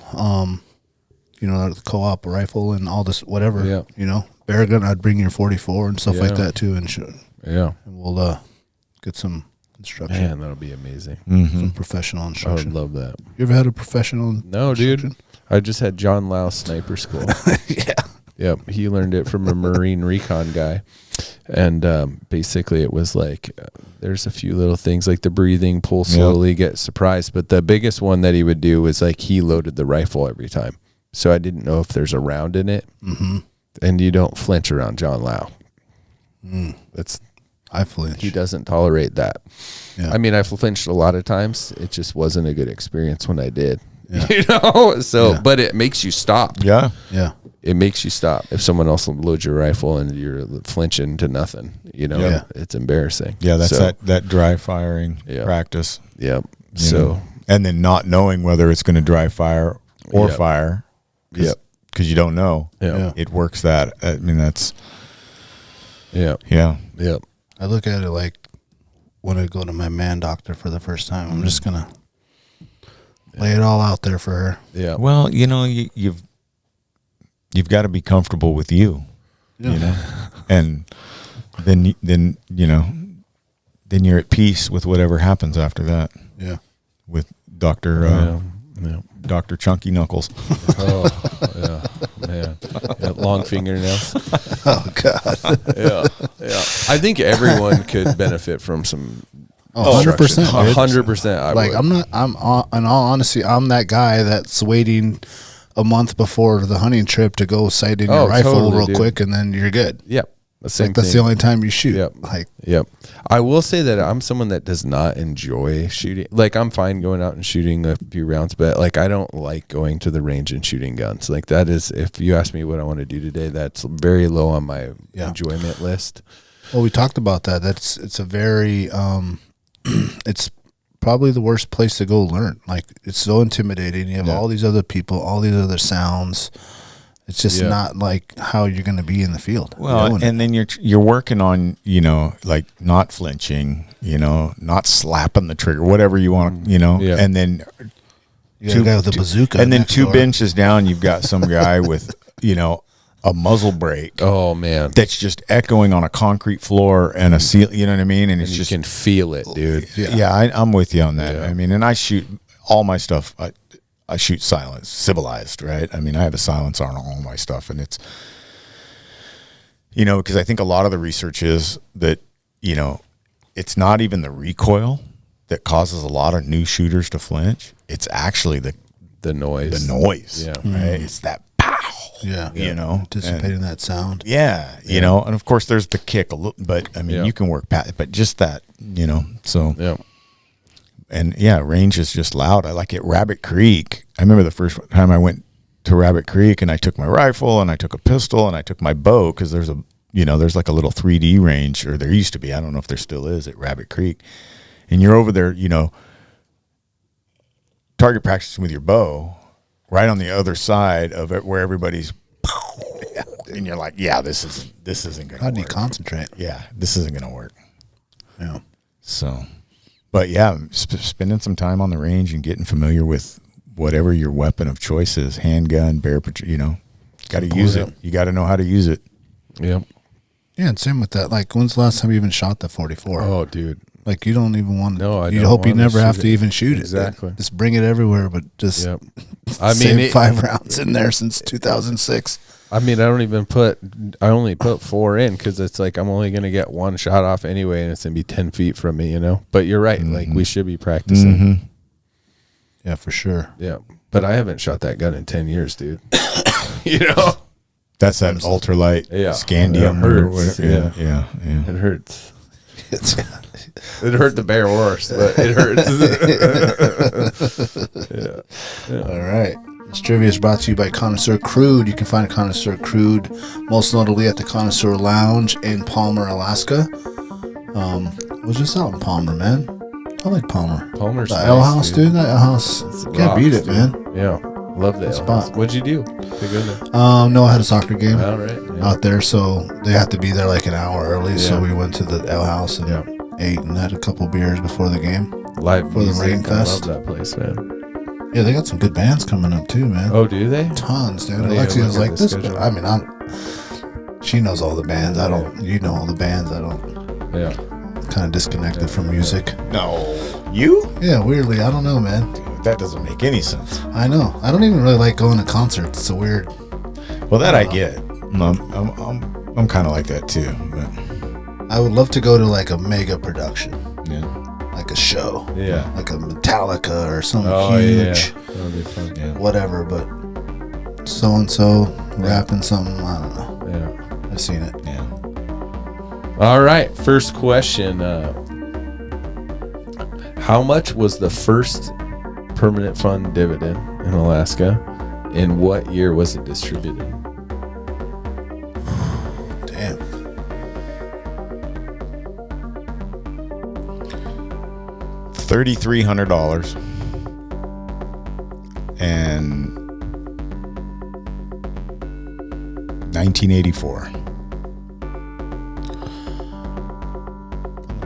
the co-op rifle and all this, whatever. Yeah. Bear gun, I'd bring your 44 and stuff like Yeah. that too, and Yeah. we'll get some instruction, Man, that'll be amazing. some professional I would instruction. love that. You ever had a professional? No, dude. instruction? I just had John Lau sniper school. Yeah. Yep, he learned it from a Marine recon guy, and basically it was like there's a few little things like the breathing, pull slowly, get surprised. But the biggest one that he would do was like he loaded the rifle every time, so I didn't know if there's a round in it, and you don't flinch around John Lau. That's I flinch. he doesn't tolerate that. Yeah. I mean, I flinched a lot of times. It just wasn't a good experience when I did. Yeah. So but it makes you stop. Yeah. Yeah. It makes you stop if someone else loads your rifle and you're flinching to nothing. Yeah. It's embarrassing. Yeah. That's So, that dry firing practice. Yep. you So know? And then not knowing whether it's going to dry fire or Yep. fire. Yep. Because you don't know. Yeah. It works that. I mean, that's, Yeah. yeah. Yep. I look at it like when I go to my man doctor for the first time, I'm just gonna lay it all out there for her. Yeah. Well, you've got to be comfortable with you, and then you're at peace with whatever happens after that Yeah. with Dr. Yeah. Dr. Chunky Knuckles. Oh, yeah. Man. Yeah, long fingernails. Oh God. Yeah. Yeah. I think everyone could benefit from some 100%. 100%. Like in all honesty, I'm that guy that's waiting a month before the hunting trip to go sight in your rifle totally, real dude. quick, and then you're good. Yep. That's the only time you shoot. Yep. Like, yep. I will say that I'm someone that does not enjoy shooting. Like, I'm fine going out and shooting a few rounds, but like, I don't like going to the range and shooting guns. Like, that is, if you ask me what I want to do today, that's very low on my enjoyment list. well, we talked about that. It's a very, it's probably the worst place to go learn. Like, it's so intimidating. You have all these other people, all these other sounds. It's just not like how you're going to be in the field. Well, and then you're working on, like not flinching, not slapping the trigger, whatever you want, and then you got a guy with a bazooka, and then two benches down, you've got some guy with, a muzzle brake. Oh man, that's just echoing on a concrete floor and a seal. You know what I mean? And it's you just can feel it, dude. I'm with you on that. Yeah. I mean, and I shoot all my stuff. I shoot silence, civilized, right? I mean, I have a silencer on all my stuff, and it's, because I think a lot of the research is that, it's not even the recoil that causes a lot of new shooters to flinch. It's actually the noise. The noise, yeah. Right? It's that pow, anticipating that sound. Yeah, and of course there's the kick a little, but I mean, you can work past, but just that, so. Yeah. And range is just loud. I like it. Rabbit Creek. I remember the first time I went to Rabbit Creek, and I took my rifle, and I took a pistol, and I took my bow, because there's there's like a little 3D range, or there used to be. I don't know if there still is at Rabbit Creek. And you're over there, target practicing with your bow, right on the other side of it, where everybody's, and you're like, this isn't gonna. How do you concentrate? Yeah, this isn't gonna work. Yeah. So. But spending some time on the range and getting familiar with whatever your weapon of choice is, handgun, bear patrol, got to use it. You got to know how to use it. Yep. Yeah, and same with that. Like, when's the last time you even shot the 44? Oh, dude. Like, you don't even want to. No, you hope you never have to even shoot it. Exactly. Just bring it everywhere, but just I save 5 rounds in there since 2006. I mean, I only put 4 in, because it's like I'm only going to get one shot off anyway, and it's going to be 10 feet from me, But you're right. Like, we should be practicing. Mm-hmm. Yeah, for sure. Yeah. But I haven't shot that gun in 10 years, dude. That's that ultralight scandium. It hurts. Yeah. It hurts. It hurt the bear worse, but it hurts. All right. This trivia is brought to you by Connoisseur Crude. You can find Connoisseur Crude most notably at the Connoisseur Lounge in Palmer, Alaska. I was just out in Palmer, man. I like Palmer. Palmer's the nice, Ale House, dude. That Ale House. Can't beat it, man. Yeah. Love the Ale House. What'd you do to go there? No, I had a soccer game out there, so they have to be there like an hour early. So we went to the Ale House and ate and had a couple beers before the game. Live for music. The Rain Fest. I love that place, man. Yeah, they got some good bands coming up too, man. Oh, do they? Tons, dude. Alexia was like, this. I mean, she knows all the bands. I don't. You know all the bands. I don't. Yeah. Kind of disconnected from music. No. You? Yeah, weirdly. I don't know, man. Dude, that doesn't make any sense. I know. I don't even really like going to concerts. It's a weird. Well, that I get. I'm kind of like that too. But I would love to go to like a mega production. Yeah. Like a show. Yeah. Like a Metallica or something huge. Yeah. That'll be fun. Yeah. Whatever, but so-and-so rapping something. I don't know. Yeah. I've seen it. Yeah. All right. First question. How much was the first permanent fund dividend in Alaska? And what year was it distributed? Damn. $3,300 and 1984.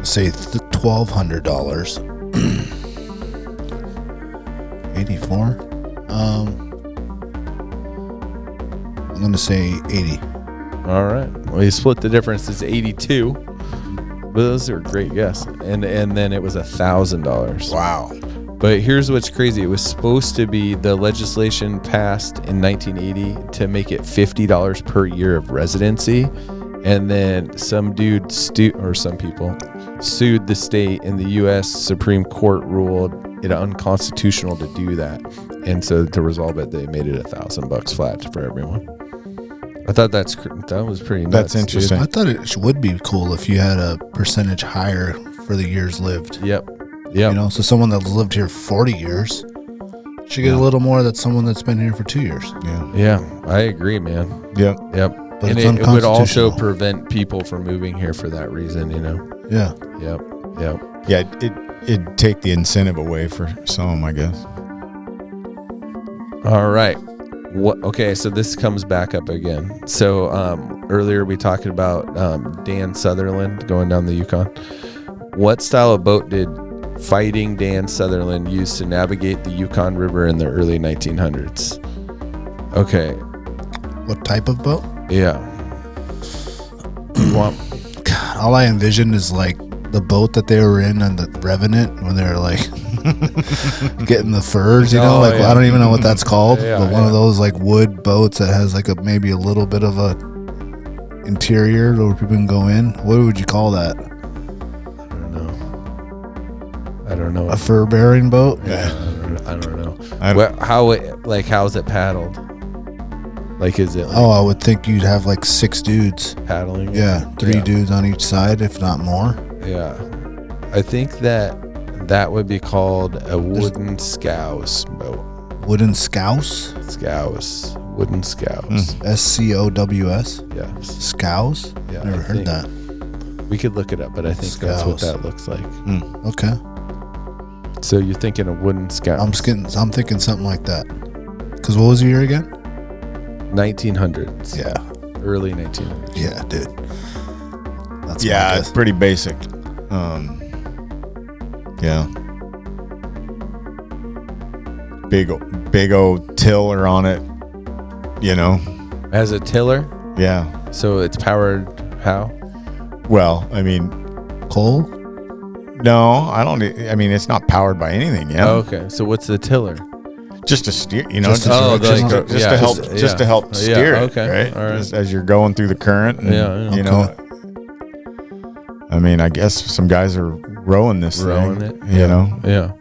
Say $1,200. 84. I'm gonna say 80. All right. Well, you split the difference. It's 82. But those are a great guess. And then it was $1,000. Wow. But here's what's crazy. It was supposed to be, the legislation passed in 1980 to make it $50 per year of residency. And then some dude some people sued the state, and the U.S. Supreme Court ruled it unconstitutional to do that. And so to resolve it, they made it $1,000 flat for everyone. I thought that was pretty nuts. That's interesting. I thought it would be cool if you had a percentage higher for the years lived. Yep. You know, so someone that's lived here 40 years should get a little more than someone that's been here for 2 years. Yeah, I agree, man. Yep. But And it's it would also unconstitutional. prevent people from moving here for that reason, you know? Yeah. Yep. Yeah, it'd take the incentive away for some, I guess. All right. Okay, so this comes back up again. So earlier we talked about Dan Sutherland going down the Yukon. What style of boat did Fighting Dan Sutherland use to navigate the Yukon River in the early 1900s? Okay. What type of boat? Yeah. Well, God, all I envisioned is like the boat that they were in on the Revenant when they were like getting the furs, you know? Oh, Like yeah. I don't even know what that's called, Yeah, but one of those like wood boats that has like maybe a little bit of a interior where people can go in. What would you call that? I don't know. A fur bearing boat? Yeah, I don't know. How's it paddled? Like, is it like Oh, I would think you'd have like 6 dudes. paddling? Yeah, 3 dudes on each side, if not more. Yeah. I think that would be called a wooden scows boat. Wooden scouse? Scows. Wooden scows. SCOWS? Yes. Scouse? Yeah, Never I heard think- that. We could look it up, but I think that's what Scows. that looks like. Okay. So you're thinking of wooden scows. I'm thinking something like that. Because what was the year again? 1900s. Yeah. Early 1900s. Yeah, dude. That's my Yeah, guess. it's pretty basic. Yeah. Big old tiller on it, you know? As a tiller? Yeah. So it's powered how? Well, I mean, Coal? no, I mean, it's not powered by anything, yeah. Oh, okay. So what's the tiller? Just to steer, you know, Just to just to help steer it, okay. right? All right. As you're going through the current, and, Yeah, you know. I mean, I guess some guys are rowing this Rowing thing, it. you know. Yeah.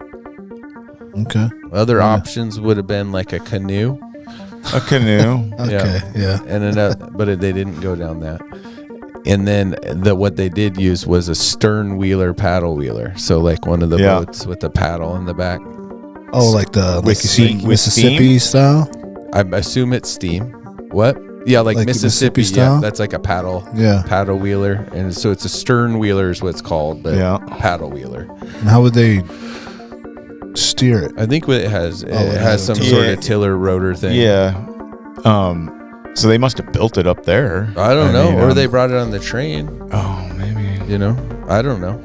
Okay. Other options would have been like a canoe. A canoe. Okay. Yeah. And another, but they didn't go down that. And then what they did use was a stern wheeler paddle wheeler. So like one of the boats with the paddle in the back. Oh, like the With steam- with Mississippi style? I assume it's steam. What? Yeah, like Mississippi style? Yeah, that's like a paddle wheeler. And so it's a stern wheeler is what it's called, but paddle wheeler. And how would they steer it? I think what it has has some a sort of tiller rotor thing. Yeah. So they must have built it up there. I don't know. mean, Or they brought it on the train. Oh, maybe. You know? I don't know.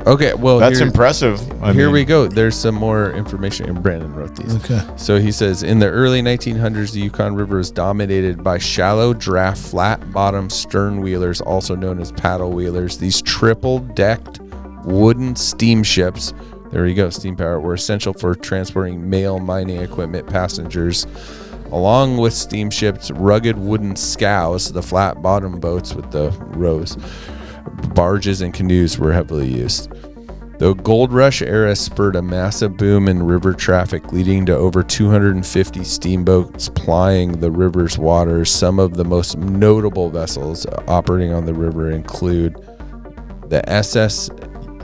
Okay, well, That's impressive. Here we go. There's some more information. And Brandon wrote these. Okay. So he says, in the early 1900s, the Yukon River was dominated by shallow draft, flat-bottom stern wheelers, also known as paddle wheelers. These triple-decked wooden steamships, there you go, steam power, were essential for transporting mail, mining equipment, passengers. Along with steamships, rugged wooden scows, the flat-bottom boats with the rows, barges and canoes were heavily used. The gold rush era spurred a massive boom in river traffic, leading to over 250 steamboats plying the river's waters. Some of the most notable vessels operating on the river include the SS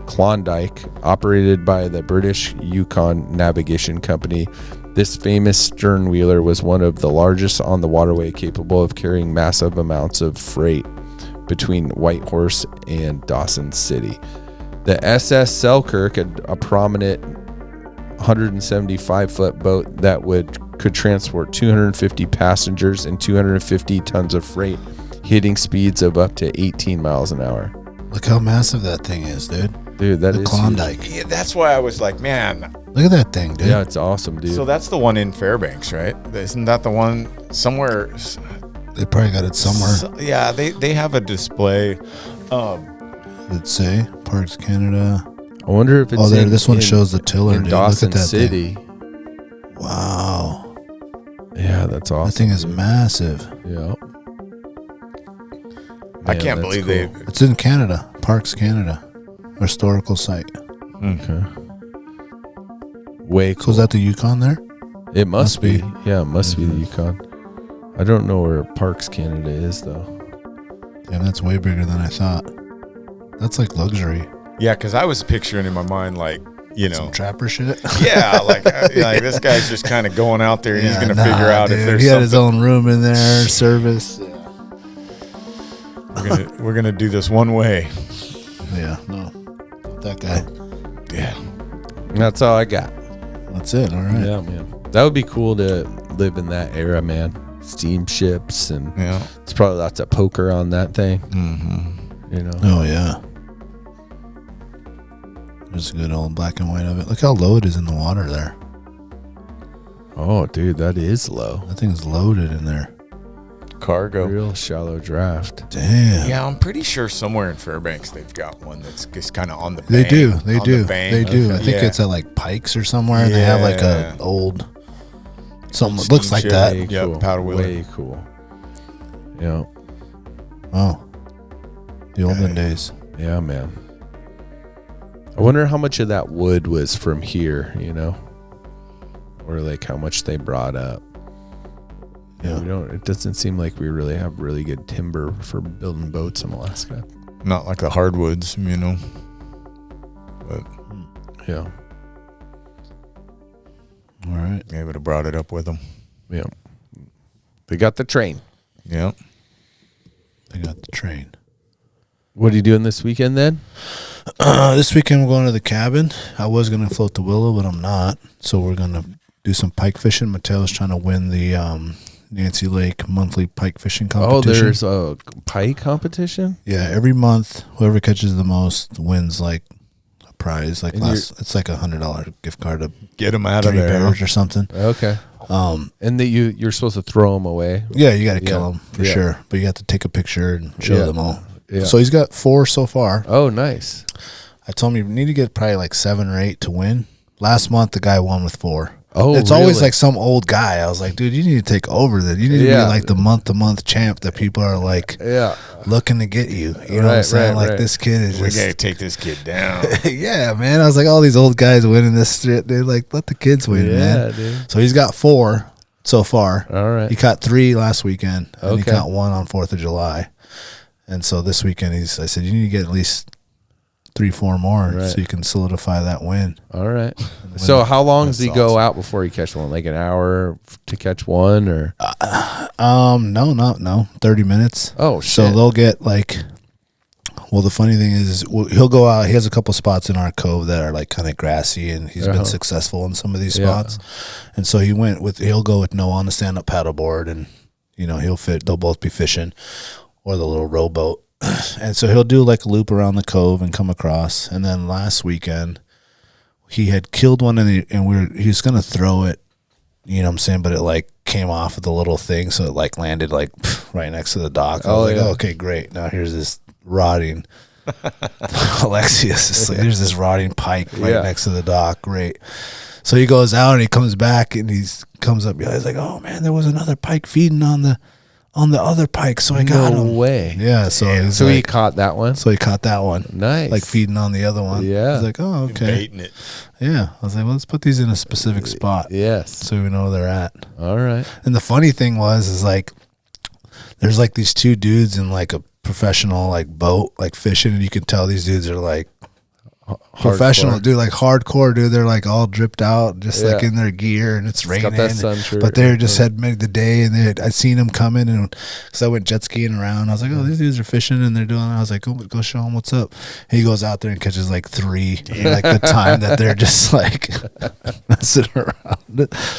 Klondike, operated by the British Yukon Navigation Company. This famous stern wheeler was one of the largest on the waterway, capable of carrying massive amounts of freight between Whitehorse and Dawson City. The SS Selkirk, a prominent 175-foot boat that could transport 250 passengers and 250 tons of freight, hitting speeds of up to 18 miles an hour. Look how massive that thing is, dude. Dude, that the is Klondike. Yeah, that's why I was like, man. Look at that thing, dude. Yeah, it's awesome, dude. So that's the one in Fairbanks, right? Isn't that the one somewhere? They probably got it somewhere. Yeah, they have a display. Let's say Parks Canada. I wonder if it's Oh, there. This one shows the tiller, in dude. Dawson Look at that City. thing. Wow. Yeah, that's awesome. That thing is massive. Yeah. I can't believe they. It's in Canada, Parks Canada, historical site. Okay. Way So cool. is that the Yukon there? It must be. be. Yeah, it must be the Yukon. I don't know where Parks Canada is though. And that's way bigger than I thought. That's like luxury. Yeah, because I was picturing in my mind like, Some trapper shit. yeah, like this guy's just kind of going out there and he's going to figure out if there's he had something. his own room in there, service. We're gonna do this one way. Yeah, no, that guy. Yeah. That's all I got. That's it. All right. Yeah, man. That would be cool to live in that era, man. Steamships and Yeah. it's probably lots of poker on that thing. Mm-hmm. You know. Oh yeah. There's a good old black and white of it. Look how low it is in the water there. Oh, dude, that is low. That thing's loaded in there. Cargo. Real shallow draft. Damn. Yeah, I'm pretty sure somewhere in Fairbanks they've got one that's just kind of on the They bank. do. They on do. the bank. They do. I think Yeah. it's at like Pikes or somewhere, and they have like Yeah. a old something that looks like that. Way Yeah, cool. powder wheeler. Way cool. Yeah. Oh, the olden days. Yeah, man. I wonder how much of that wood was from here, you know? Or like how much they brought up. Yeah. It doesn't seem like we really have really good timber for building boats in Alaska. Not like the hardwoods, you know. But Yeah. All right. they would have brought it up with them. Yeah. They got the train. Yeah. They got the train. What are you doing this weekend then? This weekend we're going to the cabin. I was going to float the willow, but I'm not. So we're going to do some pike fishing. Mateo's trying to win the Nancy Lake monthly pike fishing competition. Oh, there's a pike competition? Yeah, every month, whoever catches the most wins like a prize. Like And it's like $100 gift card to Get them out of 3 there. bears or something. Okay. And that you're supposed to throw them away. Yeah, you got to kill Yeah. them for Yeah. sure. But you have to take a picture and show Yeah. them all. Yeah. So he's got 4 so far. Oh, nice. I told him you need to get probably like 7 or 8 to win. Last month the guy won with 4. Oh, it's always really? like some old guy. I was like, dude, you need to take over that. You need to Yeah. be like the month-to-month champ that people are like Yeah. looking to get you. You know what I'm Right, saying? right, Like right. this kid is We just gotta take this kid down. yeah, man. I was like, all these old guys winning this shit, dude. Like, let the kids win, Yeah, man. dude. So he's got 4 so far. All right. He caught 3 last weekend, and he Okay. caught 1 on 4th of July. And so this weekend, I said, you need to get at least 3-4 more Right. so you can solidify that win. All right. So how long does he That's go awesome. out before he catch one? Like an hour to catch one, or No, 30 minutes. Oh, So shit. they'll get like, well, the funny thing is he'll go out. He has a couple spots in our cove that are like kind of grassy, and he's been successful in some of these Yeah. spots. And so he'll go with Noah on the stand-up paddleboard, and they'll both be fishing, or the little rowboat. And so he'll do like a loop around the cove and come across. And then last weekend he had killed one, and he was gonna throw it, you know what I'm saying, but it like came off of the little thing, so it like landed like right next to the dock. I was like, yeah. okay, great. Now here's this rotting Alexius. It's like, there's this rotting pike right Yeah. next to the dock. Great. So he goes out and he comes back and comes up. He's like, oh man, there was another pike feeding on the other pike, so I got no him. way. Yeah. So he's So he like, caught that one. so he caught that one. Nice. Like feeding on the other one. Yeah. He's like, oh okay. Baiting it. Yeah. I was like, well, let's put these in a specific spot Yes. so we know where they're at. All right. And the funny thing is like, there's like these 2 dudes in like a professional like boat, like fishing, and you can tell these dudes are like professional, Hardcore. dude, like hardcore, dude. They're like all dripped out, just like Yeah. in their gear, and it's raining. got that sun shirt. But they just had made the day, and I seen them coming, and because I went jet skiing around, I was like, oh, these dudes are fishing, and they're doing. I was like, go show them what's up. He goes out there and catches like 3, like the time that they're just like messing around.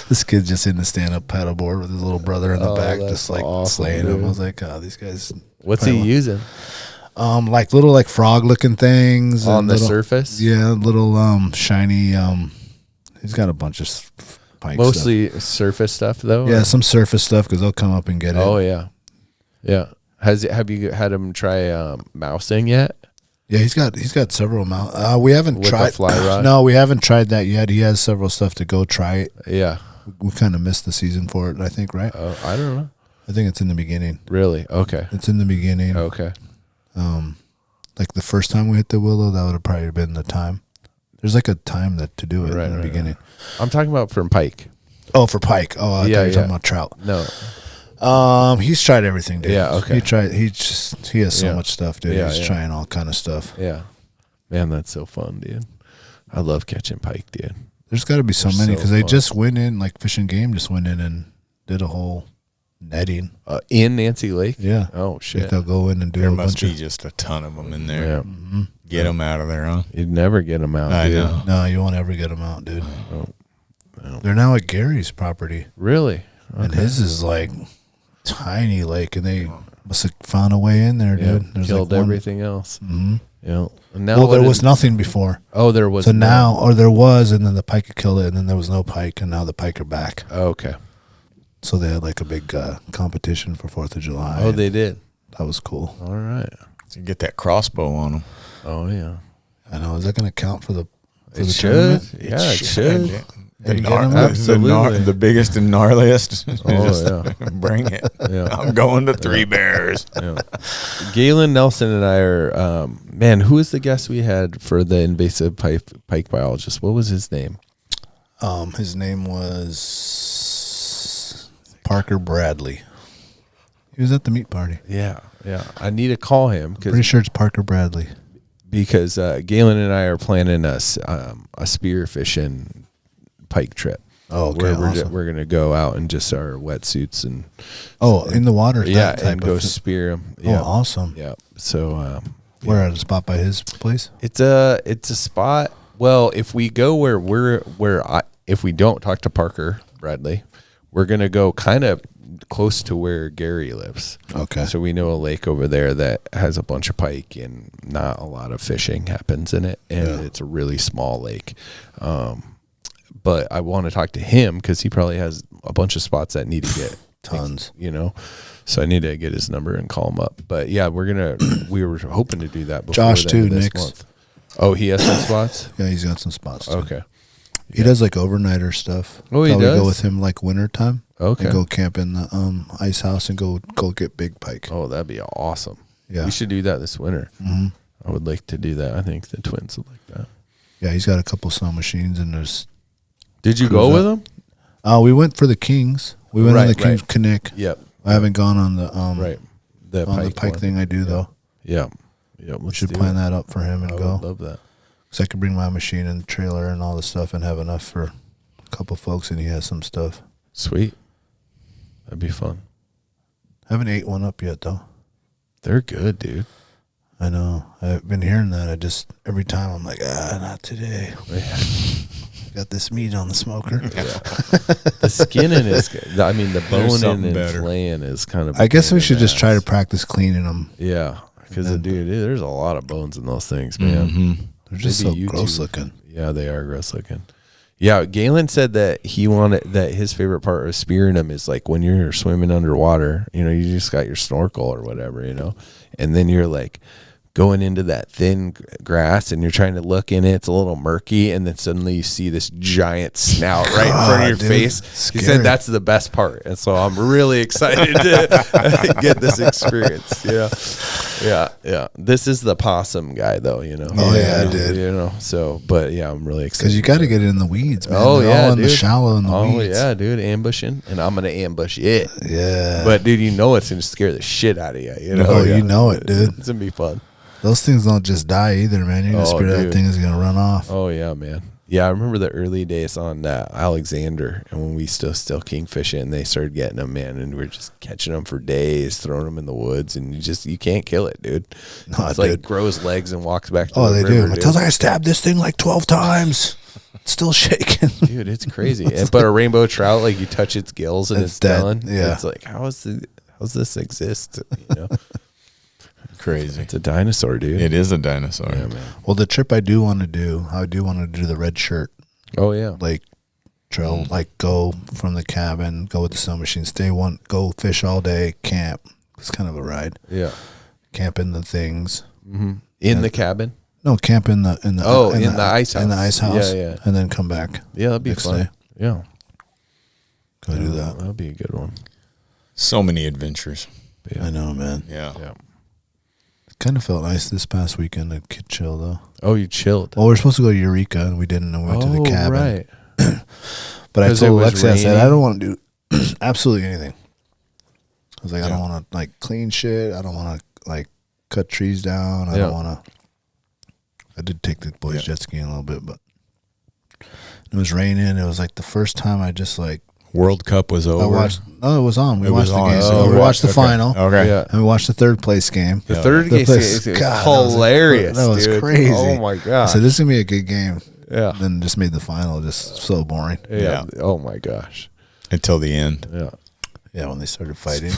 This kid's just in the stand-up paddleboard with his little brother in the back, that's just like awesome, slaying him. dude. I was like, oh, these guys. What's he using? Like little like frog looking things On and the little- surface? Yeah, little shiny. He's got a bunch of pike Mostly surface stuff, though? stuff. Yeah, or- some surface stuff because they'll come up and get it. Oh, yeah. Yeah. Have you had him try mousing yet? Yeah, he's got several we haven't With tried a fly rod? No, we haven't tried that yet. He has several stuff to go try it. Yeah. We kind of missed the season for it, I think, right? Oh, I don't know. I think it's in the beginning. Really? Okay. It's in the beginning. Okay. Like the first time we hit the willow, that would have probably been the time. There's like a time that to do it in the beginning. I'm talking about from pike. Oh, for pike. Oh, I thought you were talking about trout. No. He's tried everything, dude. Yeah, okay. He has so much stuff, dude. He's trying all kind of stuff. Yeah. Man, that's so fun, dude. I love catching pike, dude. There's got to be so many because they just went in, like Fish and Game just went in and did a whole netting. In Nancy Lake? Yeah. Oh, shit. They'll go in and do there a must bunch be just a ton of them in there. Yeah. Mm-hmm. Get them out of there, huh? You'd never get them out, I dude. know. No, you won't ever get them out, dude. They're now at Gary's property. Really? Okay. And his is like tiny lake, and they must have found a way in there, dude. Yeah, There's killed like everything else. Mm-hmm. Yeah. And now Well, there was nothing before. Oh, there was. So now, or there was, and then the pike killed it, and then there was no pike, and now the pike are back. Oh, okay. So they had like a big competition for 4th of July. Oh, they did. That was cool. All right. So you get that crossbow on them. Oh, yeah. I know. Is that going to count for the? For It the should. tournament? Yeah, it should. The biggest and gnarliest. Oh, yeah. Bring it. Yeah. I'm going to Three Bears. Yeah. Galen Nelson and I are, man, who is the guest we had for the invasive pike biologist? What was his name? His name was Parker Bradley. He was at the meat party. Yeah. Yeah. I need to call him. Pretty sure it's Parker Bradley. Because Galen and I are planning a spear fishing pike trip. Oh, okay. Where we're going to go out in just our wetsuits and in the water. Yeah, and go spear them. Yeah. Oh, awesome. Yeah. So we're at a spot by his place. It's a spot. Well, if we go if we don't talk to Parker Bradley, we're going to go kind of close to where Gary lives. Okay. So we know a lake over there that has a bunch of pike and not a lot of fishing happens in it. And it's a really small lake. But I want to talk to him because he probably has a bunch of spots that need to get tons, so I need to get his number and call him up. But yeah, we were hoping to do that before Josh the end too, of this Nick's. month. Oh, he has some spots? Yeah, he's got some spots too. Okay. He does like overnighter stuff. Oh, he does? Go with him like winter time. Okay. And go camp in the ice house and go get big pike. Oh, that'd be awesome. Yeah. We should do that this winter. Mm-hmm. I would like to do that. I think the twins would like that. Yeah, he's got a couple snow machines and there's. Did you go with him? We went for the Kings. We went on the Kings Kodiak. Yep. I haven't gone on the the pike thing I do though. Yeah. Yeah. We should plan that up for him and go. I would love that. Because I could bring my machine and trailer and all the stuff and have enough for a couple folks, and he has some stuff. Sweet. That'd be fun. Haven't ate one up yet though. They're good, dude. I know. I've been hearing that. I just every time I'm like, not today. Yeah. Got this meat on the smoker. The skinning is good. I mean, the boning and better. flaying is kind of. I guess we should just try to practice cleaning them. Yeah, because dude, there's a lot of bones in those things, man. Mm-hmm. They're just Maybe so gross looking. Yeah, they are gross looking. Yeah, Galen said that his favorite part of spearing them is like when you're swimming underwater. You just got your snorkel or whatever, and then you're like going into that thin grass and you're trying to look in it. It's a little murky, and then suddenly you see this giant snout right in front of your face. Scary. He said that's the best part, and so I'm really excited to get this experience. Yeah. This is the possum guy, though. Oh yeah, I did. So, but yeah, I'm really excited because you got to get in the weeds, man. Oh, They're yeah, all in dude. the shallow in the Oh weeds. yeah, dude, ambushing, and I'm gonna ambush it. Yeah, But dude, it's gonna scare the shit out of you. Oh, you know it, dude. It's gonna be fun. Those things don't just die either, man. You just that dude. thing is gonna run off. Oh yeah, man. Yeah, I remember the early days on Alexander, and when we still kingfishing, and they started getting them, man, and we are just catching them for days, throwing them in the woods, and you can't kill it, dude. No, it's like grows legs and walks back to Oh, the they river, do. It dude. tells I stabbed this thing like 12 times. It's still shaking. Dude, it's crazy. But a rainbow trout, like you touch its gills and it's dead. done. Yeah. It's like, how's this exist? Crazy. It's a dinosaur, dude. It is a dinosaur. Yeah, man. Well, the trip I do want to do the red shirt. Oh yeah. Like trail, like go from the cabin, go with the snow machine, go fish all day, camp. It's kind of a ride. Yeah. Camp in the things. Mm-hmm. In the cabin? No, camp in the ice house. In the ice house. Yeah. And then come back. Yeah, that'd be next fun. day. Yeah. Go do that. That'd be a good one. So many adventures. Yeah. I know, man. Yeah. Yeah. Kind of felt nice this past weekend to chill though. Oh, you chilled. Well, we were supposed to go to Eureka and we didn't, and we went to the cabin. Right. But I 'Cause it told was Lexi, I said, raining. I don't want to do absolutely anything. I was like, I don't want to like clean shit. I don't want to like cut trees down. I don't want to. I did take the boys jet skiing a little bit, but it was raining. It was like the first time I just like World Cup was over. No, it was on. We It watched was the on. game. Oh, we right. watched the Okay. final. Okay. Yeah. And we watched the third place game. The third game is God, hilarious. That was dude. crazy. Oh my I god. said, this is going to be a good game. Yeah. Then just made the final just so boring. Yeah. Oh my gosh. Until the end. Yeah. Yeah, when they started fighting.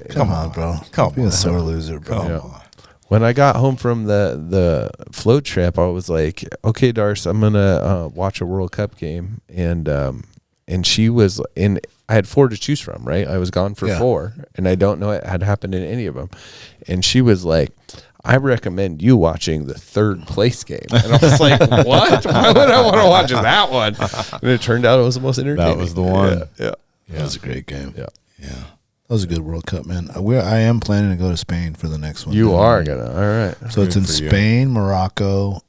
Come on, bro. Come Be on. a sore loser, bro. Come Yeah. on. When I got home from the float trip, I was like, "Okay, Darce, I'm gonna watch a World Cup game," and she was in. I had 4 to choose from, right? I was gone for 4, and I don't know it had happened in any of them. And she was like, "I recommend you watching the third place game." And I was like, "What? Why would I want to watch that one?" And it turned out it was the most entertaining. That was the one. Yeah. That was a great game. Yeah. Yeah. That was a good World Cup, man. I am planning to go to Spain for the next one. You are gonna. All right. So it's in Good for you. Spain, Morocco,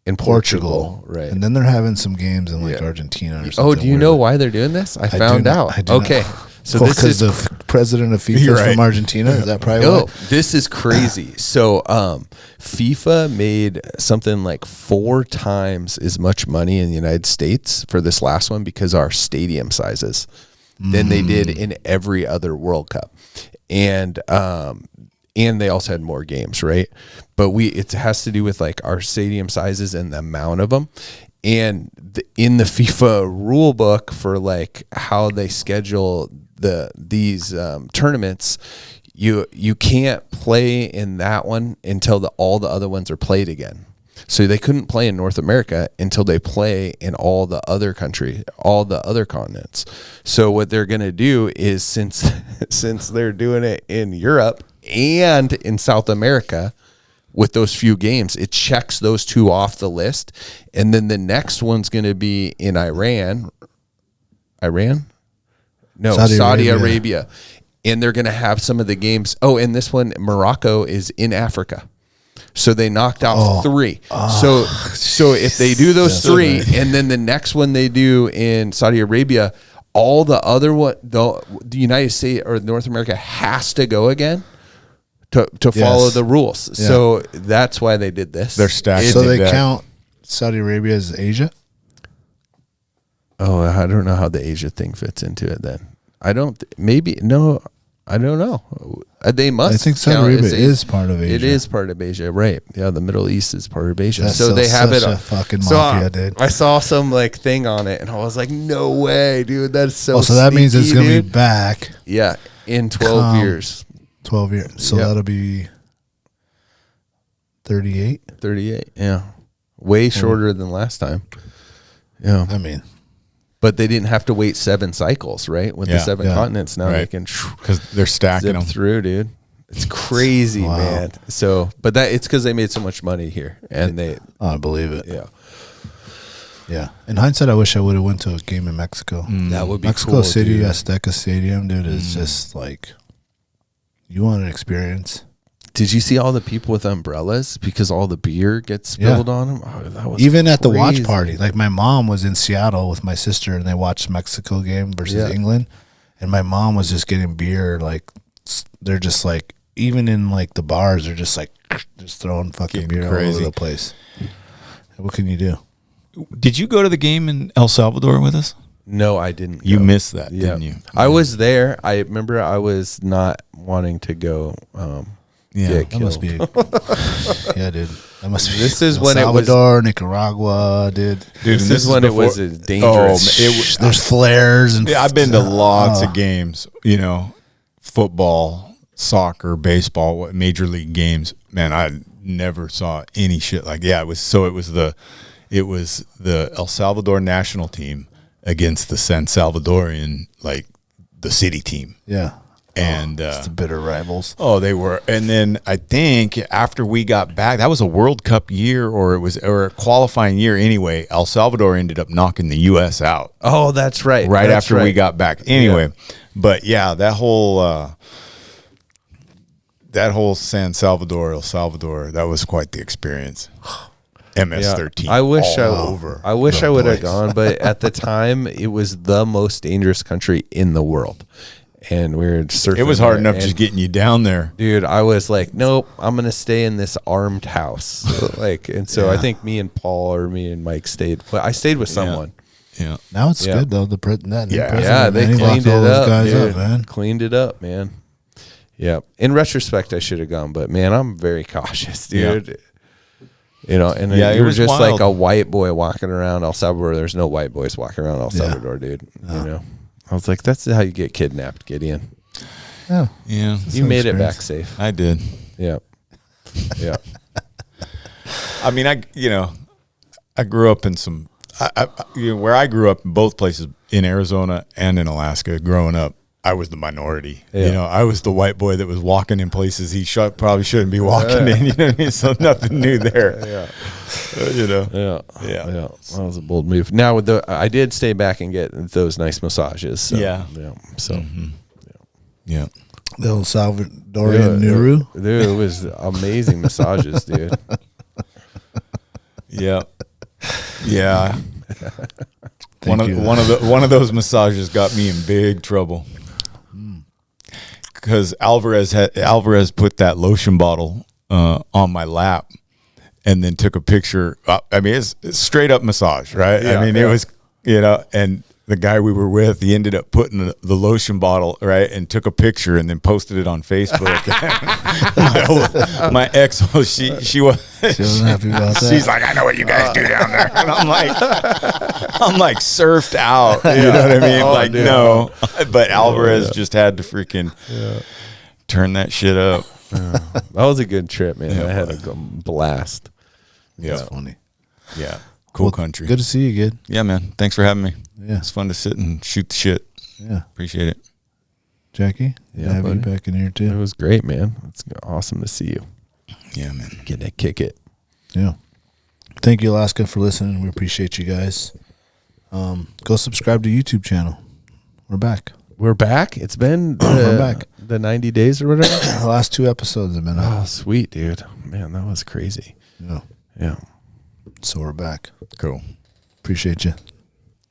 In Portugal, right? And then they're having some games in like Yeah. Argentina or something. Oh, do you know why they're doing this? I found do out. I do Okay. not. So this because is the president of FIFA You're is right. from Argentina. Is that probably Oh, why? this is crazy. So, FIFA made something like 4 times as much money in the United States for this last one because our stadium sizes than they did in every other World Cup, and they also had more games, right? But it has to do with like our stadium sizes and the amount of them. And in the FIFA rule book for like how they schedule these tournaments, you can't play in that one until all the other ones are played again. So they couldn't play in North America until they play in all the other continents. So what they're going to do is since they're doing it in Europe and in South America, with those few games, it checks those 2 off the list. And then the next one's going to be in Iran? No, Saudi Arabia. And they're going to have some of the games. Oh, and this one, Morocco, is in Africa. So they knocked out 3. So if they do those 3, and then the next one they do in Saudi Arabia, all the other the United States or North America has to go again to follow the rules. Yeah. So that's why they did this. They're stacked. So they that. count Saudi Arabia as Asia? Oh, I don't know how the Asia thing fits into it then. I don't know. They must. I think Saudi count Arabia as is part of Asia. It is part of Asia, right? Yeah, the Middle East is part of Asia. That's so they have such it. a fucking mafia, dude. I saw some like thing on it, and I was like, "No way, dude! That's so." Oh, so that means it's sneaky, going to be dude." back Yeah, in 12 years, 12 years. So Yep. that'll be 38. 38. Yeah, way shorter than last time. Yeah, I mean, but they didn't have to wait 7 cycles, right? With the Yeah. 7 Yeah. continents, now they Right. can Because they're stacking zip them. through, dude. It's crazy, Wow. man. So, but it's because they made so much money here, and I believe it. yeah, Yeah. In hindsight, I wish I would have went to a game in Mexico. that would be Mexico cool, City, dude. Azteca Stadium, dude, is just like, you want an experience. Did you see all the people with umbrellas because all the beer gets spilled on them? Oh, that was Even at the watch crazy. party. Like my mom was in Seattle with my sister and they watched Mexico game versus Yeah. England. And my mom was just getting beer. Like they're just like, even in like the bars, they're just like, just throwing fucking Getting beer all crazy. over the place. What can you do? Did you go to the game in El Salvador with us? No, I didn't. You go. missed that, Yeah. didn't you? I was there. I remember I was not wanting to go. Yeah, get that must be. killed. Yeah, dude. That must be. This is El when it was- Salvador, Nicaragua, dude. Dude, This and is when it was a dangerous. it was, There's flares and. Yeah, I've been to lots Oh. of games, football, soccer, baseball, major league games. Man, I never saw any shit like it was the El Salvador national team against the San Salvadorian, like the city team. Yeah. And It's the bitter rivals. oh, they were. And then I think after we got back, that was a World Cup year or a qualifying year anyway. El Salvador ended up knocking the U.S. out. Oh, that's right. Right That's after we right. got back. Anyway, but yeah, that whole that whole San Salvador, El Salvador, that was quite the experience. MS-13. I wish over I wish the I would have place. gone, but at the time it was the most dangerous country in the world, and we were surfing. It was hard there, enough and, just getting you down there. dude. I was like, nope, I'm gonna stay in this armed house, and so I think me and Paul or me and Mike stayed. Well, I stayed with someone. Yeah. Now it's Yeah. good though. The that new Yeah. president, Yeah, they man, he cleaned locked all it those up, guys dude. up, man. Cleaned it up, man. Yeah. In retrospect, I should have gone, but man, I'm very cautious, dude. You know, and Yeah, it you were was just wild. like a white boy walking around El Salvador. There's no white boys walking around El Salvador, dude. You know, I was like, that's how you get kidnapped, Gideon. Yeah. Yeah. You made it back safe. I did. Yeah. Yeah. I mean, I grew up in some, where I grew up in both places, in Arizona and in Alaska. Growing up, I was the minority. Yeah. You know, I was the white boy that was walking in places he probably shouldn't be walking in. You know what I mean? So nothing new there. Yeah. You know. Yeah. Yeah. Yeah. That was a bold move. Now with I did stay back and get those nice massages. So, Yeah. Yeah. So Yeah. The old Salvadorian Nuru. Dude, it was amazing massages, dude. Yeah. Yeah. Thank you. One of those massages got me in big trouble because Alvarez put that lotion bottle on my lap and then took a picture. I mean, it's straight up massage, right? Yeah, I mean, it was, and the guy we were with, he ended up putting the lotion bottle, right, and took a picture and then posted it on Facebook. my ex, she was She wasn't happy about that. She's like, I know what you guys do down there. And I'm like surfed out. You know what I mean? Oh, dude. No. But Alvarez just had to freaking turn that shit up. That was a good trip, man. Yeah, I had a blast. Yeah. That's funny. Yeah. Cool country. Good to see you, kid. Yeah, man. Thanks for having me. Yeah. It's fun to sit and shoot the shit. Yeah. Appreciate it. Jackie, good Yeah, to have you buddy. back in here It too. was great, man. It's awesome to see you. Yeah, man. Get to kick it. Yeah. Thank you, Alaska, for listening. We appreciate you guys. Go subscribe to YouTube channel. We're back. We're back. It's been We're back. the 90 days or whatever. The last 2 episodes have been out. Oh, sweet, dude. Man, that was crazy. Yeah. Yeah. So we're back. Cool. Appreciate you.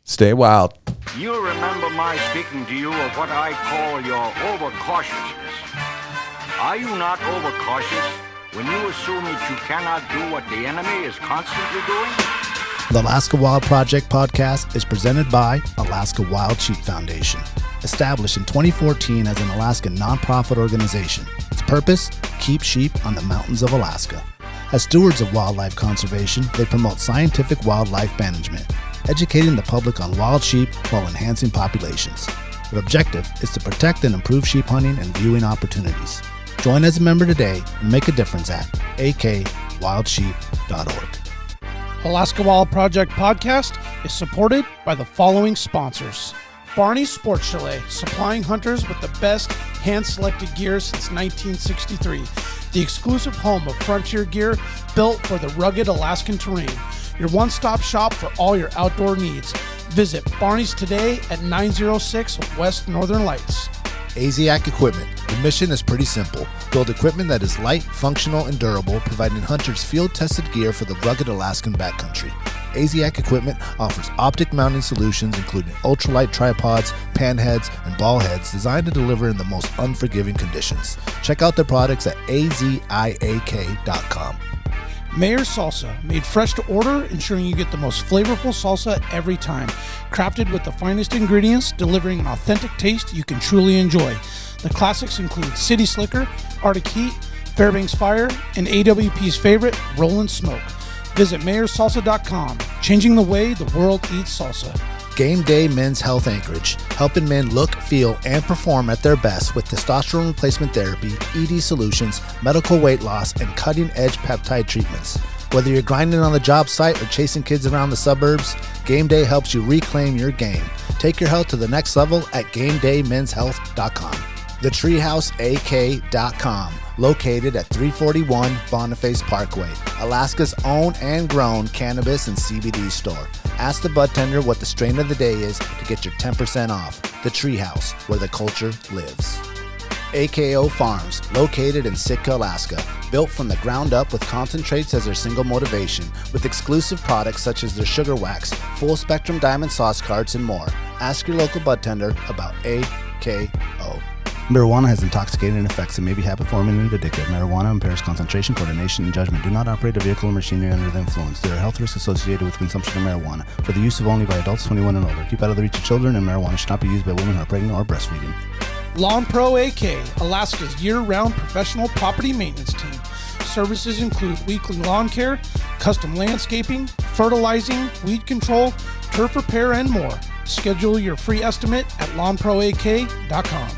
Stay wild. You remember my speaking to you of what I call your overcautiousness. Are you not overcautious when you assume that you cannot do what the enemy is constantly doing? The Alaska Wild Project podcast is presented by Alaska Wild Sheep Foundation. Established in 2014 as an Alaska nonprofit organization, its purpose, keep sheep on the mountains of Alaska. As stewards of wildlife conservation, they promote scientific wildlife management, educating the public on wild sheep while enhancing populations. Their objective is to protect and improve sheep hunting and viewing opportunities. Join as a member today and make a difference at akwildsheep.org. Alaska Wild Project podcast is supported by the following sponsors. Barney's Sports Chalet, supplying hunters with the best hand-selected gear since 1963. The exclusive home of frontier gear built for the rugged Alaskan terrain. Your one-stop shop for all your outdoor needs. Visit Barney's today at 906 West Northern Lights. AZAC Equipment. The mission is pretty simple. Build equipment that is light, functional, and durable, providing hunters field-tested gear for the rugged Alaskan backcountry. AZAC Equipment offers optic mounting solutions including ultralight tripods, pan heads, and ball heads designed to deliver in the most unforgiving conditions. Check out their products at aziak.com. Mayor's Salsa, made fresh to order, ensuring you get the most flavorful salsa every time. Crafted with the finest ingredients, delivering an authentic taste you can truly enjoy. The classics include City Slicker, Arctic Heat, Fairbanks Fire, and AWP's favorite, Rollin' Smoke. Visit mayorsalsa.com, changing the way the world eats salsa. Game Day Men's Health Anchorage, helping men look, feel, and perform at their best with testosterone replacement therapy, ED solutions, medical weight loss, and cutting-edge peptide treatments. Whether you're grinding on the job site or chasing kids around the suburbs, Game Day helps you reclaim your game. Take your health to the next level at GameDayMen'sHealth.com. TheTreehouseAK.com, located at 341 Boniface Parkway, Alaska's own and grown cannabis and CBD store. Ask the bud tender what the strain of the day is to get your 10% off. The Treehouse, where the culture lives. AKO Farms, located in Sitka, Alaska. Built from the ground up with concentrates as their single motivation, with exclusive products such as their sugar wax, full spectrum diamond sauce carts, and more. Ask your local bud tender about AKO. Marijuana has intoxicating effects and may be habit-forming and addictive. Marijuana impairs concentration, coordination, and judgment. Do not operate a vehicle or machinery under the influence. There are health risks associated with consumption of marijuana. For the use of only by adults 21 and older. Keep out of the reach of children, and marijuana should not be used by women who are pregnant or breastfeeding. Lawn Pro AK, Alaska's year-round professional property maintenance team. Services include weekly lawn care, custom landscaping, fertilizing, weed control, turf repair, and more. Schedule your free estimate at lawnproak.com.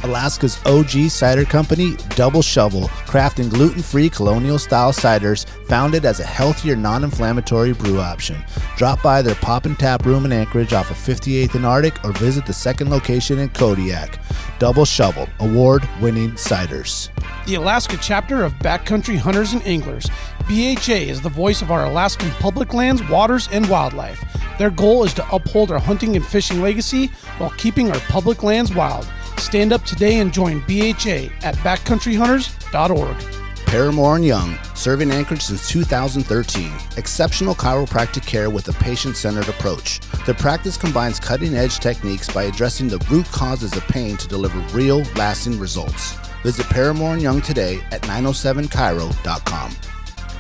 Alaska's OG cider company, Double Shovel, crafting gluten-free colonial-style ciders founded as a healthier, non-inflammatory brew option. Drop by their Pop and Tap room in Anchorage off of 58th and Arctic or visit the second location in Kodiak. Double Shovel, award-winning ciders. The Alaska chapter of Backcountry Hunters and Anglers, BHA, is the voice of our Alaskan public lands, waters, and wildlife. Their goal is to uphold our hunting and fishing legacy while keeping our public lands wild. Stand up today and join BHA at backcountryhunters.org. Paramore & Young, serving Anchorage since 2013. Exceptional chiropractic care with a patient-centered approach. Their practice combines cutting-edge techniques by addressing the root causes of pain to deliver real, lasting results. Visit Paramore & Young today at 907chiro.com.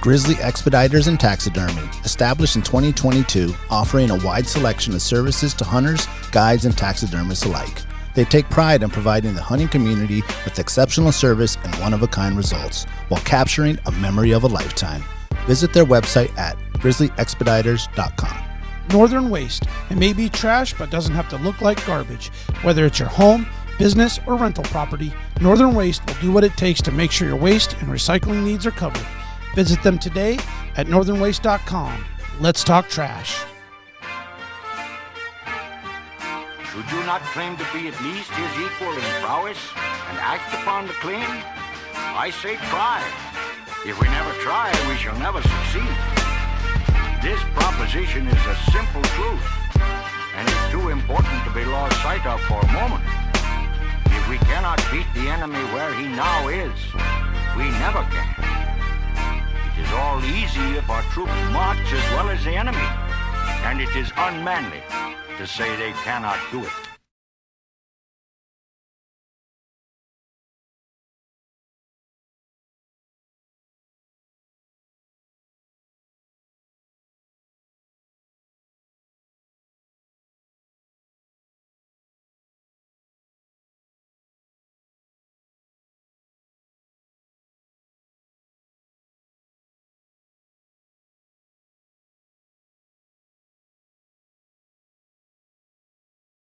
Grizzly Expeditors and Taxidermy, established in 2022, offering a wide selection of services to hunters, guides, and taxidermists alike. They take pride in providing the hunting community with exceptional service and one-of-a-kind results, while capturing a memory of a lifetime. Visit their website at grizzlyexpeditors.com. Northern Waste. It may be trash, but doesn't have to look like garbage. Whether it's your home, business, or rental property, Northern Waste will do what it takes to make sure your waste and recycling needs are covered. Visit them today at northernwaste.com. Let's talk trash. Should you not claim to be at least his equal in prowess and act upon the claim? I say try. If we never try, we shall never succeed. This proposition is a simple truth, and it's too important to be lost sight of for a moment. If we cannot beat the enemy where he now is, we never can. It is all easy if our troops march as well as the enemy, and it is unmanly to say they cannot do it.